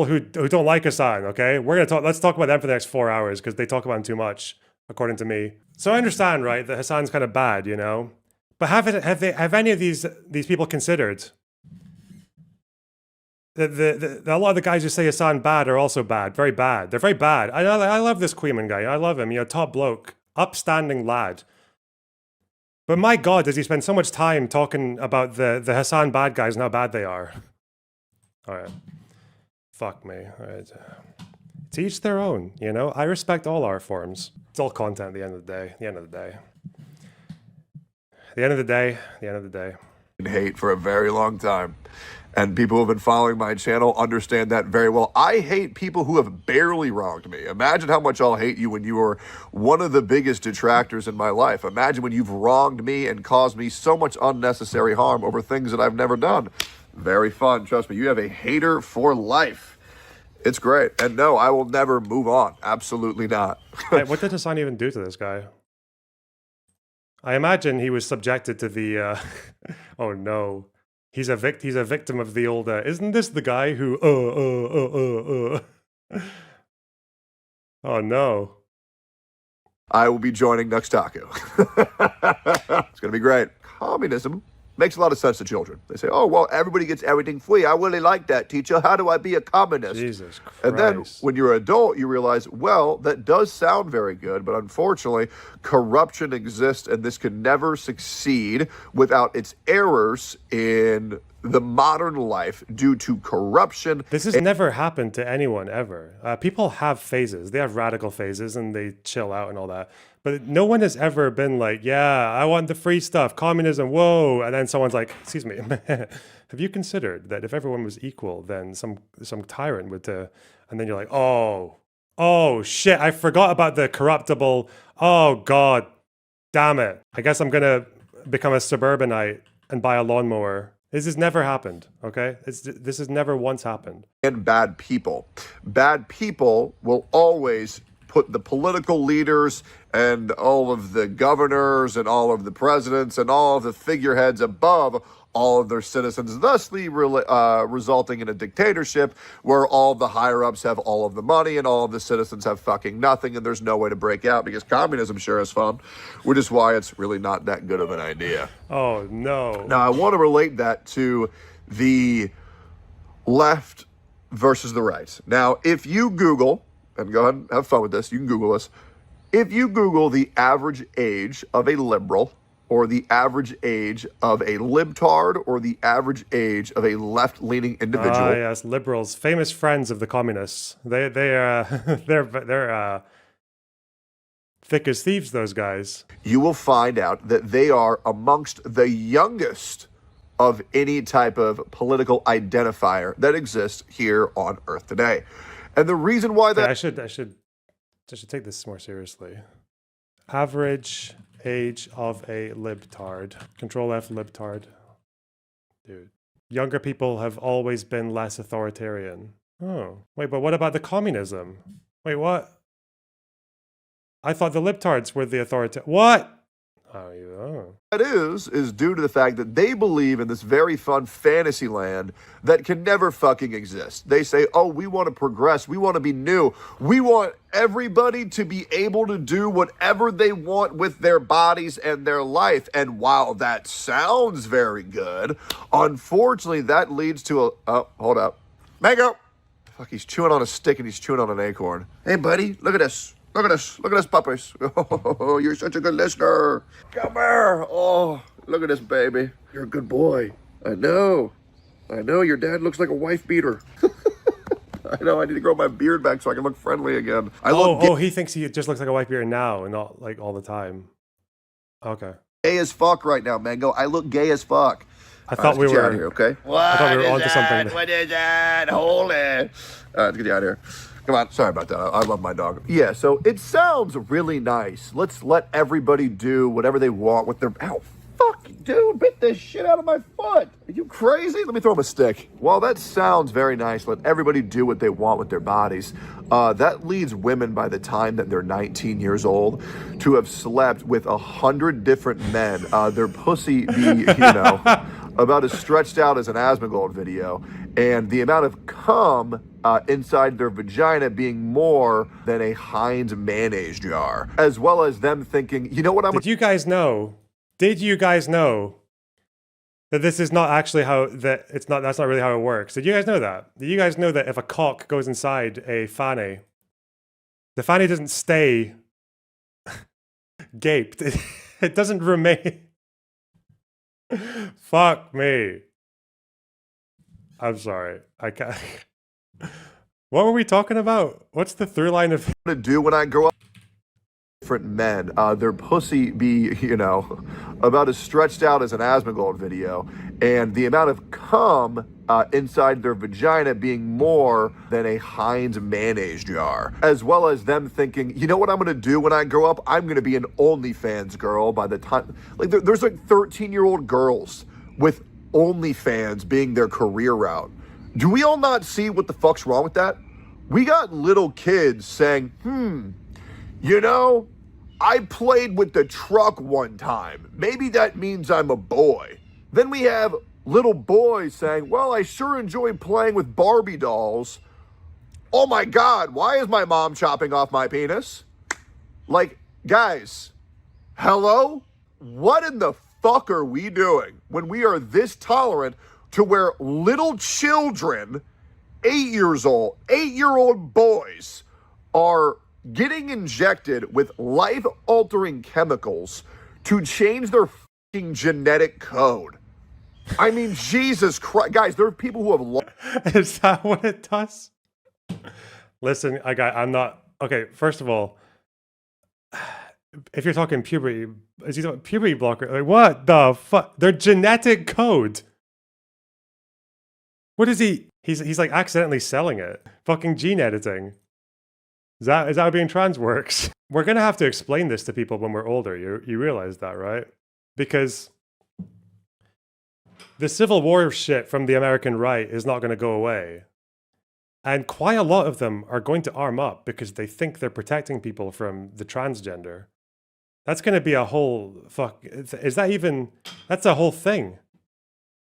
who don't like Hasan, okay? Let's talk about them for the next 4 hours because they talk about him too much, according to me. So I understand, right, that Hasan's kind of bad, you know? But have any of these people considered that a lot of the guys who say Hasan bad are also bad, very bad. They're very bad. I love this Queeman guy. I love him. You know, top bloke, upstanding lad. But my God, does he spend so much time talking about the Hasan bad guys and how bad they are? All right. Fuck me. All right. To each their own, you know? I respect all art forms. It's all content at the end of the day. The end of the day. The end of the day. The end of the day. Hate for a very long time. And people who have been following my channel understand that very well. I hate people who have barely wronged me. Imagine how much I'll hate you when you were one of the biggest detractors in my life. Imagine when you've wronged me and caused me so much unnecessary harm over things that I've never done. Very fun. Trust me, you have a hater for life. It's great. And no, I will never move on. Absolutely not. Hey, what did Hasan even do to this guy? I imagine he was subjected to the... oh no. He's a victim of the old... isn't this the guy who... Oh no. I will be joining Nuxtaku. It's going to be great. Communism makes a lot of sense to children. They say, oh, well, everybody gets everything free. I really like that, teacher. How do I be a communist? Jesus Christ. And then when you're an adult, you realize, well, that does sound very good, but unfortunately, corruption exists, and this can never succeed without its errors in the modern life due to corruption. This has never happened to anyone ever. People have phases. They have radical phases, and they chill out and all that. But no one has ever been like, yeah, I want the free stuff, communism, whoa. And then someone's like, excuse me, have you considered that if everyone was equal, then some tyrant would... and then you're like, oh, shit, I forgot about the corruptible. Oh, God, damn it. I guess I'm going to become a suburbanite and buy a lawnmower. This has never happened, okay? This has never once happened. And bad people. Bad people will always put the political leaders and all of the governors and all of the presidents and all of the figureheads above all of their citizens, thusly resulting in a dictatorship where all the higher-ups have all of the money and all of the citizens have fucking nothing, and there's no way to break out because communism sure is fun, which is why it's really not that good of an idea. Oh, no. Now, I want to relate that to the left versus the right. Now, if you Google, and go ahead and have fun with this, you can Google this. If you Google the average age of a liberal, or the average age of a libtard, or the average age of a left-leaning individual. Ah, yes, liberals, famous friends of the communists. They're thick as thieves, those guys. You will find out that they are amongst the youngest of any type of political identifier that exists here on Earth today. And the reason why that... I should take this more seriously. Average age of a libtard. Control F libtard. Dude. Younger people have always been less authoritarian. Oh. Wait, but what about the communism? Wait, what? I thought the libtards were the authoritarian. What? Oh. That is due to the fact that they believe in this very fun fantasy land that can never fucking exist. They say, oh, we want to progress. We want to be new. We want everybody to be able to do whatever they want with their bodies and their life. And while that sounds very good, unfortunately, that leads to a... Oh, hold up. Mango! Fuck, he's chewing on a stick and he's chewing on an acorn. Hey, buddy, look at this. Look at this. Look at this, puppies. Oh, you're such a good listener. Come here. Oh, look at this, baby. You're a good boy. I know. Your dad looks like a wife beater. I know. I need to grow my beard back so I can look friendly again. He thinks he just looks like a white beard now and not like all the time. Okay. Gay as fuck right now, Mango. I look gay as fuck. I thought we were out of here, okay? I thought we were onto something. What is that? Hold it. All right, let's get you out of here. Come on. Sorry about that. I love my dog. Yeah, so it sounds really nice. Let's let everybody do whatever they want with their... Ow, fuck, dude, bit this shit out of my foot. Are you crazy? Let me throw him a stick. Well, that sounds very nice. Let everybody do what they want with their bodies. That leads women by the time that they're 19 years old to have slept with 100 different men. Their pussy be, about as stretched out as an Asmongold video. And the amount of cum inside their vagina being more than a Heinz mayonnaise jar. As well as them thinking, you know what I'm... Did you guys know that this is not actually that's not really how it works? Did you guys know that? Did you guys know that if a cock goes inside a fanny, the fanny doesn't stay gaped. It doesn't remain... Fuck me. I'm sorry. I can't... What were we talking about? What's the through line of... to do when I grow up? Different men. Their pussy be, about as stretched out as an Asmongold video. And the amount of cum inside their vagina being more than a Heinz mayonnaise jar. As well as them thinking, you know what I'm going to do when I grow up? I'm going to be an OnlyFans girl by the time... Like, there's like 13-year-old girls with OnlyFans being their career route. Do we all not see what the fuck's wrong with that? We got little kids saying, I played with the truck one time. Maybe that means I'm a boy. Then we have little boys saying, well, I sure enjoy playing with Barbie dolls. Oh my God, why is my mom chopping off my penis? Like, guys, hello? What in the fuck are we doing when we are this tolerant to where little children, 8-year-old boys are getting injected with life-altering chemicals to change their fucking genetic code? I mean, Jesus Christ. Guys, there are people who have... Is that what it does? Listen, I'm not... Okay, first of all, if you're talking puberty, is he talking puberty blocker? Like, what the fuck? Their genetic code. What is he? He's like accidentally selling it. Fucking gene editing. Is that how being trans works? We're gonna have to explain this to people when we're older. You realize that, right? Because the Civil War shit from the American right is not gonna go away. And quite a lot of them are going to arm up because they think they're protecting people from the transgender. That's gonna be a whole is that even... That's a whole thing.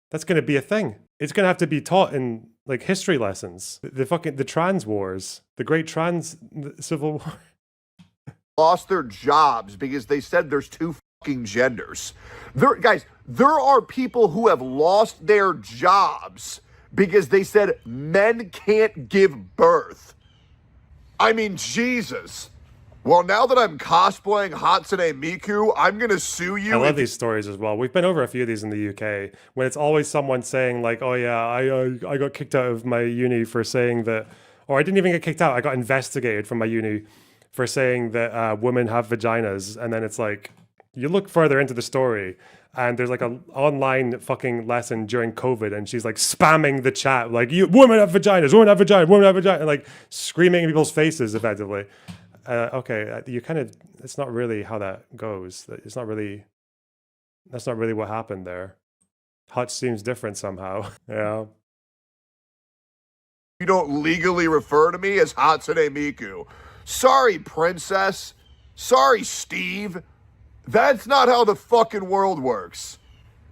That's gonna be a thing. It's gonna have to be taught in like history lessons. The trans wars, the great trans civil war. Lost their jobs because they said there's two fucking genders. There are people who have lost their jobs because they said men can't give birth. I mean, Jesus. Well, now that I'm cosplaying Hatsune Miku, I'm going to sue you. I love these stories as well. We've been over a few of these in the UK when it's always someone saying like, oh yeah, I got kicked out of my uni for saying that, or I didn't even get kicked out. I got investigated from my uni for saying that women have vaginas. And then it's like, you look further into the story and there's like an online fucking lesson during COVID and she's like spamming the chat, like, women have vaginas, women have vaginas, women have vaginas, and like screaming in people's faces effectively. Okay, you kind of, it's not really how that goes. It's not really, that's not really what happened there. Hutch seems different somehow. Yeah. You don't legally refer to me as Hatsune Miku. Sorry, princess. Sorry, Steve. That's not how the fucking world works.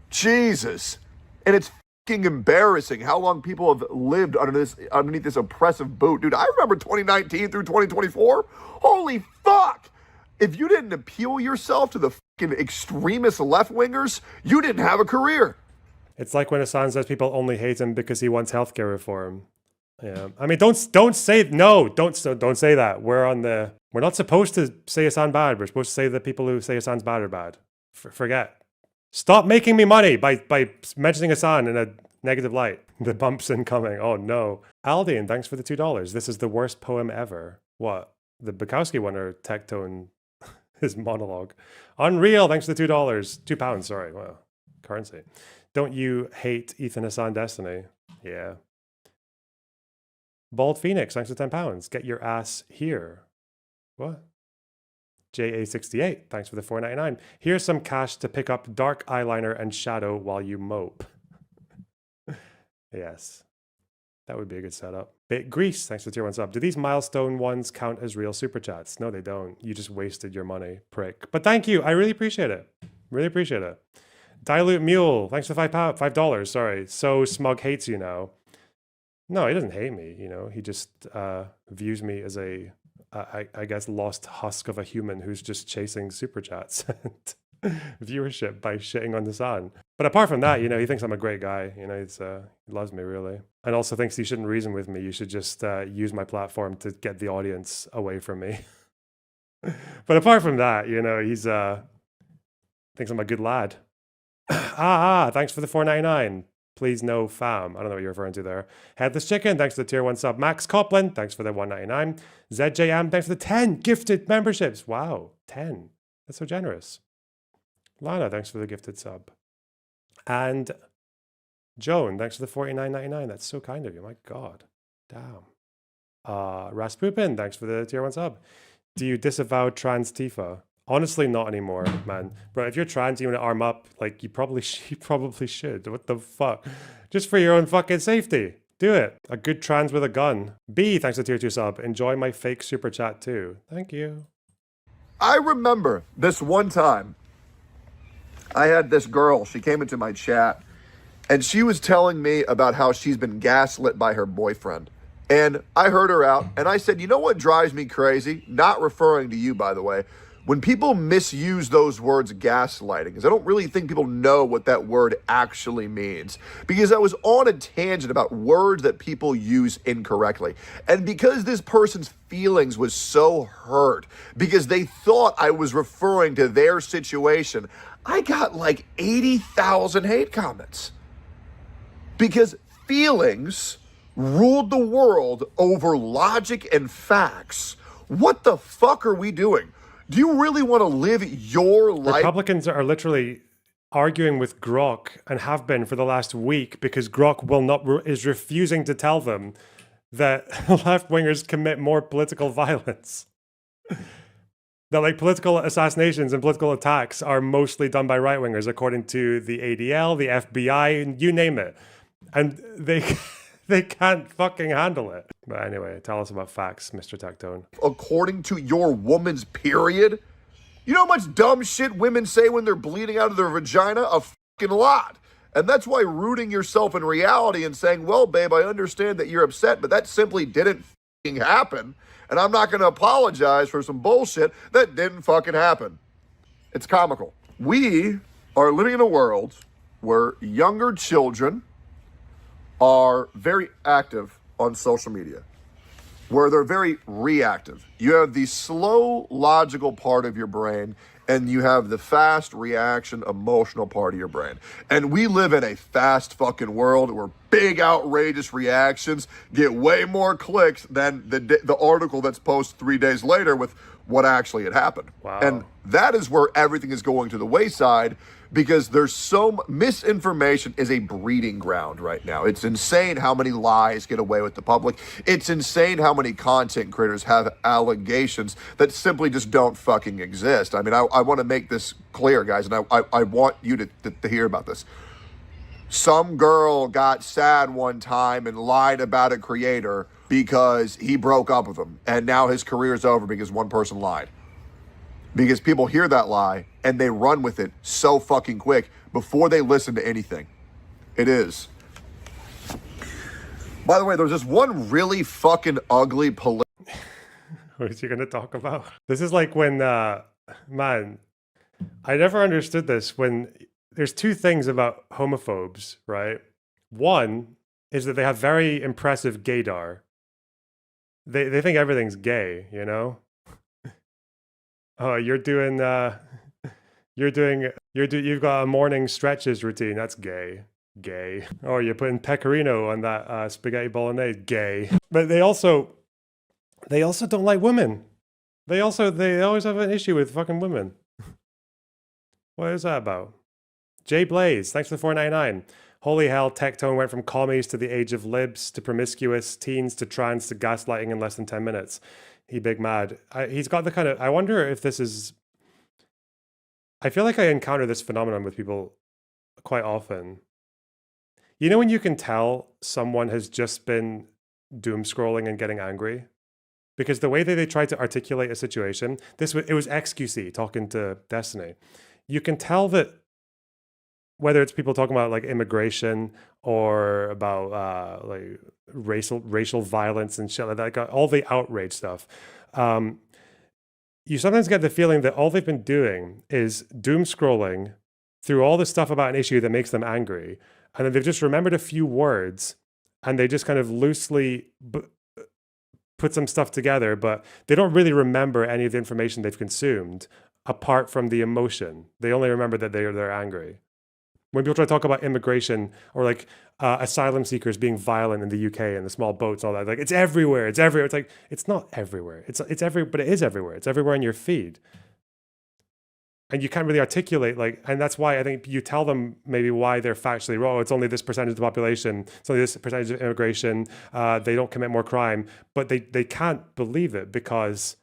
Jesus. And it's fucking embarrassing how long people have lived underneath this oppressive boot. Dude, I remember 2019 through 2024. Holy fuck! If you didn't appeal yourself to the fucking extremist left-wingers, you didn't have a career. It's like when Hasan says people only hate him because he wants healthcare reform. Yeah, I mean, don't say don't say that. We're not supposed to say Hasan bad. We're supposed to say that people who say Hasan's bad are bad. Forget. Stop making me money by mentioning Hasan in a negative light. The bump's incoming. Oh no. Aldean, thanks for the $2. This is the worst poem ever. What? The Bukowski one or Tectone? His monologue. Unreal, thanks for the $2. £2, sorry. Wow. Currency. Don't you hate Ethan Hasan Destiny? Yeah. Bald Phoenix, thanks for £10. Get your ass here. What? JA68, thanks for the $4.99. Here's some cash to pick up dark eyeliner and shadow while you mope. Yes. That would be a good setup. Bit Grease, thanks for tier 1 sub. Do these milestone ones count as real super chats? No, they don't. You just wasted your money, prick. But thank you. I really appreciate it. Really appreciate it. Dilute Mule, thanks for the $5. Sorry. So Smug hates you now. No, he doesn't hate me. You know, he just views me as a, I guess, lost husk of a human who's just chasing super chats and viewership by shitting on the sun. But apart from that, you know, he thinks I'm a great guy. You know, he loves me really, and also thinks you shouldn't reason with me. You should just use my platform to get the audience away from me. But apart from that, you know, he's thinks I'm a good lad. Thanks for the $4.99. Please no fam. I don't know what you're referring to there. Headless Chicken, thanks for the tier 1 sub. Max Copland, thanks for the $1.99. ZJM, thanks for the 10 gifted memberships. Wow, 10. That's so generous. Lana, thanks for the gifted sub. And Joan, thanks for the $49.99. That's so kind of you. My God. Damn. Raspupin, thanks for the tier 1 sub. Do you disavow trans Tifa? Honestly, not anymore, man. Bro, if you're trans, you want to arm up, like, you probably should. What the fuck? Just for your own fucking safety. Do it. A good trans with a gun. B, thanks to tier 2 sub. Enjoy my fake super chat too. Thank you. I remember this one time, I had this girl, she came into my chat, and she was telling me about how she's been gaslit by her boyfriend. And I heard her out, and I said, you know what drives me crazy? Not referring to you, by the way. When people misuse those words gaslighting, because I don't really think people know what that word actually means. Because I was on a tangent about words that people use incorrectly. And because this person's feelings was so hurt, because they thought I was referring to their situation, I got like 80,000 hate comments. Because feelings ruled the world over logic and facts. What the fuck are we doing? Do you really want to live your life? Republicans are literally arguing with Grok and have been for the last week because Grok is refusing to tell them that left-wingers commit more political violence. That like political assassinations and political attacks are mostly done by right-wingers according to the ADL, the FBI, you name it. And they can't fucking handle it. But anyway, tell us about facts, Mr. Tectone. According to your woman's period? You know how much dumb shit women say when they're bleeding out of their vagina? A fucking lot. And that's why rooting yourself in reality and saying, well, babe, I understand that you're upset, but that simply didn't fucking happen. And I'm not going to apologize for some bullshit that didn't fucking happen. It's comical. We are living in a world where younger children are very active on social media, where they're very reactive. You have the slow, logical part of your brain, and you have the fast reaction, emotional part of your brain. And we live in a fast fucking world where big, outrageous reactions get way more clicks than the article that's posted 3 days later with what actually had happened. Wow. And that is where everything is going to the wayside, because there's misinformation is a breeding ground right now. It's insane how many lies get away with the public. It's insane how many content creators have allegations that simply just don't fucking exist. I mean, I want to make this clear, guys, and I want you to hear about this. Some girl got sad one time and lied about a creator because he broke up with him, and now his career is over because one person lied. Because people hear that lie and they run with it so fucking quick before they listen to anything. It is. By the way, there's this one really fucking ugly What is he going to talk about? This is like when, man, I never understood this. When there's two things about homophobes, right? One is that they have very impressive gaydar. They think everything's gay, you know? Oh, you've got a morning stretches routine. That's gay. Gay. Oh, you're putting pecorino on that spaghetti bolognese. Gay. But they also don't like women. They always have an issue with fucking women. What is that about? Jay Blaze, thanks for the $4.99. Holy hell, Tectone went from commies to the age of libs to promiscuous teens to trans to gaslighting in less than 10 minutes. He big mad. He's got the kind of, I wonder if this is, I feel like I encounter this phenomenon with people quite often. You know when you can tell someone has just been doom scrolling and getting angry? Because the way that they try to articulate a situation, it was XQC talking to Destiny. You can tell that whether it's people talking about like immigration or about like racial violence and shit like that, all the outrage stuff. You sometimes get the feeling that all they've been doing is doom scrolling through all the stuff about an issue that makes them angry, and then they've just remembered a few words, and they just kind of loosely put some stuff together, but they don't really remember any of the information they've consumed apart from the emotion. They only remember that they're angry. When people try to talk about immigration or like asylum seekers being violent in the UK and the small boats and all that, like it's everywhere. It's everywhere. It's like it's not everywhere. It's but it is everywhere. It's everywhere in your feed, and you can't really articulate and that's why I think you tell them maybe why they're factually wrong. It's only this percentage of the population. It's only this percentage of immigration. They don't commit more crime, but they can't believe it because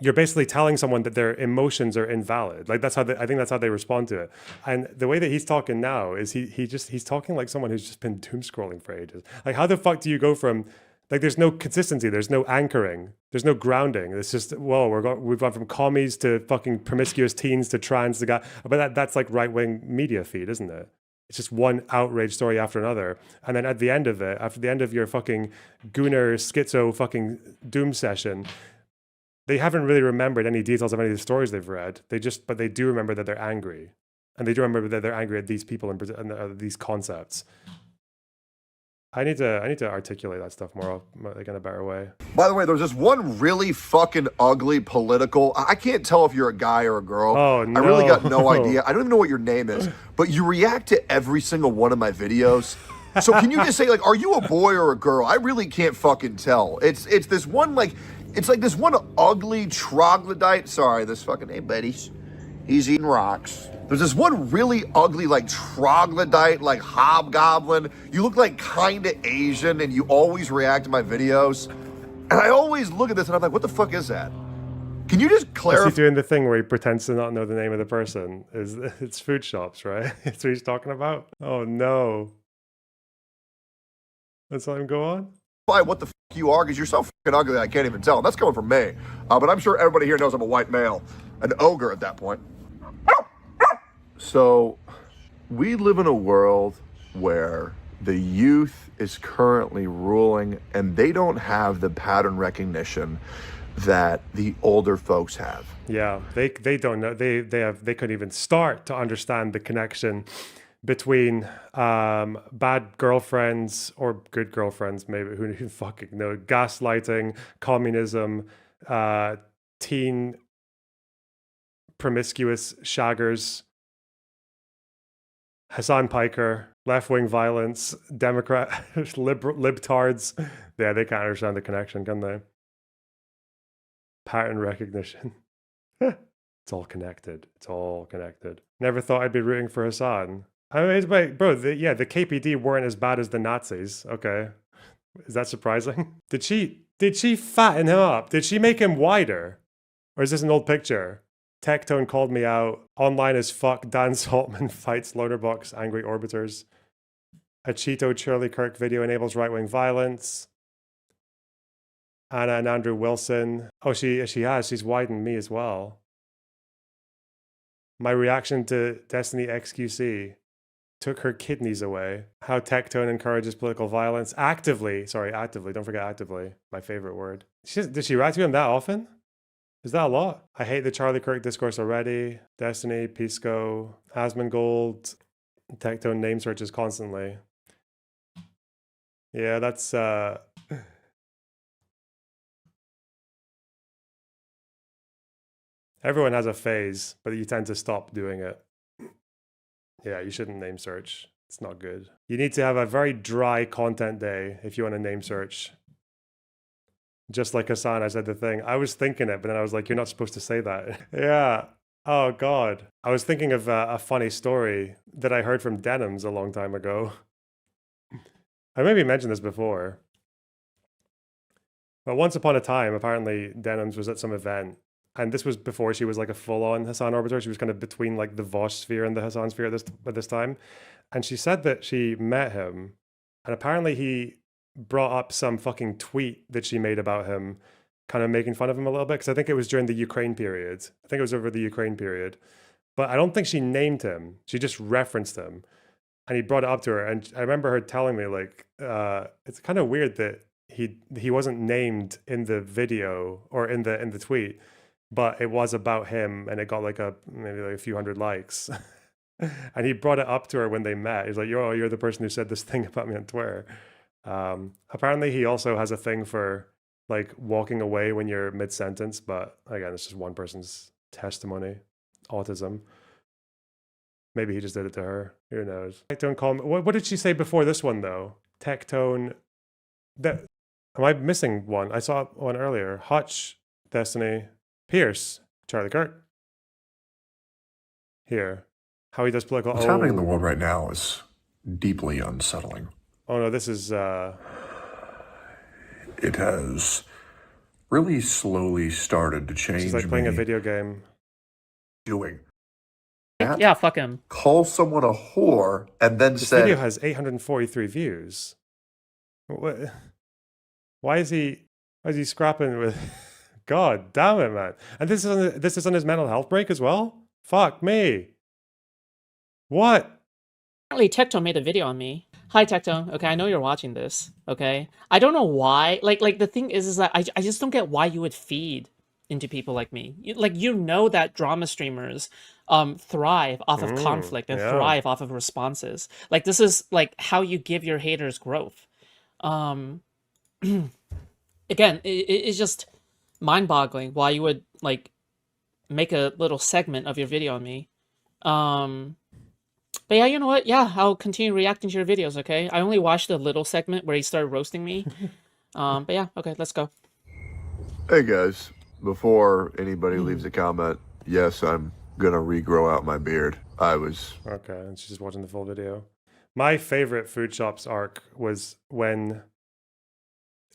you're basically telling someone that their emotions are invalid. Like I think that's how they respond to it. And the way that he's talking now is he's talking like someone who's just been doom scrolling for ages. Like how the fuck do you go from like there's no consistency, there's no anchoring, there's no grounding. It's just we've gone from commies to fucking promiscuous teens to trans to guy. But that's like right wing media feed, isn't it? It's just one outrage story after another. And then at the end of it, after the end of your fucking gooner schizo fucking doom session, they haven't really remembered any details of any of the stories they've read. But they do remember that they're angry, and they do remember that they're angry at these people and these concepts. I need to articulate that stuff more, like in a better way. By the way, there's this one really fucking ugly political. I can't tell if you're a guy or a girl. Oh no! I really got no idea. I don't even know what your name is, but you react to every single one of my videos. So can you just say like, are you a boy or a girl? I really can't fucking tell. It's this one like. It's like this one ugly troglodyte. Sorry, this fucking, hey buddies, he's eating rocks. There's this one really ugly like troglodyte, like hobgoblin. You look like kinda Asian and you always react to my videos. And I always look at this and I'm like, what the fuck is that? Can you just clarify? Is he doing the thing where he pretends to not know the name of the person? It's food shops, right? That's what he's talking about? Oh no. Let's let him go on. What the fuck you are, because you're so fucking ugly that I can't even tell. And that's coming from me. But I'm sure everybody here knows I'm a white male. An ogre at that point. So, we live in a world where the youth is currently ruling and they don't have the pattern recognition that the older folks have. Yeah, they don't know. They couldn't even start to understand the connection between bad girlfriends or good girlfriends, maybe, who fucking know, gaslighting, communism, teen promiscuous shaggers, Hasan Piker, left-wing violence, Democrat, libtards. Yeah, they can't understand the connection, can they? Pattern recognition. It's all connected. It's all connected. Never thought I'd be rooting for Hasan. I mean, wait, bro, the KPD weren't as bad as the Nazis. Okay. Is that surprising? Did she fatten him up? Did she make him wider? Or is this an old picture? Tectone called me out. Online as fuck. Dan Saltman fights Lonerbox angry orbiters. A Cheeto Charlie Kirk video enables right-wing violence. Anna and Andrew Wilson. Oh, she has. She's widened me as well. My reaction to Destiny XQC took her kidneys away. How Tectone encourages political violence. Actively. Don't forget actively. My favorite word. Did she write to him that often? Is that a lot? I hate the Charlie Kirk discourse already. Destiny, Pisco, Asmongold, Tectone name searches constantly. Yeah, that's everyone has a phase, but you tend to stop doing it. Yeah, you shouldn't name search. It's not good. You need to have a very dry content day if you want to name search. Just like Hasan, I said the thing. I was thinking it, but then I was like, you're not supposed to say that. Yeah. Oh, God. I was thinking of a funny story that I heard from Denims a long time ago. I maybe mentioned this before. But once upon a time, apparently Denims was at some event. And this was before she was like a full-on Hasan orbiter. She was kind of between like the Vosh sphere and the Hasan sphere at this time. And she said that she met him. And apparently he brought up some fucking tweet that she made about him, kind of making fun of him a little bit, because I think it was during the Ukraine period. I think it was over the Ukraine period. But I don't think she named him. She just referenced him. And he brought it up to her. And I remember her telling me, like, it's kind of weird that he wasn't named in the video or in the tweet, but it was about him and it got like maybe like a few hundred likes. And he brought it up to her when they met. He's like, you're the person who said this thing about me on Twitter. Apparently he also has a thing for like walking away when you're mid-sentence, but again, it's just one person's testimony. Autism. Maybe he just did it to her. Who knows? Tectone call me. What did she say before this one though? Tectone. Am I missing one? I saw one earlier. Hutch, Destiny, Pierce, Charlie Kirk. Here. How he does political. What's happening in the world right now is deeply unsettling. Oh no, this is It has really slowly started to change. She's like playing a video game. Doing. Yeah, fuck him. Call someone a whore and then This say video has 843 views. What? Why is he scrapping with? God damn it, man! And this is on his mental health break as well. Fuck me. What? Apparently, Tectone made a video on me. Hi, Tectone. Okay, I know you're watching this. Okay, I don't know why. Like the thing is that I just don't get why you would feed into people like me. You know that drama streamers thrive off of conflict and thrive off of responses. Like this is like how you give your haters growth. Again, it's just mind-boggling why you would like make a little segment of your video on me. But yeah, you know what? Yeah, I'll continue reacting to your videos, okay? I only watched the little segment where he started roasting me. But yeah, okay, let's go. Hey guys, before anybody leaves a comment, yes, I'm gonna regrow out my beard. Okay, and she's just watching the full video. My favorite Food Shops arc was when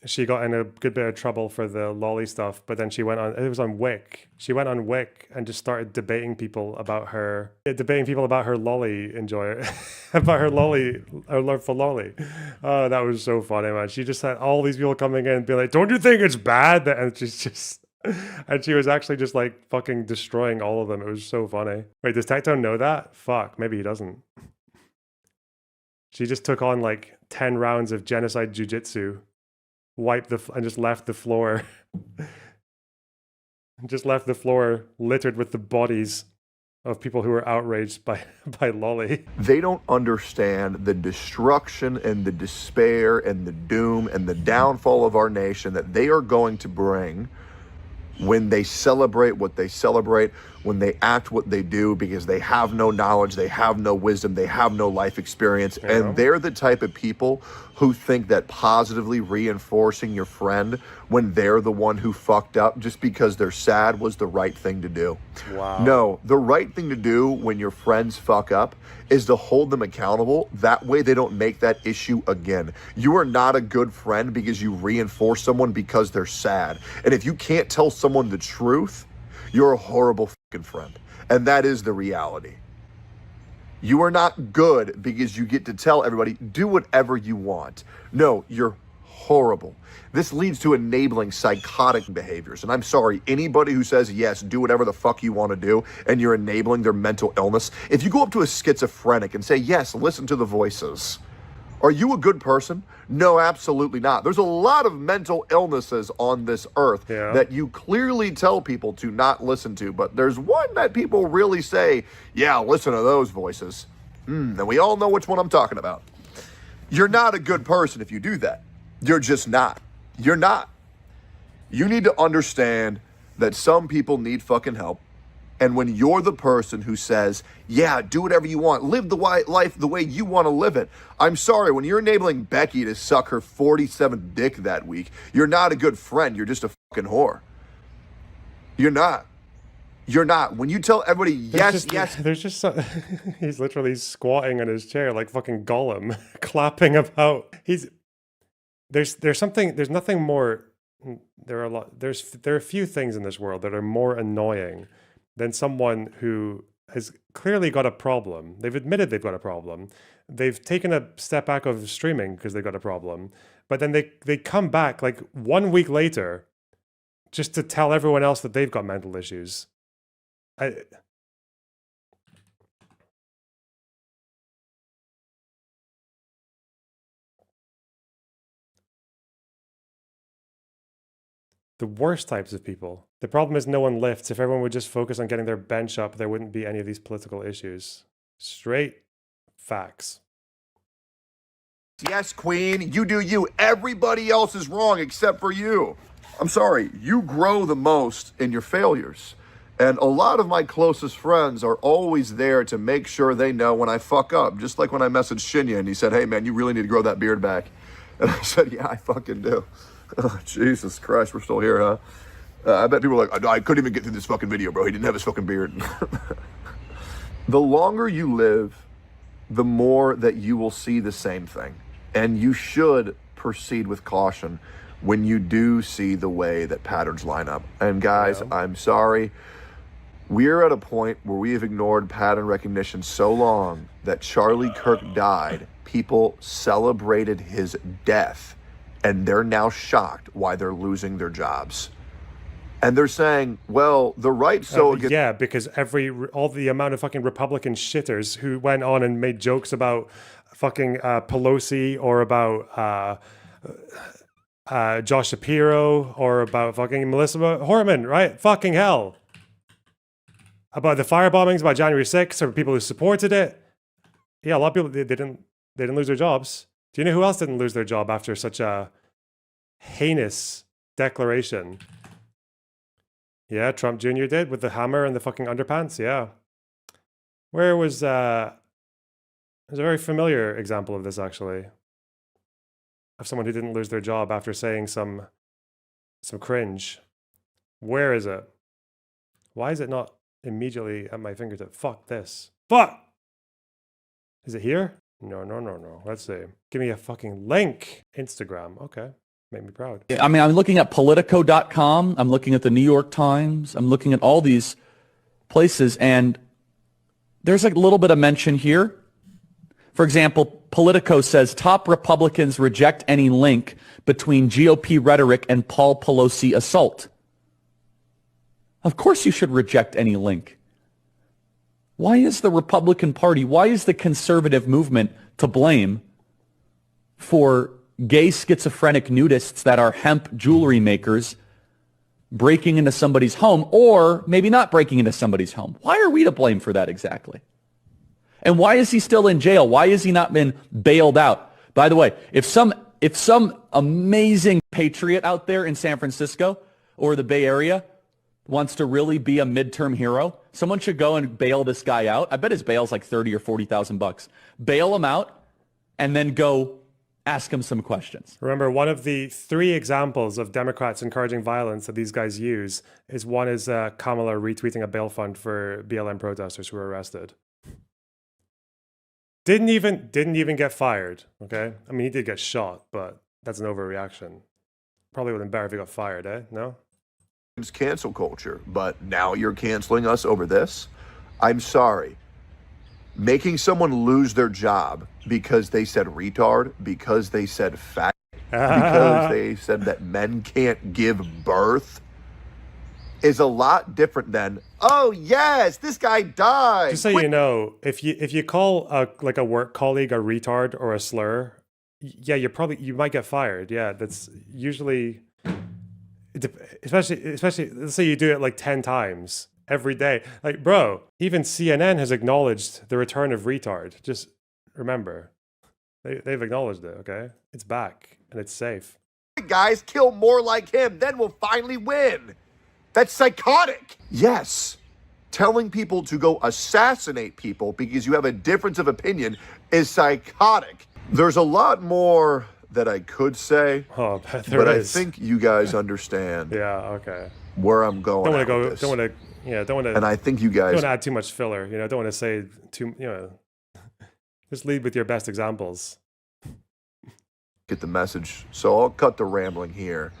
she got in a good bit of trouble for the lolly stuff, but then she went on, it was on Wick. She went on Wick and just started debating people about her lolly enjoyer, about her lolly, her love for lolly. Oh, that was so funny, man. She just had all these people coming in and be like, don't you think it's bad? And she's just, and she was actually just like fucking destroying all of them. It was so funny. Wait, does Tectone know that? Fuck, maybe he doesn't. She just took on like 10 rounds of genocide jujitsu. And just left the floor. Just left the floor littered with the bodies of people who are outraged by Lolly. They don't understand the destruction and the despair and the doom and the downfall of our nation that they are going to bring when they celebrate what they celebrate, when they act what they do, because they have no knowledge, they have no wisdom, they have no life experience. Yeah. And they're the type of people who think that positively reinforcing your friend when they're the one who fucked up just because they're sad was the right thing to do. Wow. No, the right thing to do when your friends fuck up is to hold them accountable. That way they don't make that issue again. You are not a good friend because you reinforce someone because they're sad. And if you can't tell someone the truth, you're a horrible fucking friend. And that is the reality. You are not good because you get to tell everybody, do whatever you want. No, you're horrible. This leads to enabling psychotic behaviors. And I'm sorry, anybody who says, yes, do whatever the fuck you want to do, and you're enabling their mental illness. If you go up to a schizophrenic and say, yes, listen to the voices, are you a good person? No, absolutely not. There's a lot of mental illnesses on this earth that you clearly tell people to not listen to, but there's one that people really say, yeah, listen to those voices. And we all know which one I'm talking about. You're not a good person if you do that. You're just not. You're not. You need to understand that some people need fucking help. And when you're the person who says, yeah, do whatever you want, live the life the way you want to live it. I'm sorry, when you're enabling Becky to suck her 47th dick that week, you're not a good friend. You're just a fucking whore. You're not. You're not. When you tell everybody, yes, yes. There's just he's literally squatting in his chair like fucking Gollum, clapping about. There's nothing more. There are a few things in this world that are more annoying than someone who has clearly got a problem. They've admitted they've got a problem. They've taken a step back of streaming because they've got a problem. But then they come back like 1 week later just to tell everyone else that they've got mental issues. The worst types of people. The problem is no one lifts. If everyone would just focus on getting their bench up, there wouldn't be any of these political issues. Straight facts. Yes, queen, you do you. Everybody else is wrong except for you. I'm sorry, you grow the most in your failures. And a lot of my closest friends are always there to make sure they know when I fuck up. Just like when I messaged Shinya and he said, hey man, you really need to grow that beard back. And I said, yeah, I fucking do. Oh, Jesus Christ, we're still here, huh? I bet people are like, I couldn't even get through this fucking video, bro. He didn't have his fucking beard. The longer you live, the more that you will see the same thing. And you should proceed with caution when you do see the way that patterns line up. And guys, I'm sorry. We're at a point where we have ignored pattern recognition so long that Charlie Kirk died. People celebrated his death. And they're now shocked why they're losing their jobs. And they're saying, well, the right yeah, because all the amount of fucking Republican shitters who went on and made jokes about fucking Pelosi or about Josh Shapiro or about fucking Melissa Hortman, right? Fucking hell. About the firebombings by January 6th or people who supported it. Yeah, a lot of people, they didn't lose their jobs. Do you know who else didn't lose their job after such a heinous declaration? Yeah, Trump Jr. did with the hammer and the fucking underpants. Yeah. Where was there's a very familiar example of this actually. Of someone who didn't lose their job after saying some cringe. Where is it? Why is it not immediately at my fingertip? Fuck this. Fuck! Is it here? No. Let's see. Give me a fucking link. Instagram. Okay. Make me proud. I mean, I'm looking at Politico.com. I'm looking at the New York Times. I'm looking at all these places, and there's a little bit of mention here. For example, Politico says top Republicans reject any link between GOP rhetoric and Paul Pelosi assault. Of course you should reject any link. Why is the Republican Party, why is the conservative movement to blame for gay schizophrenic nudists that are hemp jewelry makers breaking into somebody's home, or maybe not breaking into somebody's home. Why are we to blame for that exactly? And why is he still in jail? Why has he not been bailed out? By the way, if some amazing patriot out there in San Francisco or the Bay Area wants to really be a midterm hero, someone should go and bail this guy out. I bet his bail's like 30 or 40,000 bucks. Bail him out and then go ask him some questions. Remember, one of the 3 examples of Democrats encouraging violence that these guys use is one is Kamala retweeting a bail fund for BLM protesters who were arrested. Didn't even get fired. Okay, I mean he did get shot, but that's an overreaction. Probably would have been better if he got fired, eh? No. It's cancel culture, but now you're canceling us over this. I'm sorry. Making someone lose their job because they said retard, because they said fat, because they said that men can't give birth is a lot different than, oh yes, this guy died. Just so you know, if you call a work colleague a retard or a slur, yeah, you might get fired. Yeah, that's usually, especially let's say you do it like 10 times every day. Like, bro, even CNN has acknowledged the return of retard. Just remember, they've acknowledged it. Okay, it's back and it's safe. Guys, kill more like him, then we'll finally win. That's psychotic. Yes, telling people to go assassinate people because you have a difference of opinion is psychotic. There's a lot more that I could say, but I think you guys understand. Yeah, okay. Where I'm going. Don't want to. And I think you guys don't add too much filler. You know, don't want to say too. You know, just lead with your best examples. Get the message. So I'll cut the rambling here.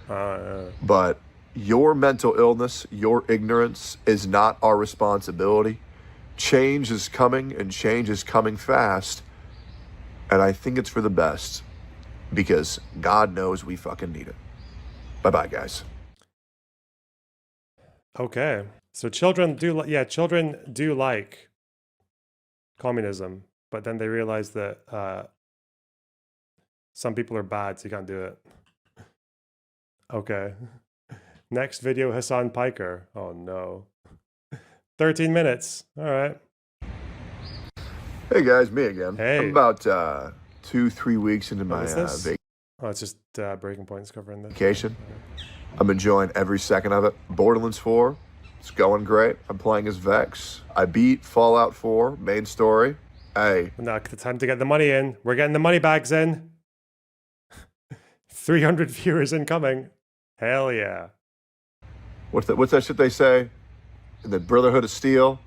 But your mental illness, your ignorance is not our responsibility. Change is coming, and change is coming fast. And I think it's for the best, because God knows we fucking need it. Bye-bye, guys. Okay. So children do like communism, but then they realize that some people are bad, so you can't do it. Okay. Next video, Hasan Piker. Oh no. 13 minutes. All right. Hey guys, me again. Hey. I'm about 2-3 weeks into my vacation. Oh, it's just Breaking Point's covering this. Vacation. I'm enjoying every second of it. Borderlands 4, it's going great. I'm playing as Vex. I beat Fallout 4, main story. Hey. Now the time to get the money in. We're getting the money bags in. 300 viewers incoming. Hell yeah. What's that shit they say? In the Brotherhood of Steel?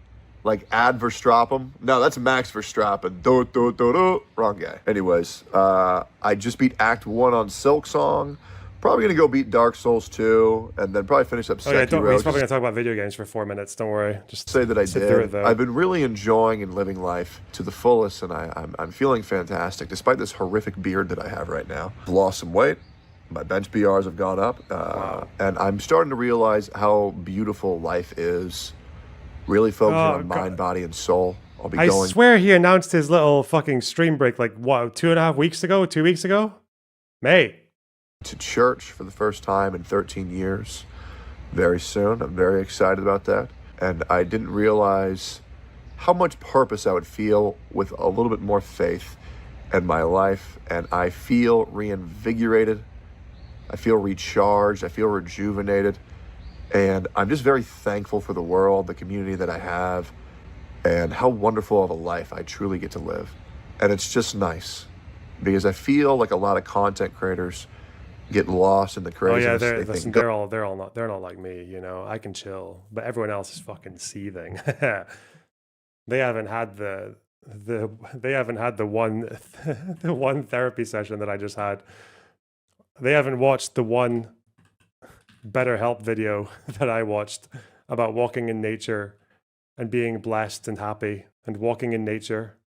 Like Ad Verstappen? No, that's Max Verstappen. Wrong guy. Anyways, I just beat Act 1 on Silksong. Probably gonna go beat Dark Souls 2, and then probably finish up Sekiro. He's probably gonna talk about video games for 4 minutes. Don't worry. Just say that I did. I've been really enjoying and living life to the fullest, and I'm feeling fantastic, despite this horrific beard that I have right now. I've lost some weight. My bench BRs have gone up, and I'm starting to realize how beautiful life is. Really focusing on mind, body, and soul. I swear he announced his little fucking stream break like, what, 2.5 weeks ago? 2 weeks ago? Mate. To church for the first time in 13 years. Very soon. I'm very excited about that. And I didn't realize how much purpose I would feel with a little bit more faith in my life. And I feel reinvigorated. I feel recharged. I feel rejuvenated. And I'm just very thankful for the world, the community that I have, and how wonderful of a life I truly get to live. And it's just nice, because I feel like a lot of content creators get lost in the craziness. They're not like me, you know. I can chill, but everyone else is fucking seething. They haven't had the one therapy session that I just had. They haven't watched the one BetterHelp video that I watched about walking in nature and being blessed and happy and walking in nature.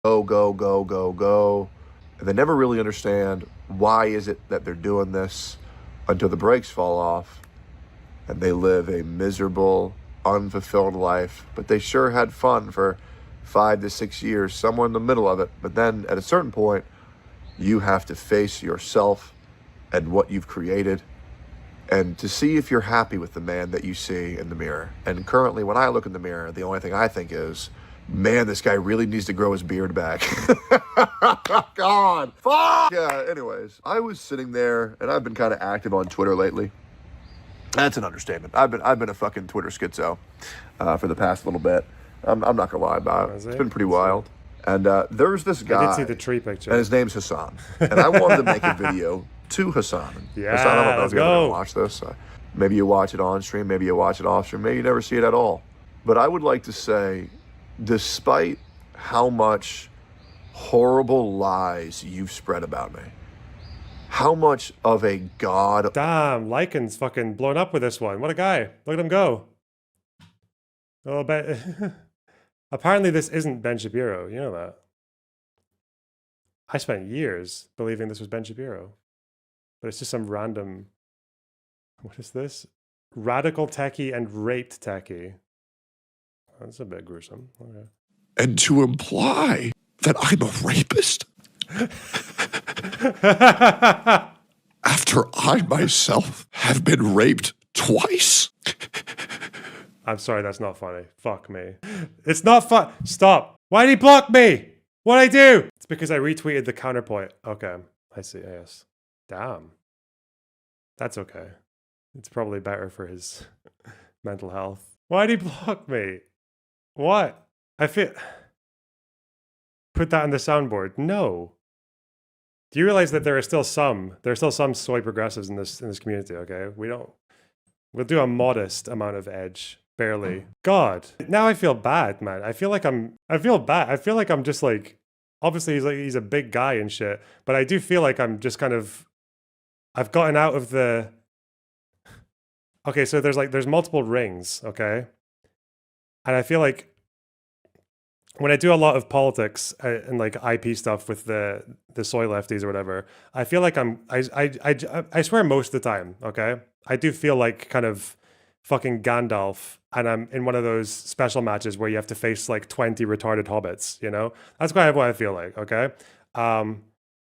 Go, go, go, go, go. And they never really understand why is it that they're doing this until the brakes fall off and they live a miserable, unfulfilled life. But they sure had fun for 5 to 6 years, somewhere in the middle of it. But then at a certain point, you have to face yourself and what you've created. and to see if you're happy with the man that you see in the mirror. And currently, when I look in the mirror, the only thing I think is, man, this guy really needs to grow his beard back. God, fuck! Yeah, anyways, I was sitting there, and I've been kind of active on Twitter lately. That's an understatement. I've been a fucking Twitter schizo for the past little bit. I'm not gonna lie about it. It's been pretty wild. And there's this guy. I did see the tree picture. And his name's Hasan. And I wanted to make a video to Hasan. Yeah, Hasan, I don't know if let's you're going go. to watch this. Maybe you watch it on stream, maybe you watch it off stream, maybe you never see it at all. But I would like to say, despite how much horrible lies you've spread about me, how much of a god... Damn, Lycan's fucking blown up with this one. What a guy. Look at him go. Oh, but apparently this isn't Ben Shapiro. You know that. I spent years believing this was Ben Shapiro. But it's just some random... What is this? Radical techie and raped techie. That's a bit gruesome. Okay. And to imply that I'm a rapist after I myself have been raped twice. I'm sorry, that's not funny. Fuck me. It's not fun. Stop. Why did he block me? What'd I do? It's because I retweeted the counterpoint. Okay, I see. Yes. Damn. That's okay. It's probably better for his mental health. Why'd he block me? What? I feel... Put that on the soundboard. No. Do you realize that there are still some soy progressives in this community, okay? We'll do a modest amount of edge. Barely. God. Now I feel bad, man. I feel bad. I feel like I'm just like, obviously he's a big guy and shit, but I do feel like I'm just kind of, I've gotten out of the, okay, so there's multiple rings, okay? And I feel like when I do a lot of politics and like IP stuff with the soy lefties or whatever, I feel like I swear most of the time, okay? I do feel like kind of fucking Gandalf, and I'm in one of those special matches where you have to face like 20 retarded hobbits, you know? That's kind of what I feel like, okay?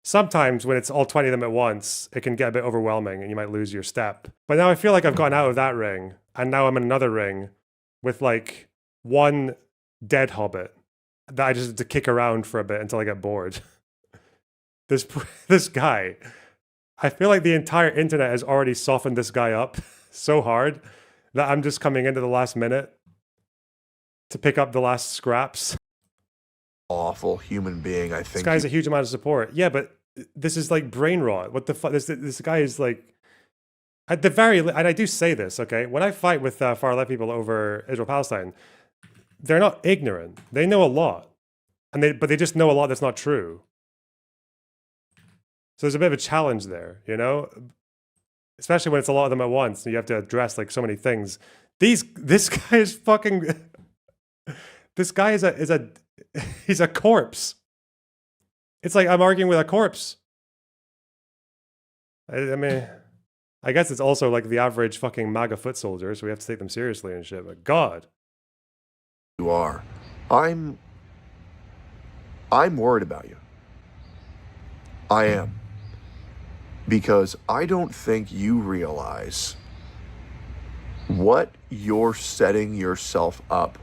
Sometimes when it's all 20 of them at once, it can get a bit overwhelming and you might lose your step. But now I feel like I've gotten out of that ring, and now I'm in another ring with like one dead hobbit that I just have to kick around for a bit until I get bored. This guy, I feel like the entire internet has already softened this guy up so hard that I'm just coming into the last minute to pick up the last scraps. Awful human being, I think. This guy's a huge amount of support. Yeah, but this is like brain rot. What the fuck? This guy is like, at the very, and I do say this, okay? When I fight with far left people over Israel-Palestine, they're not ignorant. They know a lot, but they just know a lot that's not true. So there's a bit of a challenge there, you know? Especially when it's a lot of them at once, and you have to address like so many things. This guy is fucking. This guy is he's a corpse. It's like I'm arguing with a corpse. I mean, I guess it's also like the average fucking MAGA foot soldier, so we have to take them seriously and shit. But God, you are. I'm worried about you. I am. Because I don't think you realize what you're setting yourself up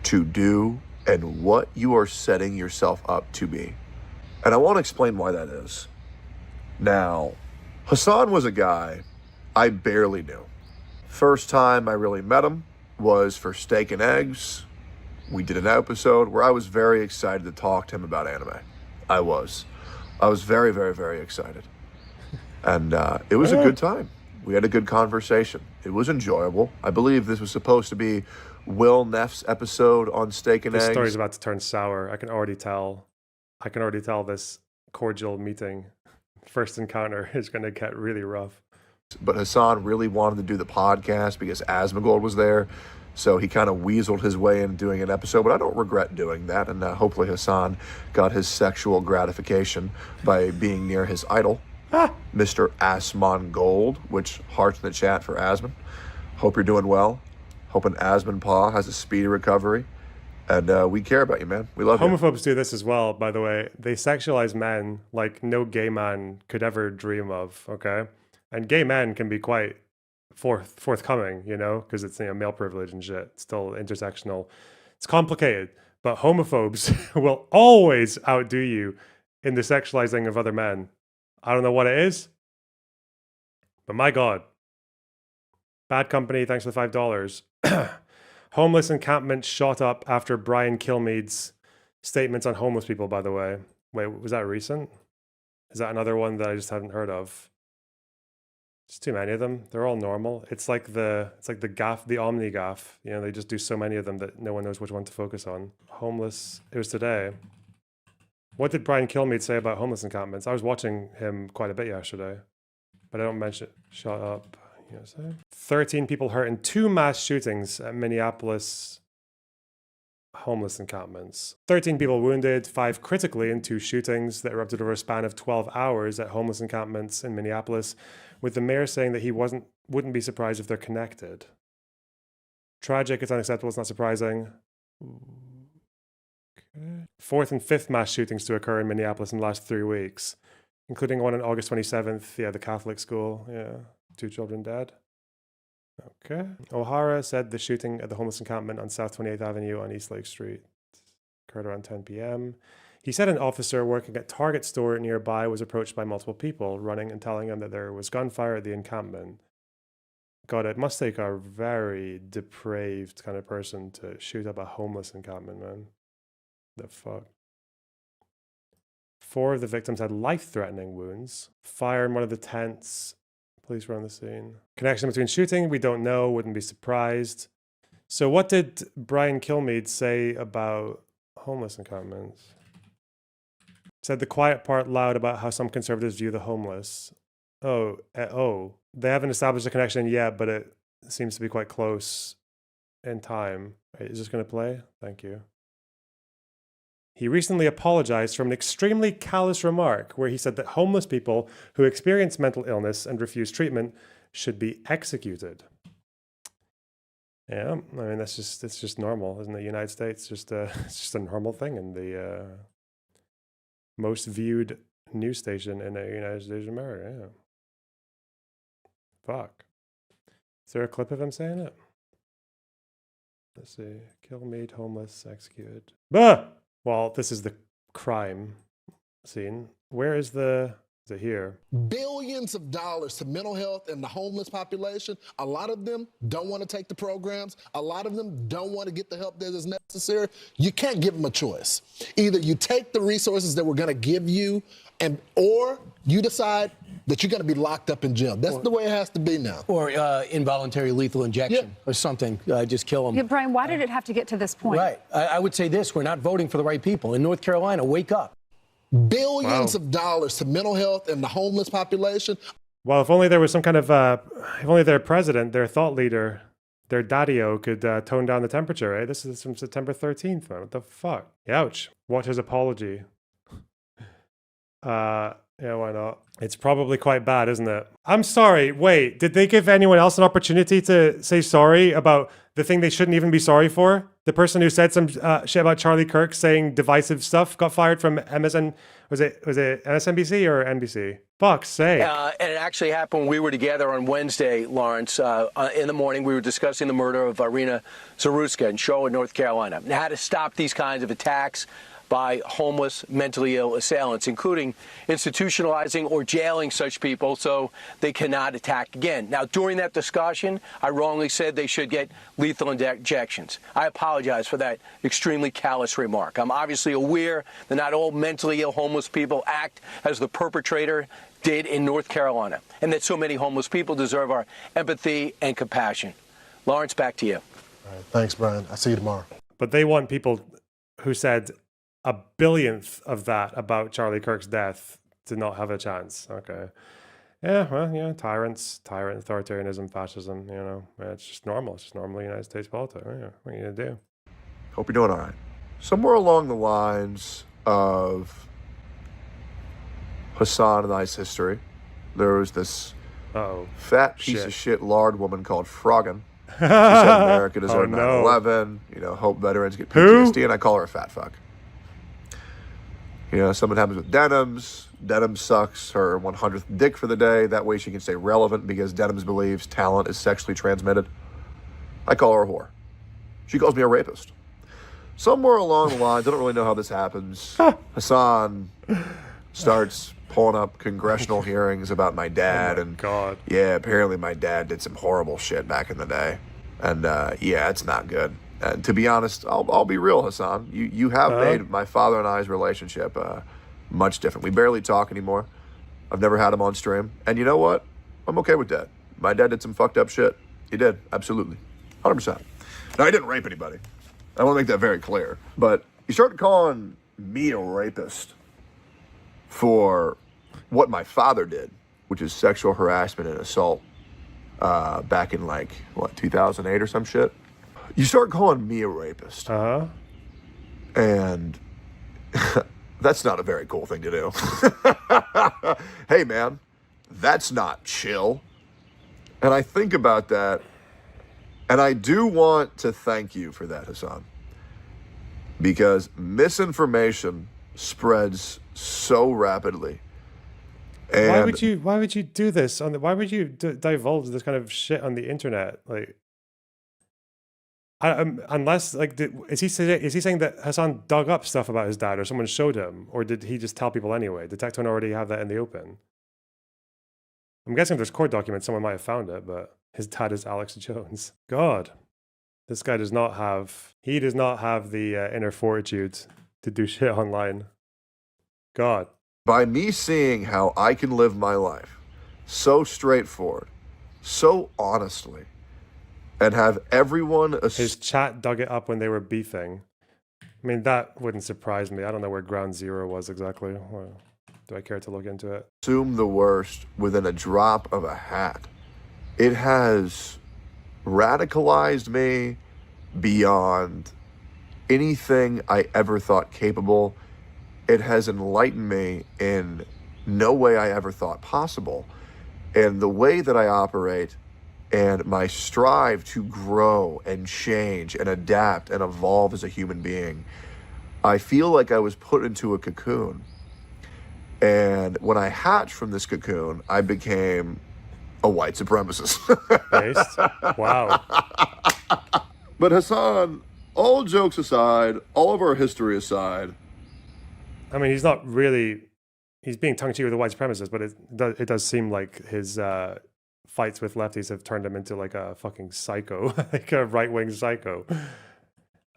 to do and what you are setting yourself up to be. And I want to explain why that is. Now, Hasan was a guy I barely knew. First time I really met him was for Steak and Eggs. We did an episode where I was very excited to talk to him about anime. I was very, very, very excited. And it was a good time. We had a good conversation. It was enjoyable. I believe this was supposed to be Will Neff's episode on Steak and this Eggs. story's about to turn sour. I can already tell. This cordial meeting, first encounter, is going to get really rough. But Hasan really wanted to do the podcast because Asmongold was there. So he kind of weaseled his way into doing an episode, but I don't regret doing that. And hopefully Hasan got his sexual gratification by being near his idol, Mr. Asmongold, which hearts in the chat for Asmon. Hope you're doing well. Hoping Asmon Pa has a speedy recovery. And we care about you, man. We love you. Homophobes do this as well, by the way. They sexualize men like no gay man could ever dream of, okay? And gay men can be quite forthcoming, you know, because it's, you know, male privilege and shit. It's still intersectional. It's complicated, but homophobes will always outdo you in the sexualizing of other men. I don't know what it is, but my God. Bad Company, thanks for the $5. Homeless encampment shot up after Brian Kilmeade's statements on homeless people, by the way. Wait, was that recent? Is that another one that I just hadn't heard of? There's too many of them. They're all normal. It's like the gaff, the Omni gaff. You know, they just do so many of them that no one knows which one to focus on. Homeless. It was today. What did Brian Kilmeade say about homeless encampments? I was watching him quite a bit yesterday, but I don't mention it. Shut up. You know what I'm saying? 13 people hurt in 2 mass shootings at Minneapolis homeless encampments. 13 people wounded, 5 critically in 2 shootings that erupted over a span of 12 hours at homeless encampments in Minneapolis, with the mayor saying that he wouldn't be surprised if they're connected. Tragic, it's unacceptable, it's not surprising. Okay. 4th and 5th mass shootings to occur in Minneapolis in the last 3 weeks, including one on August 27th. Yeah, the Catholic school. Yeah, 2 children dead. Okay. O'Hara said the shooting at the homeless encampment on South 28th Avenue on East Lake Street occurred around 10 p.m. He said an officer working at Target store nearby was approached by multiple people running and telling him that there was gunfire at the encampment. God, it must take a very depraved kind of person to shoot up a homeless encampment, man. The fuck? 4 of the victims had life-threatening wounds. Fire in one of the tents. Police were on the scene. Connection between shooting, we don't know, wouldn't be surprised. So what did Brian Kilmeade say about homeless encampments? Said the quiet part loud about how some conservatives view the homeless. They haven't established a connection yet, but it seems to be quite close in time. Right, is this going to play? Thank you. He recently apologized for an extremely callous remark where he said that homeless people who experience mental illness and refuse treatment should be executed. Yeah, I mean, it's just normal, isn't it? The United States, it's just a normal thing in the most viewed news station in the United States of America. Yeah. Fuck. Is there a clip of him saying it? Let's see. Kilmeade, homeless, executed. Bah! Well, this is the crime scene. Where is it here? Billions of dollars to mental health and the homeless population. A lot of them don't want to take the programs. A lot of them don't want to get the help that is necessary. You can't give them a choice. Either you take the resources that we're going to give you, or you decide that you're going to be locked up in jail. That's the way it has to be now. Or involuntary lethal injection or something. Just kill them. Yeah, Brian, why did it have to get to this point? Right. I would say this. We're not voting for the right people. In North Carolina, wake up. Billions of dollars to mental health and the homeless population. Well, if only there was some kind of, if only their president, their thought leader, their daddy-o could tone down the temperature, right? This is from September 13th, man. What the fuck? Ouch. Watch his apology. Yeah, why not? It's probably quite bad, isn't it? I'm sorry. Wait, did they give anyone else an opportunity to say sorry about the thing they shouldn't even be sorry for? The person who said some shit about Charlie Kirk saying divisive stuff got fired from MSN. Was it MSNBC or NBC? Fuck's sake. And it actually happened when we were together on Wednesday, Lawrence. In the morning, we were discussing the murder of Irina Zaruska in Charlotte, North Carolina, and how to stop these kinds of attacks by homeless, mentally ill assailants, including institutionalizing or jailing such people so they cannot attack again. Now, during that discussion, I wrongly said they should get lethal injections. I apologize for that extremely callous remark. I'm obviously aware that not all mentally ill homeless people act as the perpetrator did in North Carolina, and that so many homeless people deserve our empathy and compassion. Lawrence, back to you. All right, thanks, Brian. I'll see you tomorrow. But they want people who said a billionth of that about Charlie Kirk's death to not have a chance. Okay. Yeah, well, yeah, tyrant, authoritarianism, fascism, you know, it's just normal. It's just normal United States politics. Yeah, what are you going to do? Hope you're doing all right. Somewhere along the lines of Hasan and I's history, there was this fat piece of shit lard woman called Froggen. She said America deserved 9/11, you know, hope veterans get PTSD, and I call her a fat fuck. You know, something happens with Denims. Denims sucks her 100th dick for the day. That way she can stay relevant because Denims believes talent is sexually transmitted. I call her a whore. She calls me a rapist. Somewhere along the lines, I don't really know how this happens, Hasan starts pulling up congressional hearings about my dad. God. Yeah, apparently my dad did some horrible shit back in the day. And yeah, it's not good. And to be honest, I'll be real, Hasan. You have made my father and I's relationship much different. We barely talk anymore. I've never had him on stream. And you know what? I'm okay with that. My dad did some fucked up shit. He did, absolutely. 100%. Now, I didn't rape anybody. I want to make that very clear. But you started calling me a rapist for what my father did, which is sexual harassment and assault back in 2008 or some shit. You start calling me a rapist. And that's not a very cool thing to do. Hey, man, that's not chill. And I think about that, and I do want to thank you for that, Hasan, because misinformation spreads so rapidly. And why would you do this why would you divulge this kind of shit on the internet? Like, unless is he saying that Hasan dug up stuff about his dad or someone showed him, or did he just tell people anyway? Did Tectone already have that in the open? I'm guessing there's court documents, someone might have found it, but his dad is Alex Jones. God, this guy does not have the inner fortitude to do shit online. God. By me seeing how I can live my life so straightforward, so honestly, and have everyone... His chat dug it up when they were beefing. I mean, that wouldn't surprise me. I don't know where ground zero was exactly. Or do I care to look into it? Assume the worst within a drop of a hat. It has radicalized me beyond anything I ever thought capable. It has enlightened me in no way I ever thought possible. And the way that I operate and my strive to grow and change and adapt and evolve as a human being, I feel like I was put into a cocoon. And when I hatched from this cocoon, I became a white supremacist. Based? Wow. But Hasan, all jokes aside, all of our history aside, I mean, he's not really... He's being tongue-in-cheek with the white supremacists, but it does seem like his fights with lefties have turned him into like a fucking psycho, like a right-wing psycho.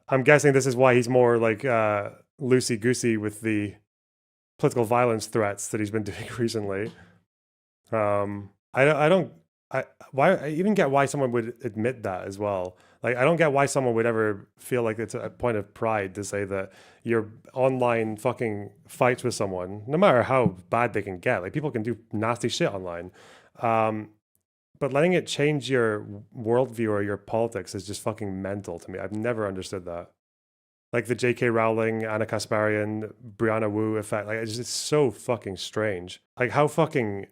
I'm guessing this is why he's more like loosey-goosey with the political violence threats that he's been doing recently. I even get why someone would admit that as well. Like, I don't get why someone would ever feel like it's a point of pride to say that your online fucking fights with someone, no matter how bad they can get, like people can do nasty shit online. But letting it change your worldview or your politics is just fucking mental to me. I've never understood that. Like the J.K. Rowling, Anna Kasparian, Brianna Wu effect. Like, it's so fucking strange. Like, how fucking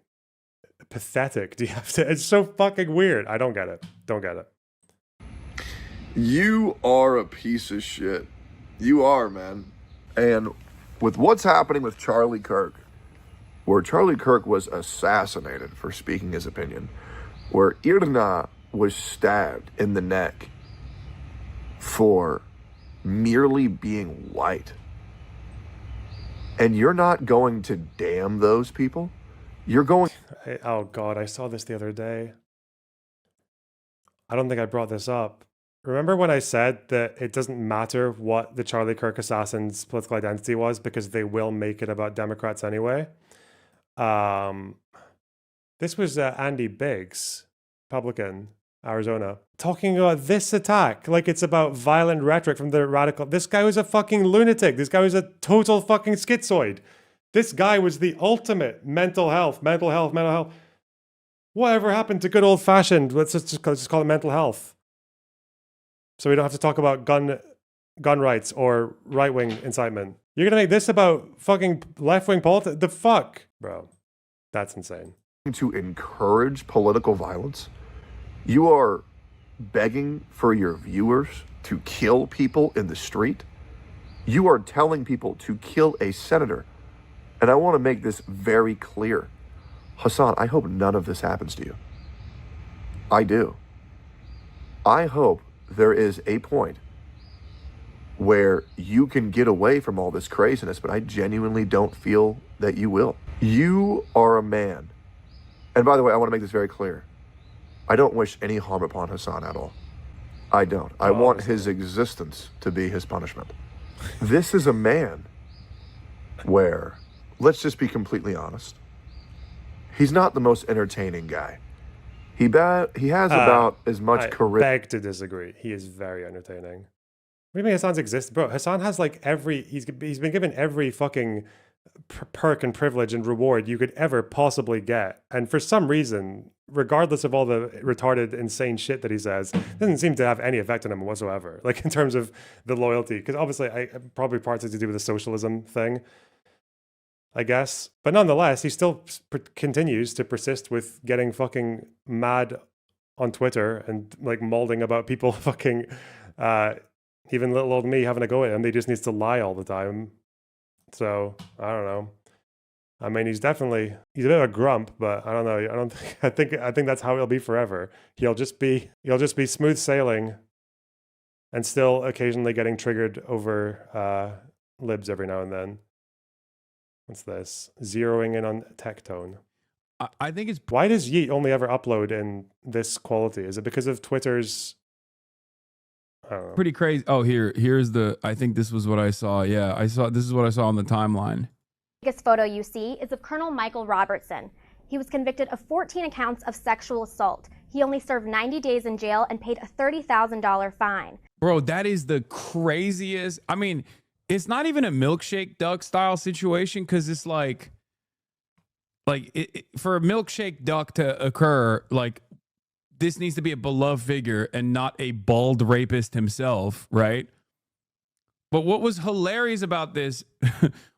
pathetic do you have to... It's so fucking weird. I don't get it. Don't get it. You are a piece of shit. You are, man. And with what's happening with Charlie Kirk, where Charlie Kirk was assassinated for speaking his opinion, where Irna was stabbed in the neck for merely being white, and you're not going to damn those people? You're going... Oh, God, I saw this the other day. I don't think I brought this up. Remember when I said that it doesn't matter what the Charlie Kirk assassins' political identity was because they will make it about Democrats anyway? This was Andy Biggs, Republican, Arizona, talking about this attack like it's about violent rhetoric from the radical... This guy was a fucking lunatic. This guy was a total fucking schizoid. This guy was the ultimate mental health. Whatever happened to good old-fashioned, let's just call it mental health. So we don't have to talk about gun rights or right-wing incitement. You're going to make this about fucking left-wing politics? The fuck? Bro, that's insane. To encourage political violence? You are begging for your viewers to kill people in the street? You are telling people to kill a senator And I want to make this very clear. Hasan, I hope none of this happens to you. I do. I hope there is a point where you can get away from all this craziness, but I genuinely don't feel that you will. You are a man. And by the way, I want to make this very clear. I don't wish any harm upon Hasan at all. I don't. I want his existence to be his punishment. This is a man where, let's just be completely honest, he's not the most entertaining guy. He has about as much charisma. I beg to disagree. He is very entertaining. What do you mean Hasan's exist? Bro, Hasan has like he's been given every fucking perk and privilege and reward you could ever possibly get. And for some reason, regardless of all the retarded, insane shit that he says, doesn't seem to have any effect on him whatsoever. Like in terms of the loyalty. Because obviously, probably partly to do with the socialism thing, I guess. But nonetheless, he still continues to persist with getting fucking mad on Twitter and like molding about people fucking, even little old me having a go at him. He just needs to lie all the time. So I don't know. I mean, he's a bit of a grump, but I don't know. I think that's how it'll be forever. He'll just be smooth sailing, and still occasionally getting triggered over libs every now and then. What's this? Zeroing in on Tectone. I think it's... Why does Yeet only ever upload in this quality? Is it because of Twitter's... I don't know. Pretty crazy. Oh, here's the... I think this was what I saw. Yeah, this is what I saw on the timeline. The biggest photo you see is of Colonel Michael Robertson. He was convicted of 14 accounts of sexual assault. He only served 90 days in jail and paid a $30,000 fine. Bro, that is the craziest... I mean... It's not even a milkshake duck style situation because it's like for a milkshake duck to occur, like this needs to be a beloved figure and not a bald rapist himself, right? But what was hilarious about this,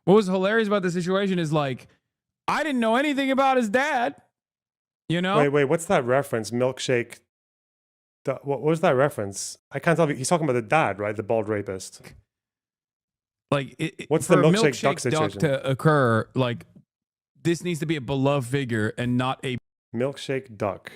situation is like, I didn't know anything about his dad, you know? Wait, what's that reference? Milkshake. What was that reference? I can't tell. He's talking about the dad, right? The bald rapist. Like, what's the milkshake duck duck situation? to occur? Like, this needs to be a beloved figure and not a milkshake duck.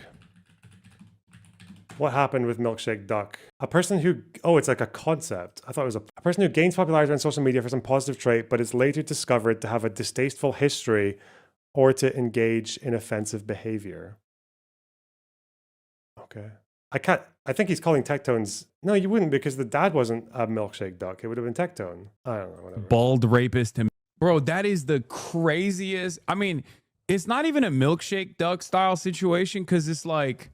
What happened with milkshake duck? A person who it's like a concept. I thought it was a person who gains popularity on social media for some positive trait, but is later discovered to have a distasteful history or to engage in offensive behavior. Okay. I think he's calling Tectone's... No, you wouldn't, because the dad wasn't a milkshake duck. It would have been Tectone. I don't know, whatever. Bald rapist him. Bro, that is the craziest... I mean, it's not even a milkshake duck style situation because it's like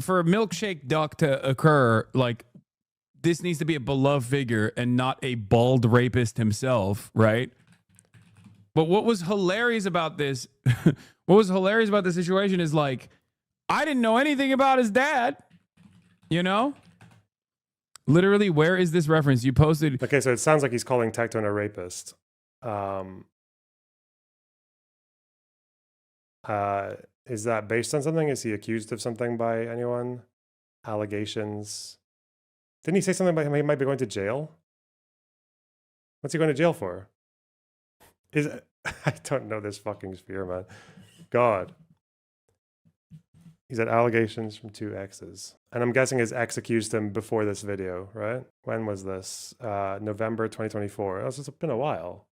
for a milkshake duck to occur, like this needs to be a beloved figure and not a bald rapist himself, right? But what was hilarious about this... situation is like, I didn't know anything about his dad, you know? Literally, where is this reference? You posted... Okay, so it sounds like he's calling Tectone a rapist. Is that based on something? Is he accused of something by anyone? Allegations? Didn't he say something about he might be going to jail? What's he going to jail for? I don't know this fucking sphere, man. God. He's had allegations from 2 exes. And I'm guessing his ex accused him before this video, right? When was this? November 2024. Oh, so it's been a while.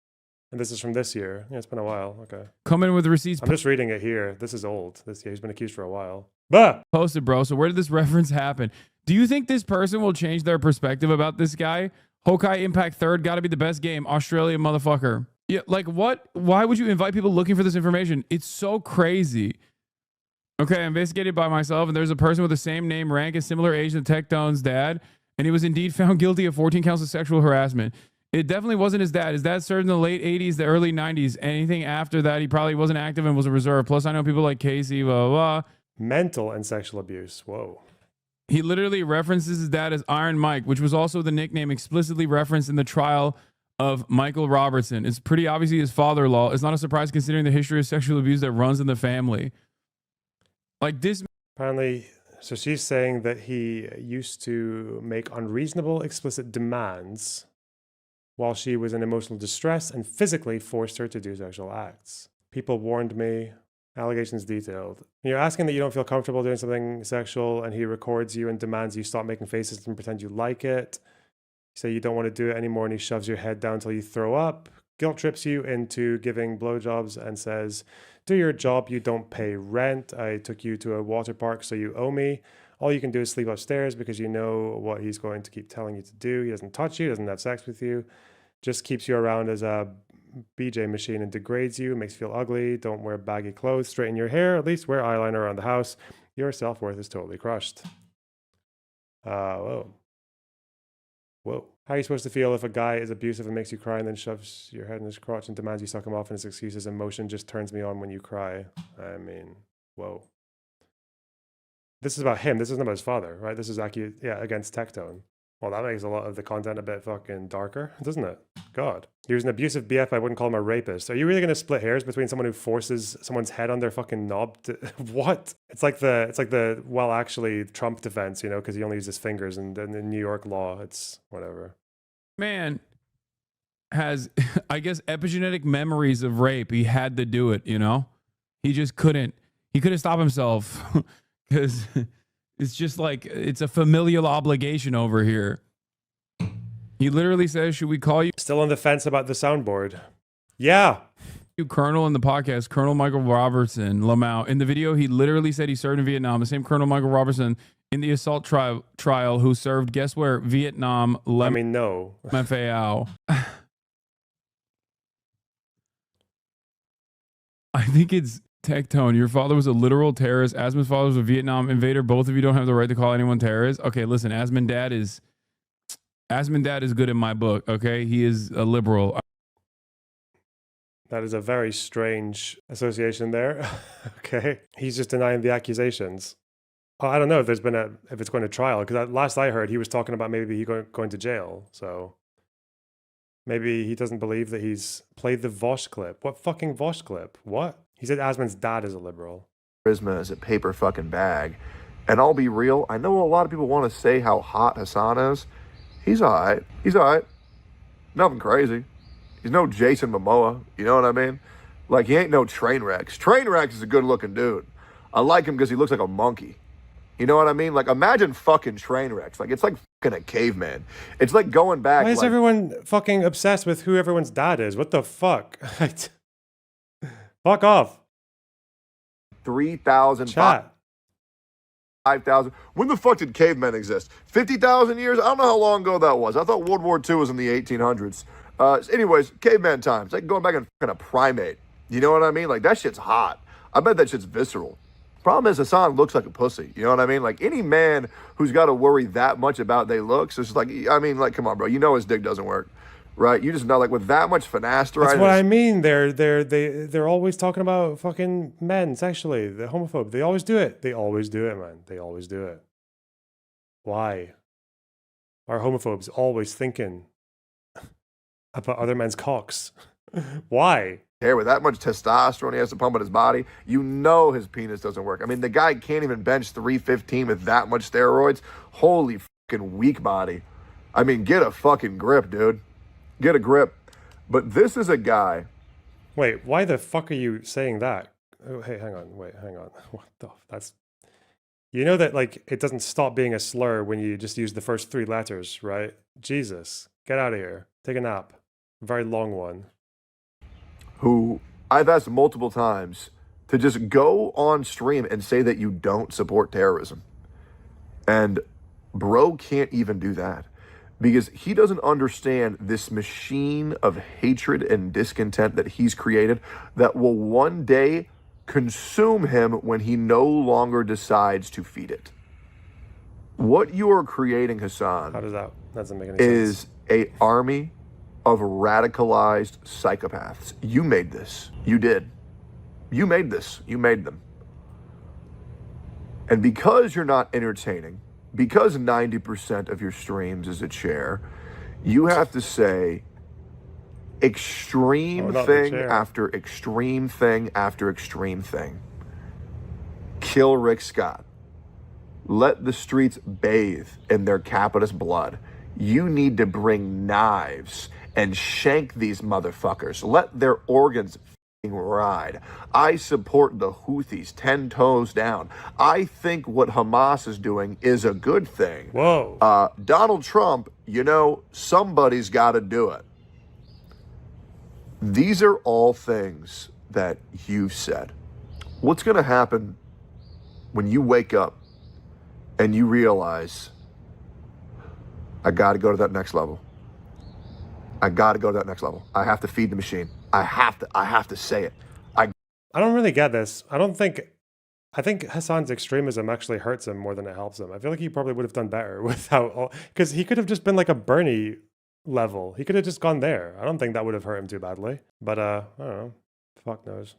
And this is from this year. Yeah, it's been a while. Okay. Come in with receipts. I'm just reading it here. This is old. He's been accused for a while. Bah! Posted, bro. So where did this reference happen? Do you think this person will change their perspective about this guy? Hokai Impact 3rd, gotta be the best game. Australia motherfucker. Yeah, like what? Why would you invite people looking for this information? It's so crazy. Okay, I investigated by myself, and there's a person with the same name, rank, and similar age to Tectone's dad, and he was indeed found guilty of 14 counts of sexual harassment. It definitely wasn't his dad. His dad served in the late 80s, the early 90s. Anything after that, he probably wasn't active and was a reserve. Plus, I know people like Casey, blah, blah, blah. Mental and sexual abuse. Whoa. He literally references his dad as Iron Mike, which was also the nickname explicitly referenced in the trial of Michael Robertson. It's pretty obviously his father-in-law. It's not a surprise considering the history of sexual abuse that runs in the family. Like this. Apparently, so she's saying that he used to make unreasonable, explicit demands. while she was in emotional distress and physically forced her to do sexual acts. People warned me. Allegations detailed. You're asking that you don't feel comfortable doing something sexual, and he records you and demands you stop making faces and pretend you like it. You say you don't want to do it anymore, and he shoves your head down until you throw up. Guilt trips you into giving blowjobs and says, do your job, you don't pay rent. I took you to a water park, so you owe me. All you can do is sleep upstairs because you know what he's going to keep telling you to do. He doesn't touch you, doesn't have sex with you, just keeps you around as a BJ machine and degrades you, makes you feel ugly. Don't wear baggy clothes, straighten your hair, at least wear eyeliner around the house. Your self-worth is totally crushed. Whoa. How are you supposed to feel if a guy is abusive and makes you cry and then shoves your head in his crotch and demands you suck him off, and his excuses emotion just turns me on when you cry? I mean, whoa. This is about him. This isn't about his father, right? This is against Tectone. Well, that makes a lot of the content a bit fucking darker, doesn't it? God. He was an abusive BF. I wouldn't call him a rapist. Are you really going to split hairs between someone who forces someone's head on their fucking knob? What? It's like the well, actually, Trump defense, you know, because he only uses fingers, and in New York law, it's whatever. Man has, I guess, epigenetic memories of rape. He had to do it, you know? He just couldn't. He couldn't stop himself because it's just like, it's a familial obligation over here. He literally says, should we call you? Still on the fence about the soundboard. Yeah. You Colonel in the podcast, Colonel Michael Robertson, Lamau. In the video, he literally said he served in Vietnam. The same Colonel Michael Robertson in the assault trial who served, guess where? Vietnam. No. FAO. I think it's Tectone. Your father was a literal terrorist. Asman's father was a Vietnam invader. Both of you don't have the right to call anyone terrorist. Okay, listen, Asman dad is good in my book, okay? He is a liberal. That is a very strange association there. Okay. He's just denying the accusations. Well, I don't know if it's going to trial, because last I heard, he was talking about maybe he going to jail. So maybe he doesn't believe that he's played the Vosh clip. What fucking Vosh clip? What? He said Asman's dad is a liberal. Charisma is a paper fucking bag. And I'll be real, I know a lot of people want to say how hot Hasan is. He's all right. He's all right. Nothing crazy. He's no Jason Momoa. You know what I mean? Like, he ain't no Trainwrecks. Trainwrecks is a good-looking dude. I like him because he looks like a monkey. You know what I mean? Like, imagine fucking Trainwrecks. Like, it's like fucking a caveman. It's like going back. Why is everyone fucking obsessed with who everyone's dad is? What the fuck? Fuck off. 3,000. Chat. 5,000. When the fuck did cavemen exist? 50,000 years? I don't know how long ago that was. I thought World War II was in the 1800s. Anyways, caveman times. Like going back and fucking a primate. You know what I mean? Like, that shit's hot. I bet that shit's visceral. Problem is, Hasan looks like a pussy. You know what I mean? Like, any man who's got to worry that much about they looks, it's just like, I mean, like, come on, bro. You know his dick doesn't work. Right? You just know, like, with that much finasteride. That's what I mean. They're always talking about fucking men sexually. They're homophobe. They always do it. They always do it, man. They always do it. Why? Are homophobes always thinking about other men's cocks? Why? Hair with that much testosterone he has to pump in his body, you know his penis doesn't work. I mean, the guy can't even bench 315 with that much steroids. Holy fucking weak body. I mean, get a fucking grip, dude. Get a grip. But this is a guy. Wait, why the fuck are you saying that? Oh, hey, hang on. Wait, hang on. What the? That's. You know that, like, it doesn't stop being a slur when you just use the first 3 letters, right? Jesus. Get out of here. Take a nap. A very long one. Who I've asked multiple times to just go on stream and say that you don't support terrorism. And bro can't even do that. Because he doesn't understand this machine of hatred and discontent that he's created that will one day consume him when he no longer decides to feed it. What you are creating, Hasan, How does that doesn't make any is sense. an army of radicalized psychopaths. You made this. You did. You made this. You made them. And because you're not entertaining, because 90% of your streams is a chair, you have to say extreme thing after extreme thing after extreme thing. Kill Rick Scott. Let the streets bathe in their capitalist blood. You need to bring knives and shank these motherfuckers. Let their organs ride. I support the Houthis 10 toes down. I think what Hamas is doing is a good thing. Whoa. Donald Trump, you know, somebody's got to do it. These are all things that you've said. What's going to happen when you wake up and you realize, I got to go to that next level. I got to go to that next level. I have to feed the machine. I have to say it. I don't really get this. I think Hasan's extremism actually hurts him more than it helps him. I feel like he probably would have done better without, because he could have just been like a Bernie level. He could have just gone there. I don't think that would have hurt him too badly. But I don't know. Fuck knows.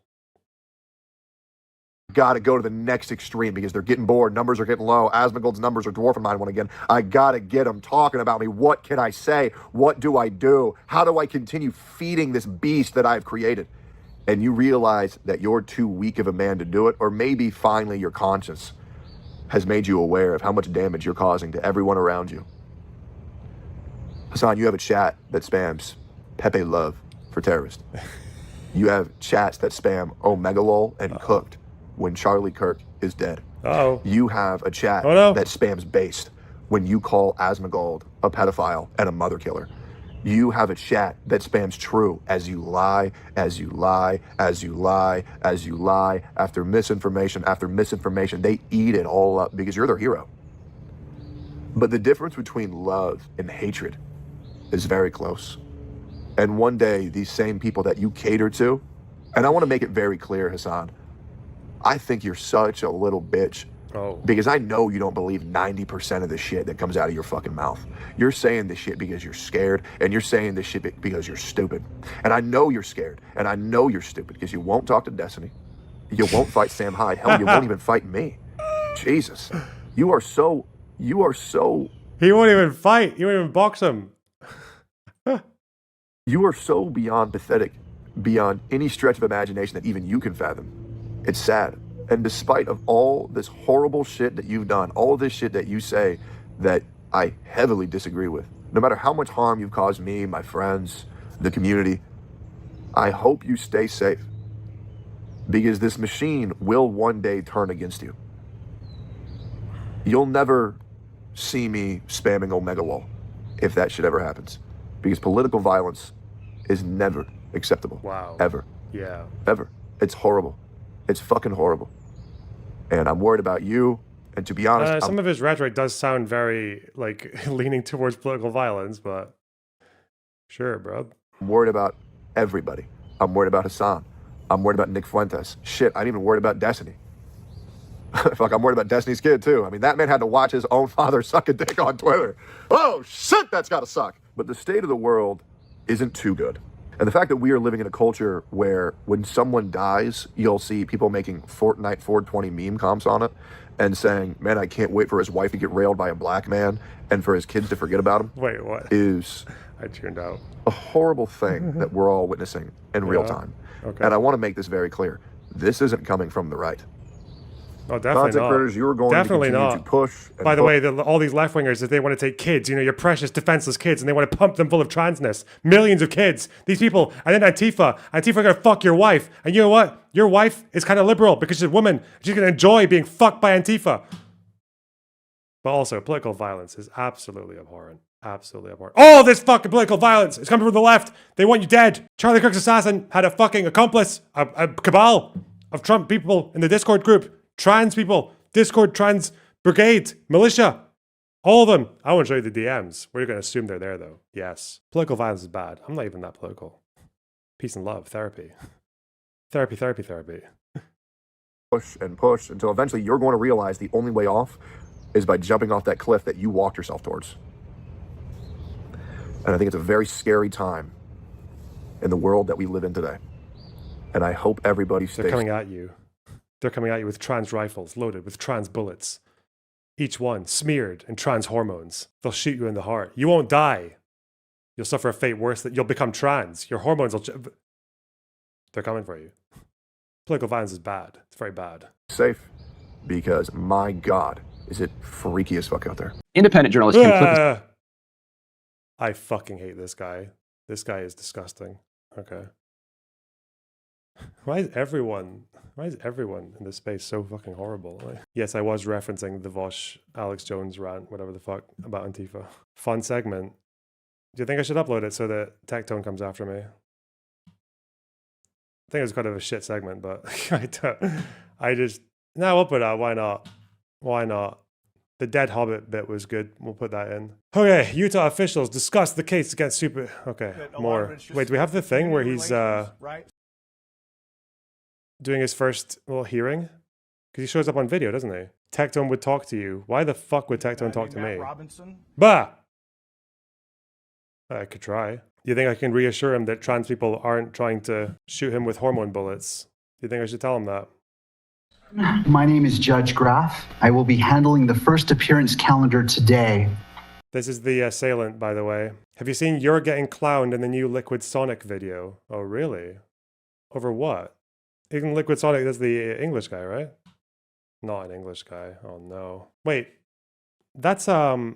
Got to go to the next extreme because they're getting bored. Numbers are getting low. Asmongold's numbers are dwarfing mine one again. I got to get them talking about me. What can I say? What do I do? How do I continue feeding this beast that I've created? And you realize that you're too weak of a man to do it, or maybe finally your conscience has made you aware of how much damage you're causing to everyone around you. Hasan, you have a chat that spams Pepe Love for terrorist. You have chats that spam Omegalol and Cooked when Charlie Kirk is dead. Uh-oh. You have a chat that spams Based when you call Asmongold a pedophile and a mother killer. You have a chat that spams True as you lie, as you lie, as you lie, as you lie, after misinformation after misinformation. They eat it all up because you're their hero. But the difference between love and hatred is very close. And one day, these same people that you cater to, and I want to make it very clear, Hasan, I think you're such a little bitch. Oh. Because I know you don't believe 90% of the shit that comes out of your fucking mouth. You're saying this shit because you're scared, and you're saying this shit because you're stupid. And I know you're scared, and I know you're stupid because you won't talk to Destiny. You won't fight Sam Hyde. Hell, you won't even fight me. Jesus. You are so... He won't even fight. You won't even box him. You are so beyond pathetic, beyond any stretch of imagination that even you can fathom. It's sad. And despite of all this horrible shit that you've done, all this shit that you say that I heavily disagree with, no matter how much harm you've caused me, my friends, the community, I hope you stay safe. Because this machine will one day turn against you. You'll never see me spamming Omegalol if that shit ever happens. Because political violence is never acceptable. Wow. Ever. Yeah. Ever. It's horrible. It's fucking horrible. And I'm worried about you. And to be honest, some of his rhetoric does sound very, like, leaning towards political violence, but sure, bro. I'm worried about everybody. I'm worried about Hasan. I'm worried about Nick Fuentes. Shit, I'm even worried about Destiny. Fuck, I'm worried about Destiny's kid, too. I mean, that man had to watch his own father suck a dick on Twitter. Oh, shit, that's gotta suck. But the state of the world isn't too good. And the fact that we are living in a culture where when someone dies, you'll see people making Fortnite 420 meme comps on it and saying, man, I can't wait for his wife to get railed by a black man and for his kids to forget about him. Wait, what? Is I tuned out. A horrible thing that we're all witnessing in real time. Okay. And I want to make this very clear. This isn't coming from the right. Oh, definitely Content not. creators, you're going definitely to continue not. to push. And By the way, all these left-wingers, if they want to take kids, you know, your precious, defenseless kids, and they want to pump them full of transness. Millions of kids. These people, and then Antifa. Antifa are going to fuck your wife. And you know what? Your wife is kind of liberal because she's a woman. She's going to enjoy being fucked by Antifa. But also, political violence is absolutely abhorrent. Absolutely abhorrent. All this fucking political violence is coming from the left. They want you dead. Charlie Kirk's assassin had a fucking accomplice, a cabal of Trump people in the Discord group. Trans people. Discord trans brigade, militia, all of them. I want to show you the DMs. We're going to assume they're there, though. Yes. Political violence is bad. I'm not even that political. Peace and love. Therapy. Therapy. push and push until eventually you're going to realize the only way off is by jumping off that cliff that you walked yourself towards. And I think it's a very scary time in the world that we live in today. And I hope everybody stays... They're coming at you. They're coming at you with trans rifles loaded with trans bullets. Each one smeared in trans hormones. They'll shoot you in the heart. You won't die. You'll suffer a fate worse that you'll become trans. Your hormones will... They're coming for you. Political violence is bad. It's very bad. Safe. Because, my God, is it freaky as fuck out there. Independent journalist Kim Cliff. I fucking hate this guy. This guy is disgusting. Okay. Why is everyone in this space so fucking horrible? Like, yes, I was referencing the Vosh Alex Jones rant, whatever the fuck, about Antifa. Fun segment. Do you think I should upload it so that Tectone comes after me? I think it was kind of a shit segment, but we'll put it out. Why not? Why not? The dead Hobbit bit was good. We'll put that in. Okay, Utah officials discuss the case against super... Okay, more. Wait, do we have the thing where he's doing his first little hearing? Because he shows up on video, doesn't he? Tectone would talk to you. Why the fuck would Tectone talk to me? Bah! I could try. Do you think I can reassure him that trans people aren't trying to shoot him with hormone bullets? Do you think I should tell him that? My name is Judge Graff. I will be handling the first appearance calendar today. This is the assailant, by the way. Have you seen You're Getting Clowned in the new Liquid Sonic video? Oh, really? Over what? Even Liquid Sonic, that's the English guy, right? Not an English guy. Oh, no. Wait. That's, that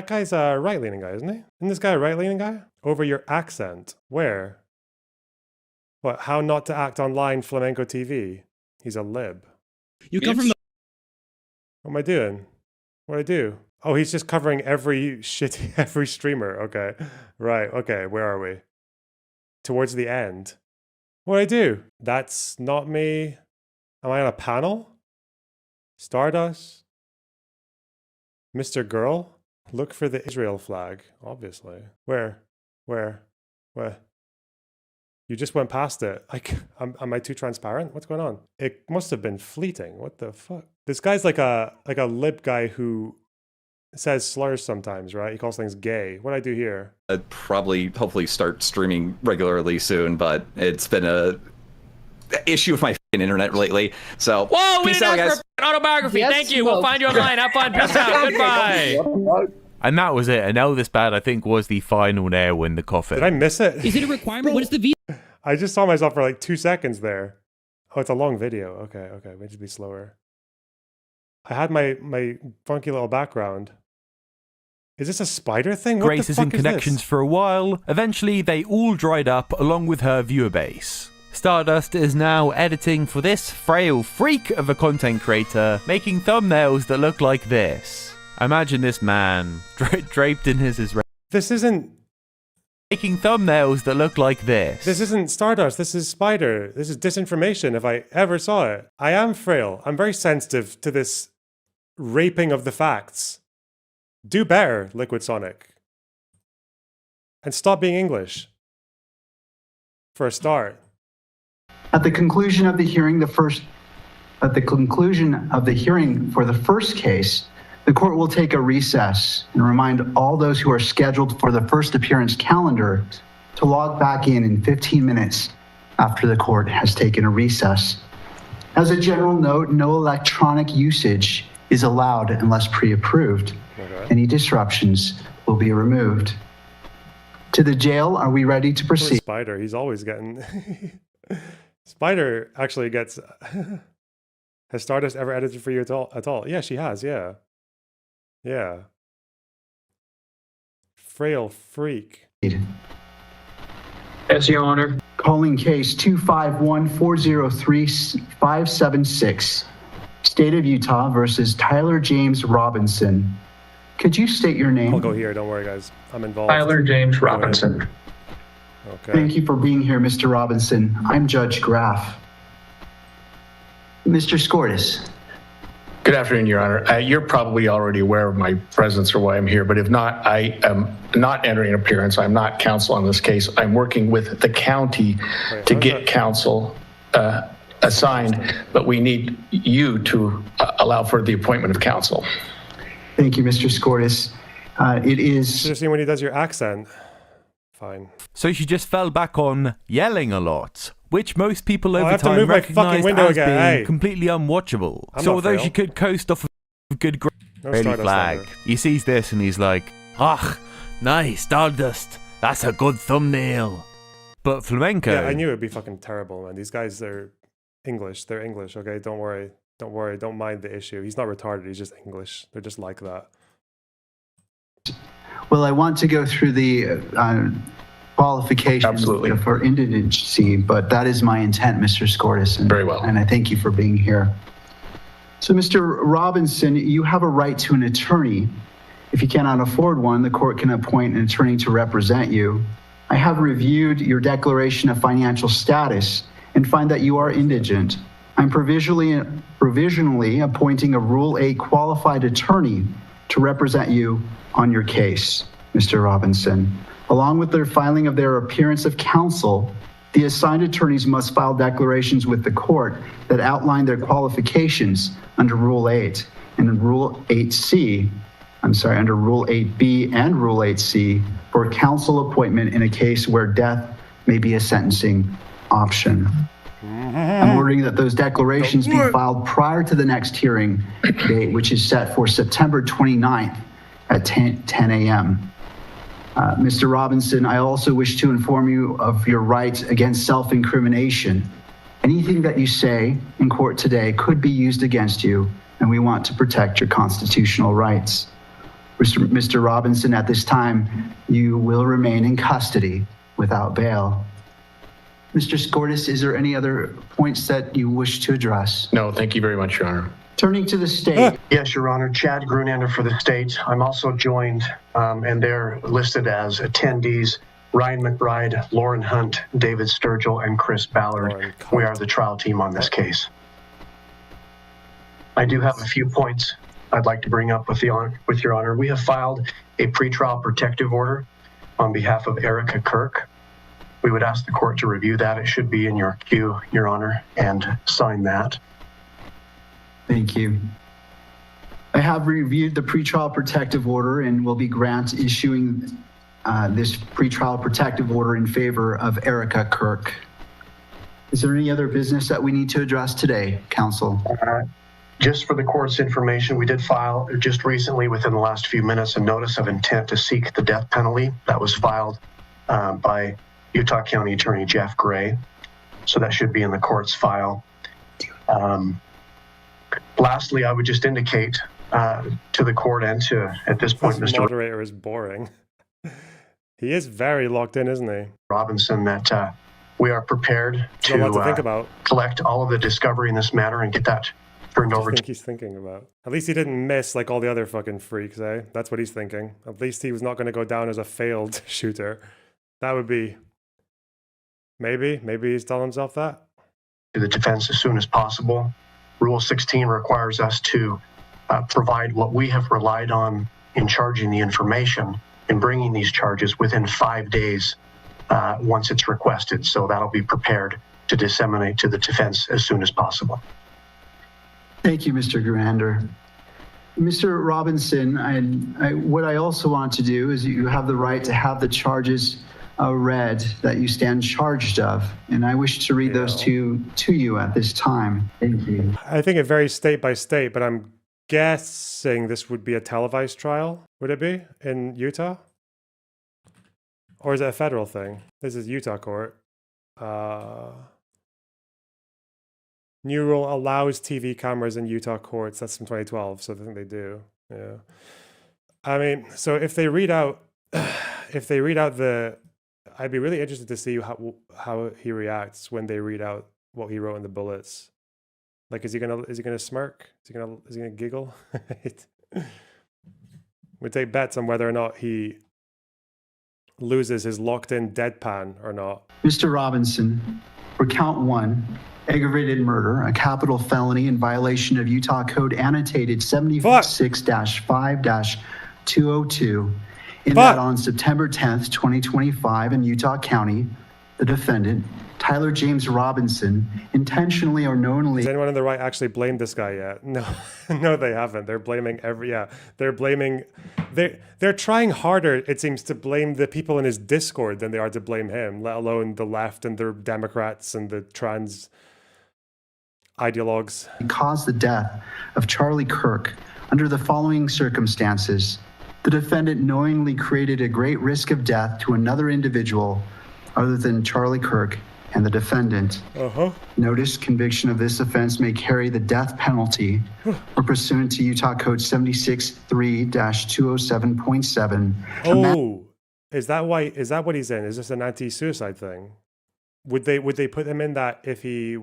guy's a right-leaning guy, isn't he? Isn't this guy a right-leaning guy? Over your accent. Where? What, how not to act online flamenco TV? He's a lib. You come from the... What am I doing? What do I do? Oh, he's just covering every streamer. Okay. Right, okay, where are we? Towards the end. What do I do? That's not me. Am I on a panel? Stardust? Mr. Girl? Look for the Israel flag, obviously. Where? Where? You just went past it. Am I too transparent? What's going on? It must have been fleeting. What the fuck? This guy's like a lib guy who says slurs sometimes, right? He calls things gay. What do I do here? I'd probably, hopefully start streaming regularly soon, but it's been a issue with my f***ing internet lately. So, whoa, we peace didn't out, ask guys. for an autobiography. Thank you. We'll find you online. Have fun. Peace out. Goodbye. And that was it. And now this bad, I think, was the final nail in the coffin. Did I miss it? Is it a requirement? What is the visa? I just saw myself for like 2 seconds there. Oh, it's a long video. Okay. We need to be slower. I had my funky little background. Is this a spider thing? What Grace the is fuck in connections for a while. Eventually, they all dried up along with her viewer base. Stardust is now editing for this frail freak of a content creator, making thumbnails that look like this. Imagine this man draped in his Israeli. This isn't making thumbnails that look like this. This isn't Stardust. This is Spider. This is disinformation if I ever saw it. I am frail. I'm very sensitive to this raping of the facts. Do better, Liquid Sonic. And stop being English. For a start. At the conclusion of the hearing, for the first case, the court will take a recess and remind all those who are scheduled for the first appearance calendar to log back in 15 minutes after the court has taken a recess. As a general note, no electronic usage is allowed unless pre-approved. Okay. Any disruptions will be removed. To the jail, are we ready to proceed? Spider, he's always getting... Spider actually gets... Has Stardust ever edited for you at all? Yeah, she has, yeah. Yeah. Frail freak. Yes, Your Honor. Calling case 251-403-576. State of Utah versus Tyler James Robinson. Could you state your name? I'll go here. Don't worry, guys. I'm involved. Tyler James Robinson. Okay. Thank you for being here, Mr. Robinson. I'm Judge Graff. Mr. Scortis. Good afternoon, Your Honor. You're probably already aware of my presence or why I'm here, but if not, I am not entering an appearance. I'm not counsel on this case. I'm working with the county to get counsel assigned, but we need you to allow for the appointment of counsel. Thank you, Mr. Scortis. It is... Should have seen when he does your accent. Fine. So she just fell back on yelling a lot, which most people over I have to time move my fucking recognized window as again. being Hey. completely unwatchable. I'm So not although frail. she could coast off of good No really Stardust flag, ever. he sees this and he's like, "Ah, nice Stardust. That's a good thumbnail." But flamenco. Yeah, I knew it'd be fucking terrible, man. These guys are English. They're English, okay? Don't worry. Don't worry. Don't mind the issue. He's not retarded. He's just English. They're just like that. Well, I want to go through the qualifications for indigency, but that is my intent, Mr. Skordas. Very well. And I thank you for being here. So, Mr. Robinson, you have a right to an attorney. If you cannot afford one, the court can appoint an attorney to represent you. I have reviewed your declaration of financial status and find that you are indigent. I'm provisionally appointing a Rule 8 qualified attorney to represent you on your case, Mr. Robinson. Along with their filing of their appearance of counsel, the assigned attorneys must file declarations with the court that outline their qualifications under Rule 8 and Rule 8C, under Rule 8B and Rule 8C for counsel appointment in a case where death may be a sentencing option. I'm ordering that those declarations be filed prior to the next hearing date, which is set for September 29th at 10 a.m. Mr. Robinson, I also wish to inform you of your rights against self-incrimination. Anything that you say in court today could be used against you, and we want to protect your constitutional rights. Mr. Robinson, at this time, you will remain in custody without bail. Mr. Skordas, is there any other points that you wish to address? No, thank you very much, Your Honor. Turning to the state. Yes, Your Honor. Chad Grunander for the state. I'm also joined, and they're listed as attendees, Ryan McBride, Lauren Hunt, David Sturgill, and Chris Ballard. We are the trial team on this case. I do have a few points I'd like to bring up with Your Honor. We have filed a pretrial protective order on behalf of Erica Kirk. We would ask the court to review that. It should be in your queue, Your Honor, and sign that. Thank you. I have reviewed the pretrial protective order and will be issuing this pretrial protective order in favor of Erica Kirk. Is there any other business that we need to address today, counsel? Just for the court's information, we did file just recently, within the last few minutes, a notice of intent to seek the death penalty that was filed by Utah County Attorney Jeff Gray. So that should be in the court's file. Lastly, I would just indicate to the court and to, at this point, This Mr. moderator is boring. He is very locked in, isn't he? Robinson, that we are prepared to think about. collect all of the discovery in this matter and get that turned over to. He's thinking about. At least he didn't miss like all the other fucking freaks, eh? That's what he's thinking. At least he was not going to go down as a failed shooter. That would be. Maybe he's telling himself that. To the defense as soon as possible. Rule 16 requires us to provide what we have relied on in charging the information and bringing these charges within 5 days once it's requested. So that'll be prepared to disseminate to the defense as soon as possible. Thank you, Mr. Grunander. Mr. Robinson, what I also want to do is you have the right to have the charges read that you stand charged of, and I wish to read those to you at this time. Thank you. I think it varies state by state, but I'm guessing this would be a televised trial. Would it be in Utah? Or is it a federal thing? This is Utah court. New rule allows TV cameras in Utah courts. That's from 2012, so I think they do. Yeah. I mean, so if they read out the, I'd be really interested to see how he reacts when they read out what he wrote in the bullets. Like, is he gonna smirk? Is he gonna giggle? We take bets on whether or not he loses his locked-in deadpan or not. Mr. Robinson, for count 1, aggravated murder, a capital felony in violation of Utah Code annotated 76-5-202. In that on September 10th, 2025 in Utah County, the defendant, Tyler James Robinson, intentionally or knowingly... Has anyone on the right actually blamed this guy yet? No, no, they haven't. They're blaming they're trying harder, it seems, to blame the people in his Discord than they are to blame him, let alone the left and the Democrats and the trans ideologues. Caused the death of Charlie Kirk under the following circumstances. The defendant knowingly created a great risk of death to another individual other than Charlie Kirk and the defendant. Notice conviction of this offense may carry the death penalty or pursuant to Utah Code 76.3-207.7. Oh, is that what he's in? Is this an anti-suicide thing? Would they put him in that if he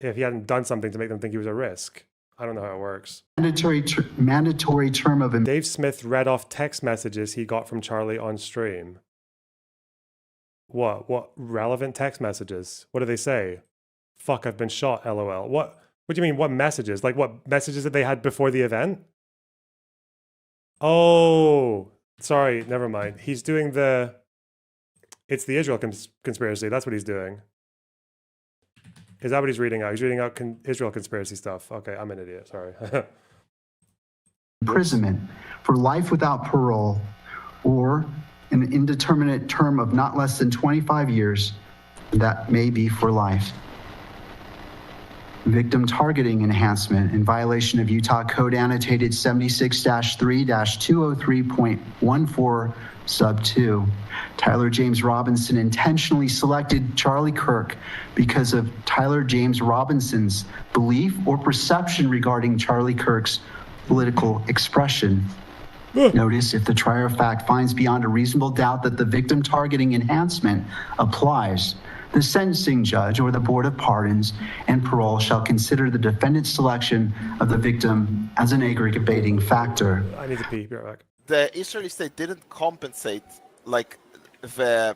hadn't done something to make them think he was a risk? I don't know how it works. Mandatory term of... Dave Smith read off text messages he got from Charlie on stream. What relevant text messages? What do they say? Fuck, I've been shot, LOL. What do you mean, what messages? Like what messages that they had before the event? Oh, sorry, never mind. He's doing it's the Israel conspiracy. That's what he's doing. Is that what he's reading out? He's reading out Israel conspiracy stuff. Okay, I'm an idiot, sorry. Imprisonment for life without parole or an indeterminate term of not less than 25 years, that may be for life. Victim targeting enhancement in violation of Utah Code annotated 76-3-203.14 sub 2. Tyler James Robinson intentionally selected Charlie Kirk because of Tyler James Robinson's belief or perception regarding Charlie Kirk's political expression. Notice if the trier of fact finds beyond a reasonable doubt that the victim targeting enhancement applies, the sentencing judge or the Board of Pardons and Parole shall consider the defendant's selection of the victim as an aggravating factor. I need to pee, be right back. The Israeli state didn't compensate like the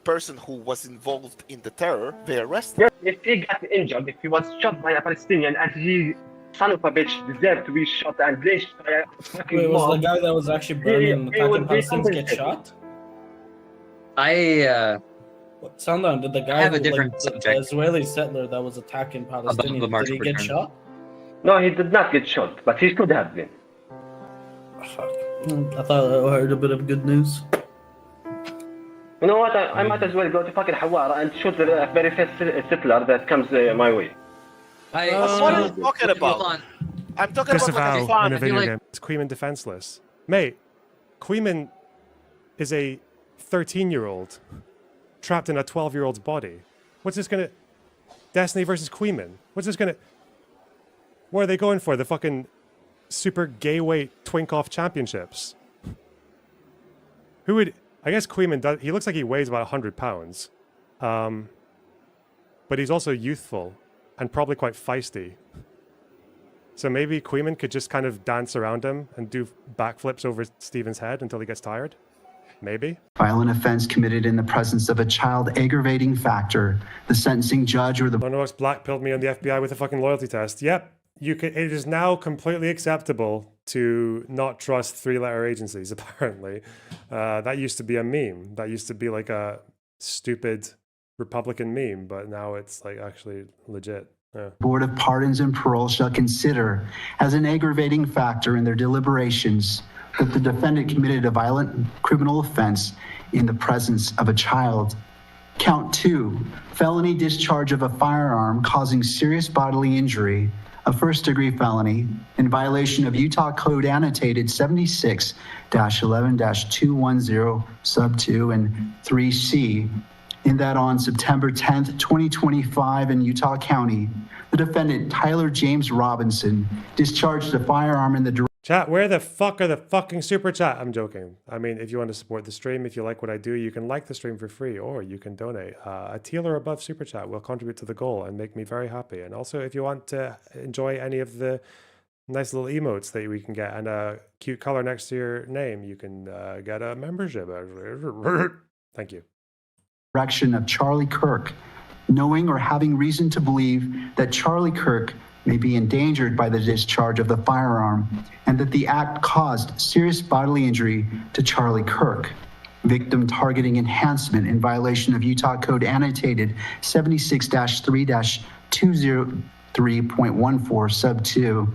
person who was involved in the terror. They arrested. Yes, if he got injured, if he was shot by a Palestinian and he, son of a bitch, deserved to be shot and lynched by a fucking Wait, was mob, the guy that was actually burning and attacking Palestinians get shot? Saltman, did the guy have a who, different the subject. Israeli settler that was attacking Palestinians, did he get shot? No, he did not get shot, but he could have been. Fuck. I thought I heard a bit of good news. You know what? I might as well go to fucking Hawara and shoot the very first settler that comes my way. What are you talking about? I'm talking Disavow about in a video game. Is Queeman defenseless? Mate, Queeman is a 13-year-old trapped in a 12-year-old's body. What's this gonna... Destiny versus Queeman. What's this gonna... What are they going for? The fucking super gay weight twink-off championships? Who would... I guess Queeman does... He looks like he weighs about 100 pounds. But he's also youthful and probably quite feisty. So maybe Queeman could just kind of dance around him and do backflips over Steven's head until he gets tired. Maybe. Violent offense committed in the presence of a child aggravating factor. The sentencing judge or the... Lonerbox blackpilled me on the FBI with a fucking loyalty test. Yep. It is now completely acceptable to not trust three-letter agencies, apparently. That used to be a meme. That used to be like a stupid Republican meme, but now it's like actually legit. Yeah. Board of Pardons and Parole shall consider as an aggravating factor in their deliberations that the defendant committed a violent criminal offense in the presence of a child. Count 2, felony discharge of a firearm causing serious bodily injury, a first-degree felony, in violation of Utah Code annotated 76-11-210 sub 2 and 3C, in that on September 10th, 2025 in Utah County, the defendant, Tyler James Robinson, discharged a firearm in the... Chat, where the fuck are the fucking super chat? I'm joking. I mean, if you want to support the stream, if you like what I do, you can like the stream for free, or you can donate. A tier or above super chat will contribute to the goal and make me very happy. And also, if you want to enjoy any of the nice little emotes that we can get and a cute color next to your name, you can get a membership. Thank you. Direction of Charlie Kirk, knowing or having reason to believe that Charlie Kirk may be endangered by the discharge of the firearm and that the act caused serious bodily injury to Charlie Kirk. Victim targeting enhancement in violation of Utah Code annotated 76-3-203.14 sub 2.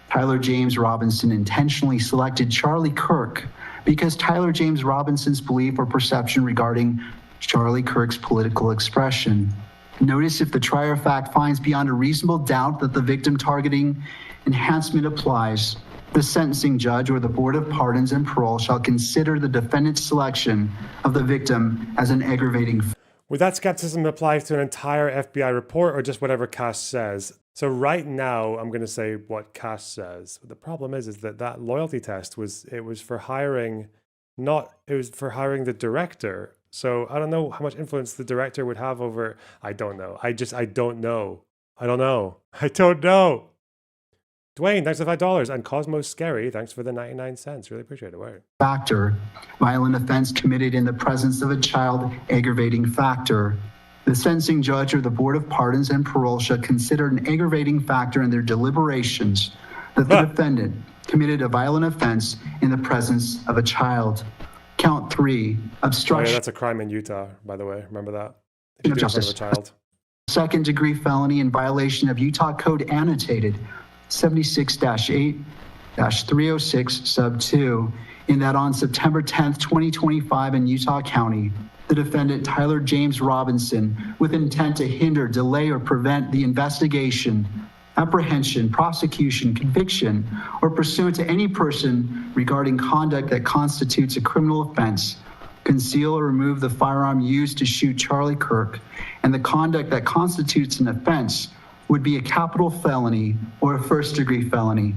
Tyler James Robinson intentionally selected Charlie Kirk because Tyler James Robinson's belief or perception regarding Charlie Kirk's political expression. Notice if the trier of fact finds beyond a reasonable doubt that the victim targeting enhancement applies, the sentencing judge or the Board of Pardons and Parole shall consider the defendant's selection of the victim as an aggravating. Would that skepticism apply to an entire FBI report or just whatever Cass says? So right now, I'm going to say what Cass says. But the problem is that loyalty test was for hiring, it was for hiring the director. So I don't know how much influence the director would have over. I don't know. I don't know. I don't know. Dwayne, thanks for $5. And Cosmos Scary, thanks for the 99 cents. Really appreciate it. Word. Factor, violent offense committed in the presence of a child, aggravating factor. The sentencing judge or the Board of Pardons and Parole shall consider an aggravating factor in their deliberations that the defendant committed a violent offense in the presence of a child. Count 3, obstruction. Oh, yeah, that's a crime in Utah, by the way. Remember that? If you do it in front of a child. Second-degree felony in violation of Utah Code Annotated 76-8-306 sub 2, in that on September 10th, 2025 in Utah County, the defendant Tyler James Robinson, with intent to hinder, delay, or prevent the investigation, apprehension, prosecution, conviction, or pursuant to any person regarding conduct that constitutes a criminal offense, conceal or remove the firearm used to shoot Charlie Kirk, and the conduct that constitutes an offense would be a capital felony or a first-degree felony.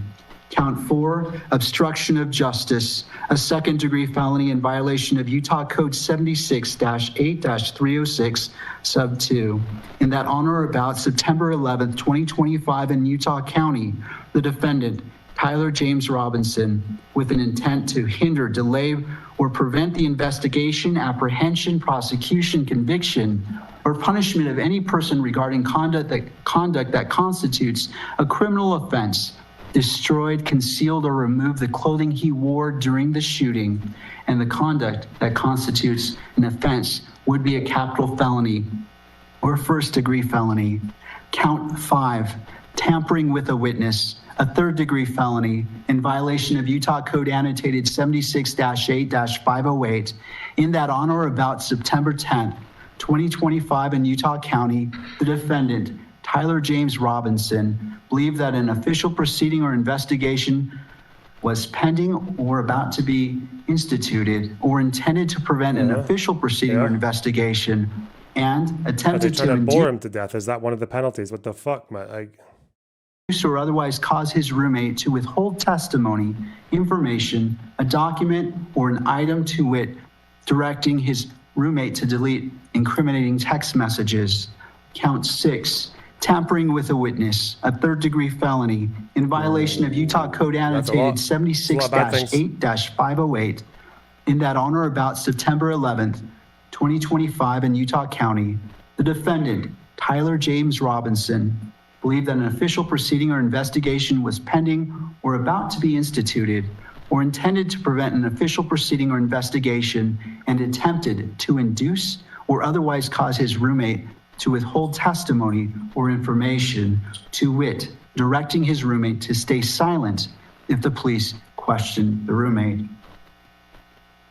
Count 4, obstruction of justice, a second-degree felony in violation of Utah Code 76-8-306, sub 2. In that on or about September 11th, 2025 in Utah County, the defendant, Tyler James Robinson, with an intent to hinder, delay, or prevent the investigation, apprehension, prosecution, conviction, or punishment of any person regarding conduct that constitutes a criminal offense, destroyed, concealed, or removed the clothing he wore during the shooting, and the conduct that constitutes an offense would be a capital felony or first-degree felony. Count 5, tampering with a witness, a third-degree felony in violation of Utah Code Annotated 76-8-508, in that on or about September 10th, 2025 in Utah County, the defendant, Tyler James Robinson, believed that an official proceeding or investigation was pending or about to be instituted or intended to prevent an official proceeding or investigation, and attempted to bore him to death. Is that one of the penalties? What the fuck, man? Or otherwise cause his roommate to withhold testimony, information, a document, or an item, to wit, directing his roommate to delete incriminating text messages. Count 6, tampering with a witness, a third-degree felony in violation of Utah Code Annotated 76-8-508, in that on or about September 11th, 2025 in Utah County, the defendant, Tyler James Robinson, believed that an official proceeding or investigation was pending or about to be instituted or intended to prevent an official proceeding or investigation, and attempted to induce or otherwise cause his roommate to withhold testimony or information, to wit, directing his roommate to stay silent if the police questioned the roommate.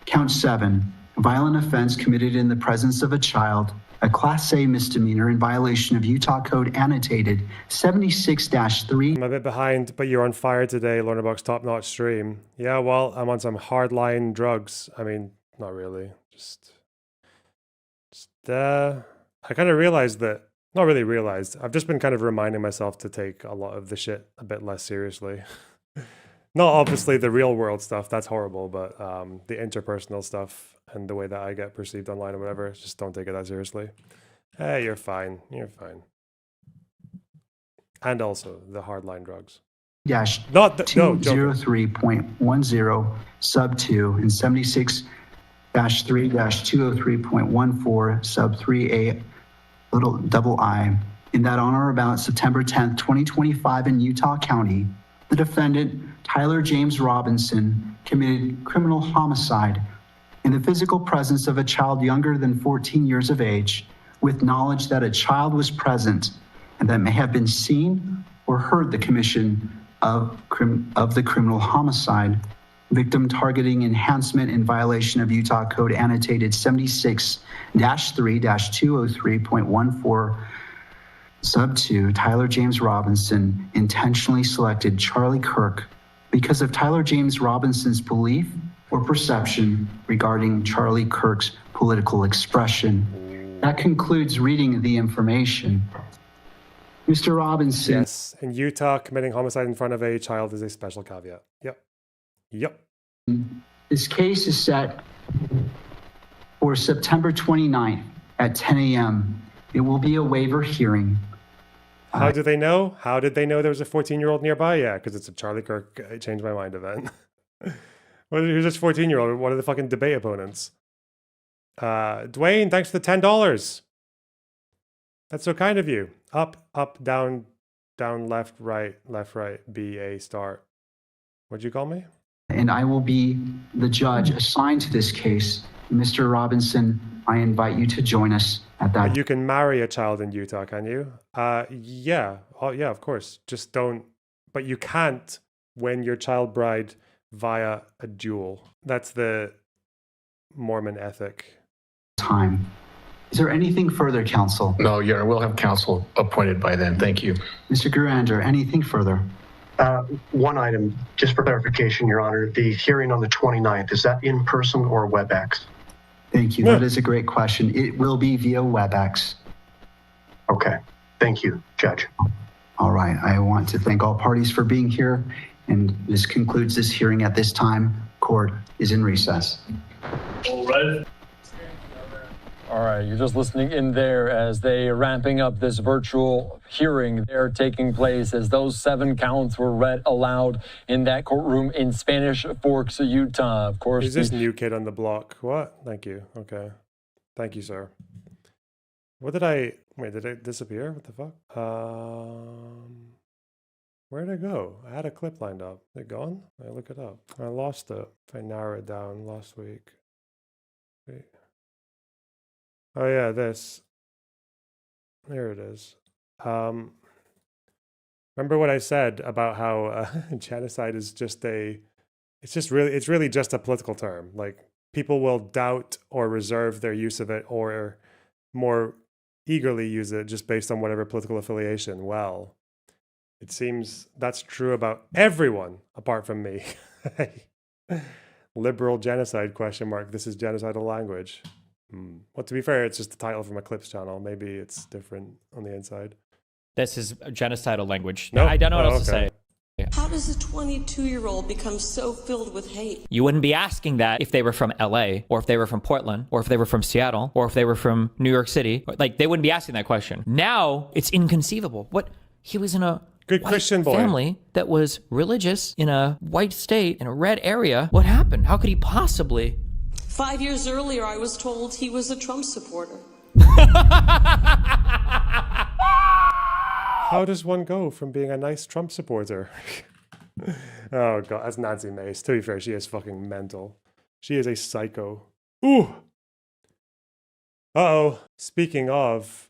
Count 7, violent offense committed in the presence of a child, a Class A misdemeanor in violation of Utah Code Annotated 76-3. I'm a bit behind, but you're on fire today, Lonerbox top-notch stream. Yeah, well, I'm on some hardline drugs. I mean, not really. I kind of realized that, not really realized, I've just been kind of reminding myself to take a lot of the shit a bit less seriously. Not obviously the real world stuff, that's horrible, but the interpersonal stuff and the way that I get perceived online or whatever, just don't take it that seriously. Hey, you're fine. And also the hardline drugs. Dash not the, 203.10 sub 2 and 76-3-203.14 sub 3a little double I, in that on or about September 10th, 2025 in Utah County, the defendant, Tyler James Robinson, committed criminal homicide in the physical presence of a child younger than 14 years of age, with knowledge that a child was present and that may have been seen or heard the commission of the criminal homicide. Victim targeting enhancement in violation of Utah Code Annotated 76-3-203.14 sub 2, Tyler James Robinson intentionally selected Charlie Kirk because of Tyler James Robinson's belief or perception regarding Charlie Kirk's political expression. That concludes reading the information. Mr. Robinson. Yes, in Utah, committing homicide in front of a child is a special caveat. Yep. Yep. This case is set for September 29th at 10 a.m. It will be a waiver hearing. How do they know? How did they know there was a 14-year-old nearby? Yeah, because it's a Charlie Kirk changed my mind event. Who's this 14-year-old? One of the fucking debate opponents. Dwayne, thanks for the $10. That's so kind of you. Up, up, down, down, left, right, B, A, start. What'd you call me? And I will be the judge assigned to this case. Mr. Robinson, I invite you to join us at that. You can marry a child in Utah, can you? Yeah. Oh, yeah, of course. Just don't. But you can't win your child bride via a duel. That's the Mormon ethic. Time. Is there anything further, counsel? No, Your Honor, we'll have counsel appointed by then. Thank you. Mr. Gruander, anything further? One item, just for clarification, Your Honor, the hearing on the 29th, is that in person or WebEx? Thank you. That is a great question. It will be via WebEx. Okay. Thank you, Judge. All right. I want to thank all parties for being here, and this concludes this hearing at this time. Court is in recess. All right. All right, you're just listening in there as they are ramping up this virtual hearing there taking place as those 7 counts were read aloud in that courtroom in Spanish Forks, Utah. Of course, is this new kid on the block? What? Thank you. Okay. Thank you, sir. What did I... Wait, did it disappear? What the fuck? Where did it go? I had a clip lined up. Is it gone? I look it up. I lost it. If I narrow it down last week. Wait. Oh yeah, this. There it is. Remember what I said about how genocide is just it's really just a political term. Like, people will doubt or reserve their use of it or more eagerly use it just based on whatever political affiliation. Well, it seems that's true about everyone apart from me. Liberal genocide ? This is genocidal language. Well, to be fair, it's just the title from a Clips channel. Maybe it's different on the inside. This is genocidal language. Nope. I don't know what else to say. How does a 22-year-old become so filled with hate? You wouldn't be asking that if they were from LA, or if they were from Portland, or if they were from Seattle, or if they were from New York City. Like, they wouldn't be asking that question. Now, it's inconceivable. What? He was in a good Christian boy family that was religious in a white state in a red area. What happened? How could he possibly? 5 years earlier, I was told he was a Trump supporter. How does one go from being a nice Trump supporter? Oh, God, that's Nancy Mace. To be fair, she is fucking mental. She is a psycho. Ooh! Uh-oh. Speaking of,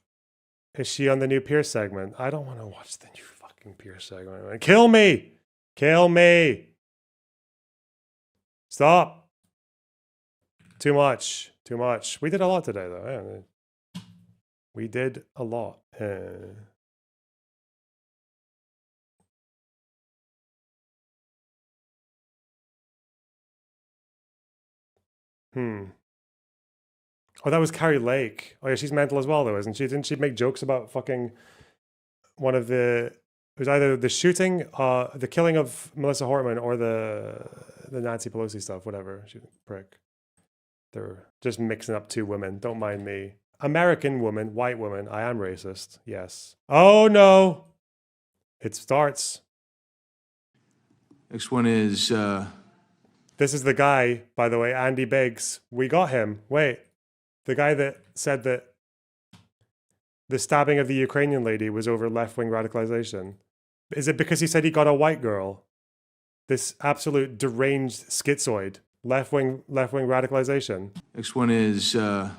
is she on the new Pierce segment? I don't want to watch the new fucking Pierce segment. Kill me! Kill me! Stop! Too much. Too much. We did a lot today, though. Yeah. We did a lot. Oh, that was Carrie Lake. Oh, yeah, she's mental as well, though, isn't she? Didn't she make jokes about fucking one of the... It was either the shooting, the killing of Melissa Hortman, or the Nancy Pelosi stuff, whatever. She prick. They're just mixing up 2 women. Don't mind me. American woman, white woman. I am racist. Yes. Oh, no. It starts. Next one is... This is the guy, by the way, Andy Biggs. We got him. Wait. The guy that said that the stabbing of the Ukrainian lady was over left-wing radicalization. Is it because he said he got a white girl? This absolute deranged schizoid. Left-wing radicalization. Next one is a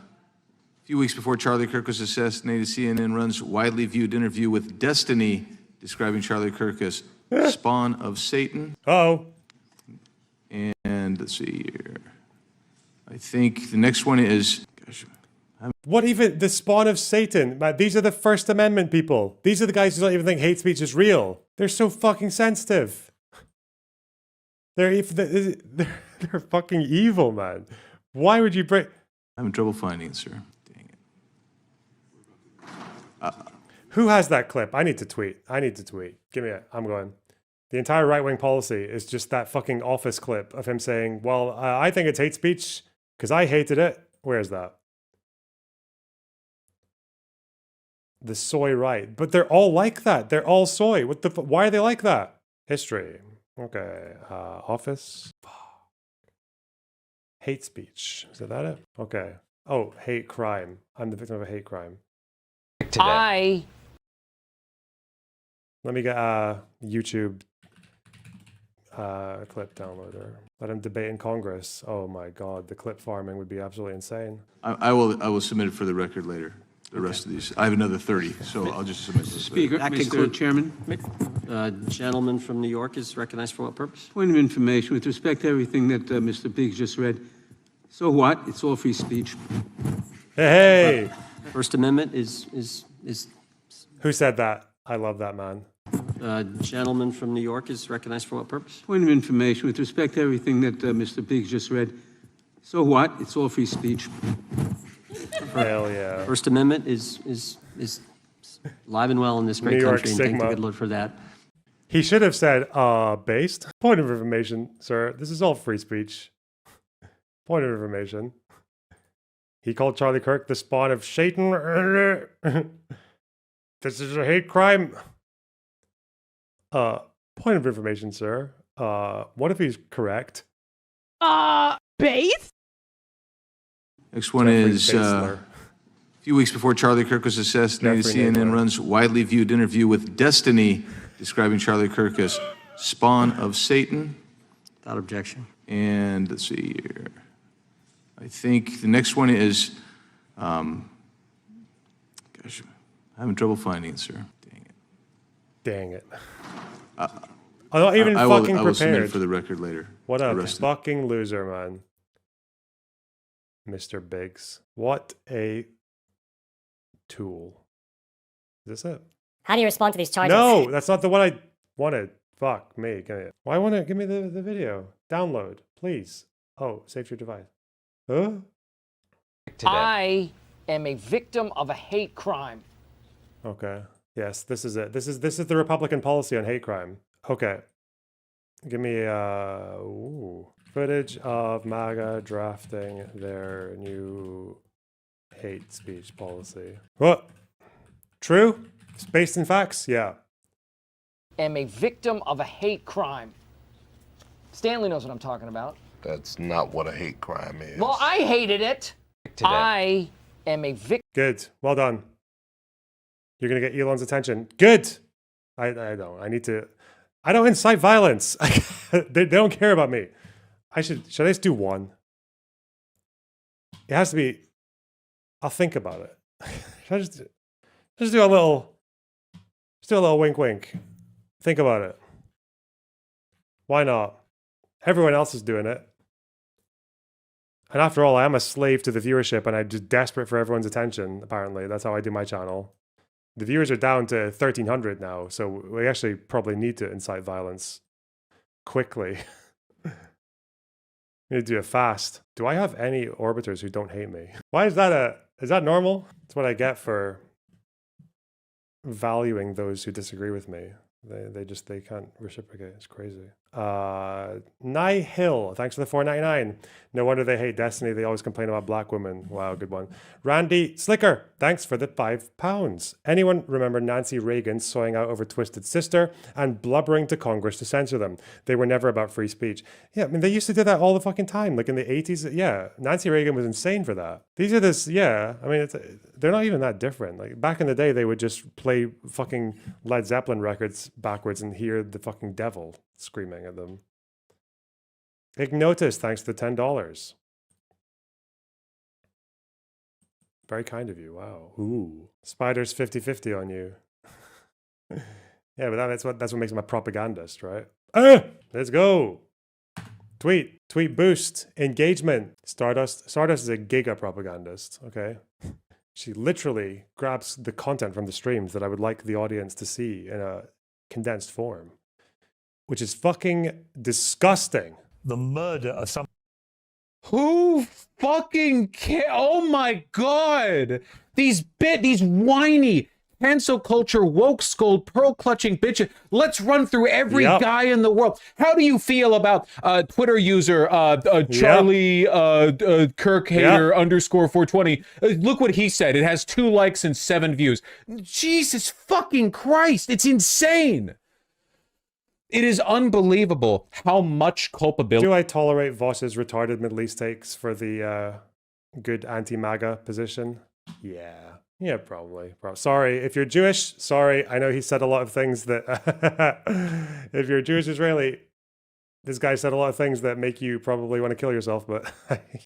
few weeks before Charlie Kirk was assassinated, CNN runs widely viewed interview with Destiny describing Charlie Kirk as spawn of Satan. Oh. And let's see here. I think the next one is... Gosh, what even? The spawn of Satan? Man, these are the First Amendment people. These are the guys who don't even think hate speech is real. They're so fucking sensitive. They're fucking evil, man. Why would you break... I'm having trouble finding it, sir. Dang it. Who has that clip? I need to tweet. Give me it. I'm going. The entire right-wing policy is just that fucking Office clip of him saying, well, I think it's hate speech because I hated it. Where is that? The soy right. But they're all like that. They're all soy. What the why are they like that? History. Okay. Office. Hate speech. Is that it? Okay. Oh, hate crime. I'm the victim of a hate crime. I... Let me get YouTube clip downloader. Let him debate in Congress. Oh my God, the clip farming would be absolutely insane. I will submit it for the record later. The rest of these. I have another 30, so I'll just submit this. Speaker, That Mr. concludes- Chairman. Gentleman from New York is recognized for what purpose? Point of information with respect to everything that Mr. Biggs just read. So what? It's all free speech. Hey! First Amendment is Who said that? I love that man. Gentleman from New York is recognized for what purpose? Point of information with respect to everything that Mr. Biggs just read. So what? It's all free speech. Hell yeah. First Amendment is alive and well in this great New York country, and thank the Sigma. good Lord for that. He should have said, based. Point of information, sir. This is all free speech. Point of information. He called Charlie Kirk the spawn of Satan. This is a hate crime. Point of information, sir. What if he's correct? Base? Next one Jeffrey is Basler. a few weeks before Charlie Kirk was assassinated, Jeffrey CNN Basler. runs widely viewed interview with Destiny describing Charlie Kirk as spawn of Satan. Without objection. And let's see here. I think the next one is, gosh, I'm having trouble finding it, sir. Dang it. I'm not even I fucking will submit it prepared. for the record later. What The a rest of it. fucking loser, man. Mr. Biggs. What a tool. Is this it? How do you respond to these charges? No, that's not the one I wanted. Fuck me. Give me it. Why won't it give me the video? Download, please. Oh, save your device. Huh? I am a victim of a hate crime. Okay. Yes, this is it. This is the Republican policy on hate crime. Okay. Give me footage of MAGA drafting their new hate speech policy. What? True? It's based in facts? Yeah. Am a victim of a hate crime. Stanley knows what I'm talking about. That's not what a hate crime is. Well, I hated it. I am a victim. Good. Well done. You're going to get Elon's attention. Good. I don't. I need to. I don't incite violence. They don't care about me. Should I just do one? It has to be. I'll think about it. Should I just do a little. Just do a little wink wink. Think about it. Why not? Everyone else is doing it. And after all, I am a slave to the viewership and I'm just desperate for everyone's attention, apparently. That's how I do my channel. The viewers are down to 1,300 now, so we actually probably need to incite violence quickly. We need to do it fast. Do I have any orbiters who don't hate me? Why is that is that normal? That's what I get for valuing those who disagree with me. They can't reciprocate. It's crazy. Nye Hill, thanks for the $4.99. No wonder they hate Destiny. They always complain about black women. Wow, good one. Randy Slicker, thanks for the £5. Anyone remember Nancy Reagan soying out over Twisted Sister and blubbering to Congress to censor them? They were never about free speech. Yeah, I mean, they used to do that all the fucking time. Like in the 80s. Yeah, Nancy Reagan was insane for that. These are I mean, they're not even that different. Like back in the day, they would just play fucking Led Zeppelin records backwards and hear the fucking devil screaming at them. Ignotus, thanks to the $10. Very kind of you. Wow. Ooh. Spider's 50-50 on you. Yeah, but that's what makes him a propagandist, right? Let's go. Tweet boost, engagement. Stardust is a giga propagandist, okay? She literally grabs the content from the streams that I would like the audience to see in a condensed form, which is fucking disgusting. The murder of some. Who fucking care? Oh my god! These whiny cancel culture, woke skull, pearl clutching bitch. Let's run through every guy in the world. How do you feel about Twitter user Charlie Kirk hater underscore 420? Look what he said. It has 2 likes and 7 views. Jesus fucking Christ. It's insane. It is unbelievable how much culpability. Do I tolerate Voss's retarded Middle East takes for the good anti-MAGA position? Yeah, probably. Sorry, if you're Jewish, sorry. I know he said a lot of things that... if you're Jewish Israeli, this guy said a lot of things that make you probably want to kill yourself, but...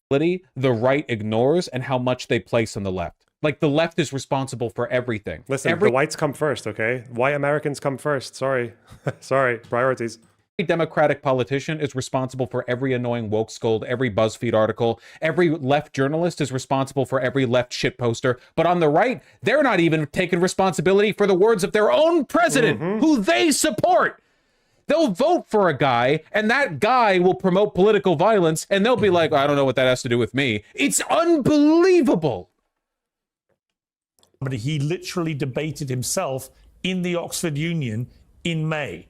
the right ignores and how much they place on the left. Like, the left is responsible for everything. Listen, the whites come first, okay? White Americans come first. Sorry. Sorry. Priorities. Every Democratic politician is responsible for every annoying woke scold, every BuzzFeed article. Every left journalist is responsible for every left shit poster. But on the right, they're not even taking responsibility for the words of their own president, who they support. They'll vote for a guy, and that guy will promote political violence, and they'll be like, I don't know what that has to do with me. It's unbelievable. But he literally debated himself in the Oxford Union in May.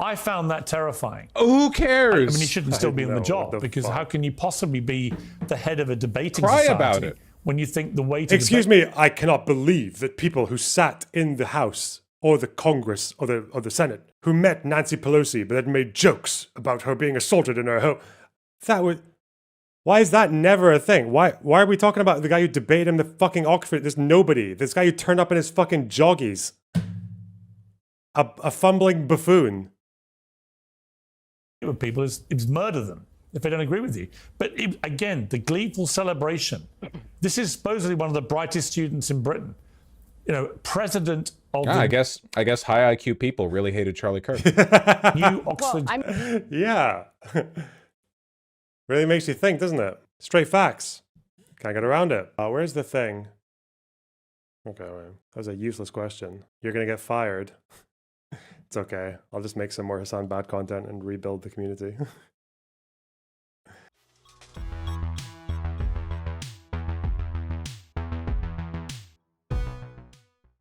I found that terrifying. Who cares? I mean, he shouldn't still be in the job, because how can you possibly be the head of a debating Cry society about it. when you think the way to Excuse me, I cannot believe that people who sat in the House or the Congress or the Senate who met Nancy Pelosi but then made jokes about her being assaulted in her home. Why is that never a thing? Why are we talking about the guy who debated in the fucking Oxford? There's nobody. This guy who turned up in his fucking joggies. A fumbling buffoon. with people is murder them if they don't agree with you. But again, the gleeful celebration. This is supposedly one of the brightest students in Britain. You know, president of I guess high IQ people really hated Charlie Kirk. New Oxford. Yeah. Really makes you think, doesn't it? Straight facts. Can't get around it. Where's the thing? Okay, well, that was a useless question. You're going to get fired. It's okay. I'll just make some more Hasan bad content and rebuild the community.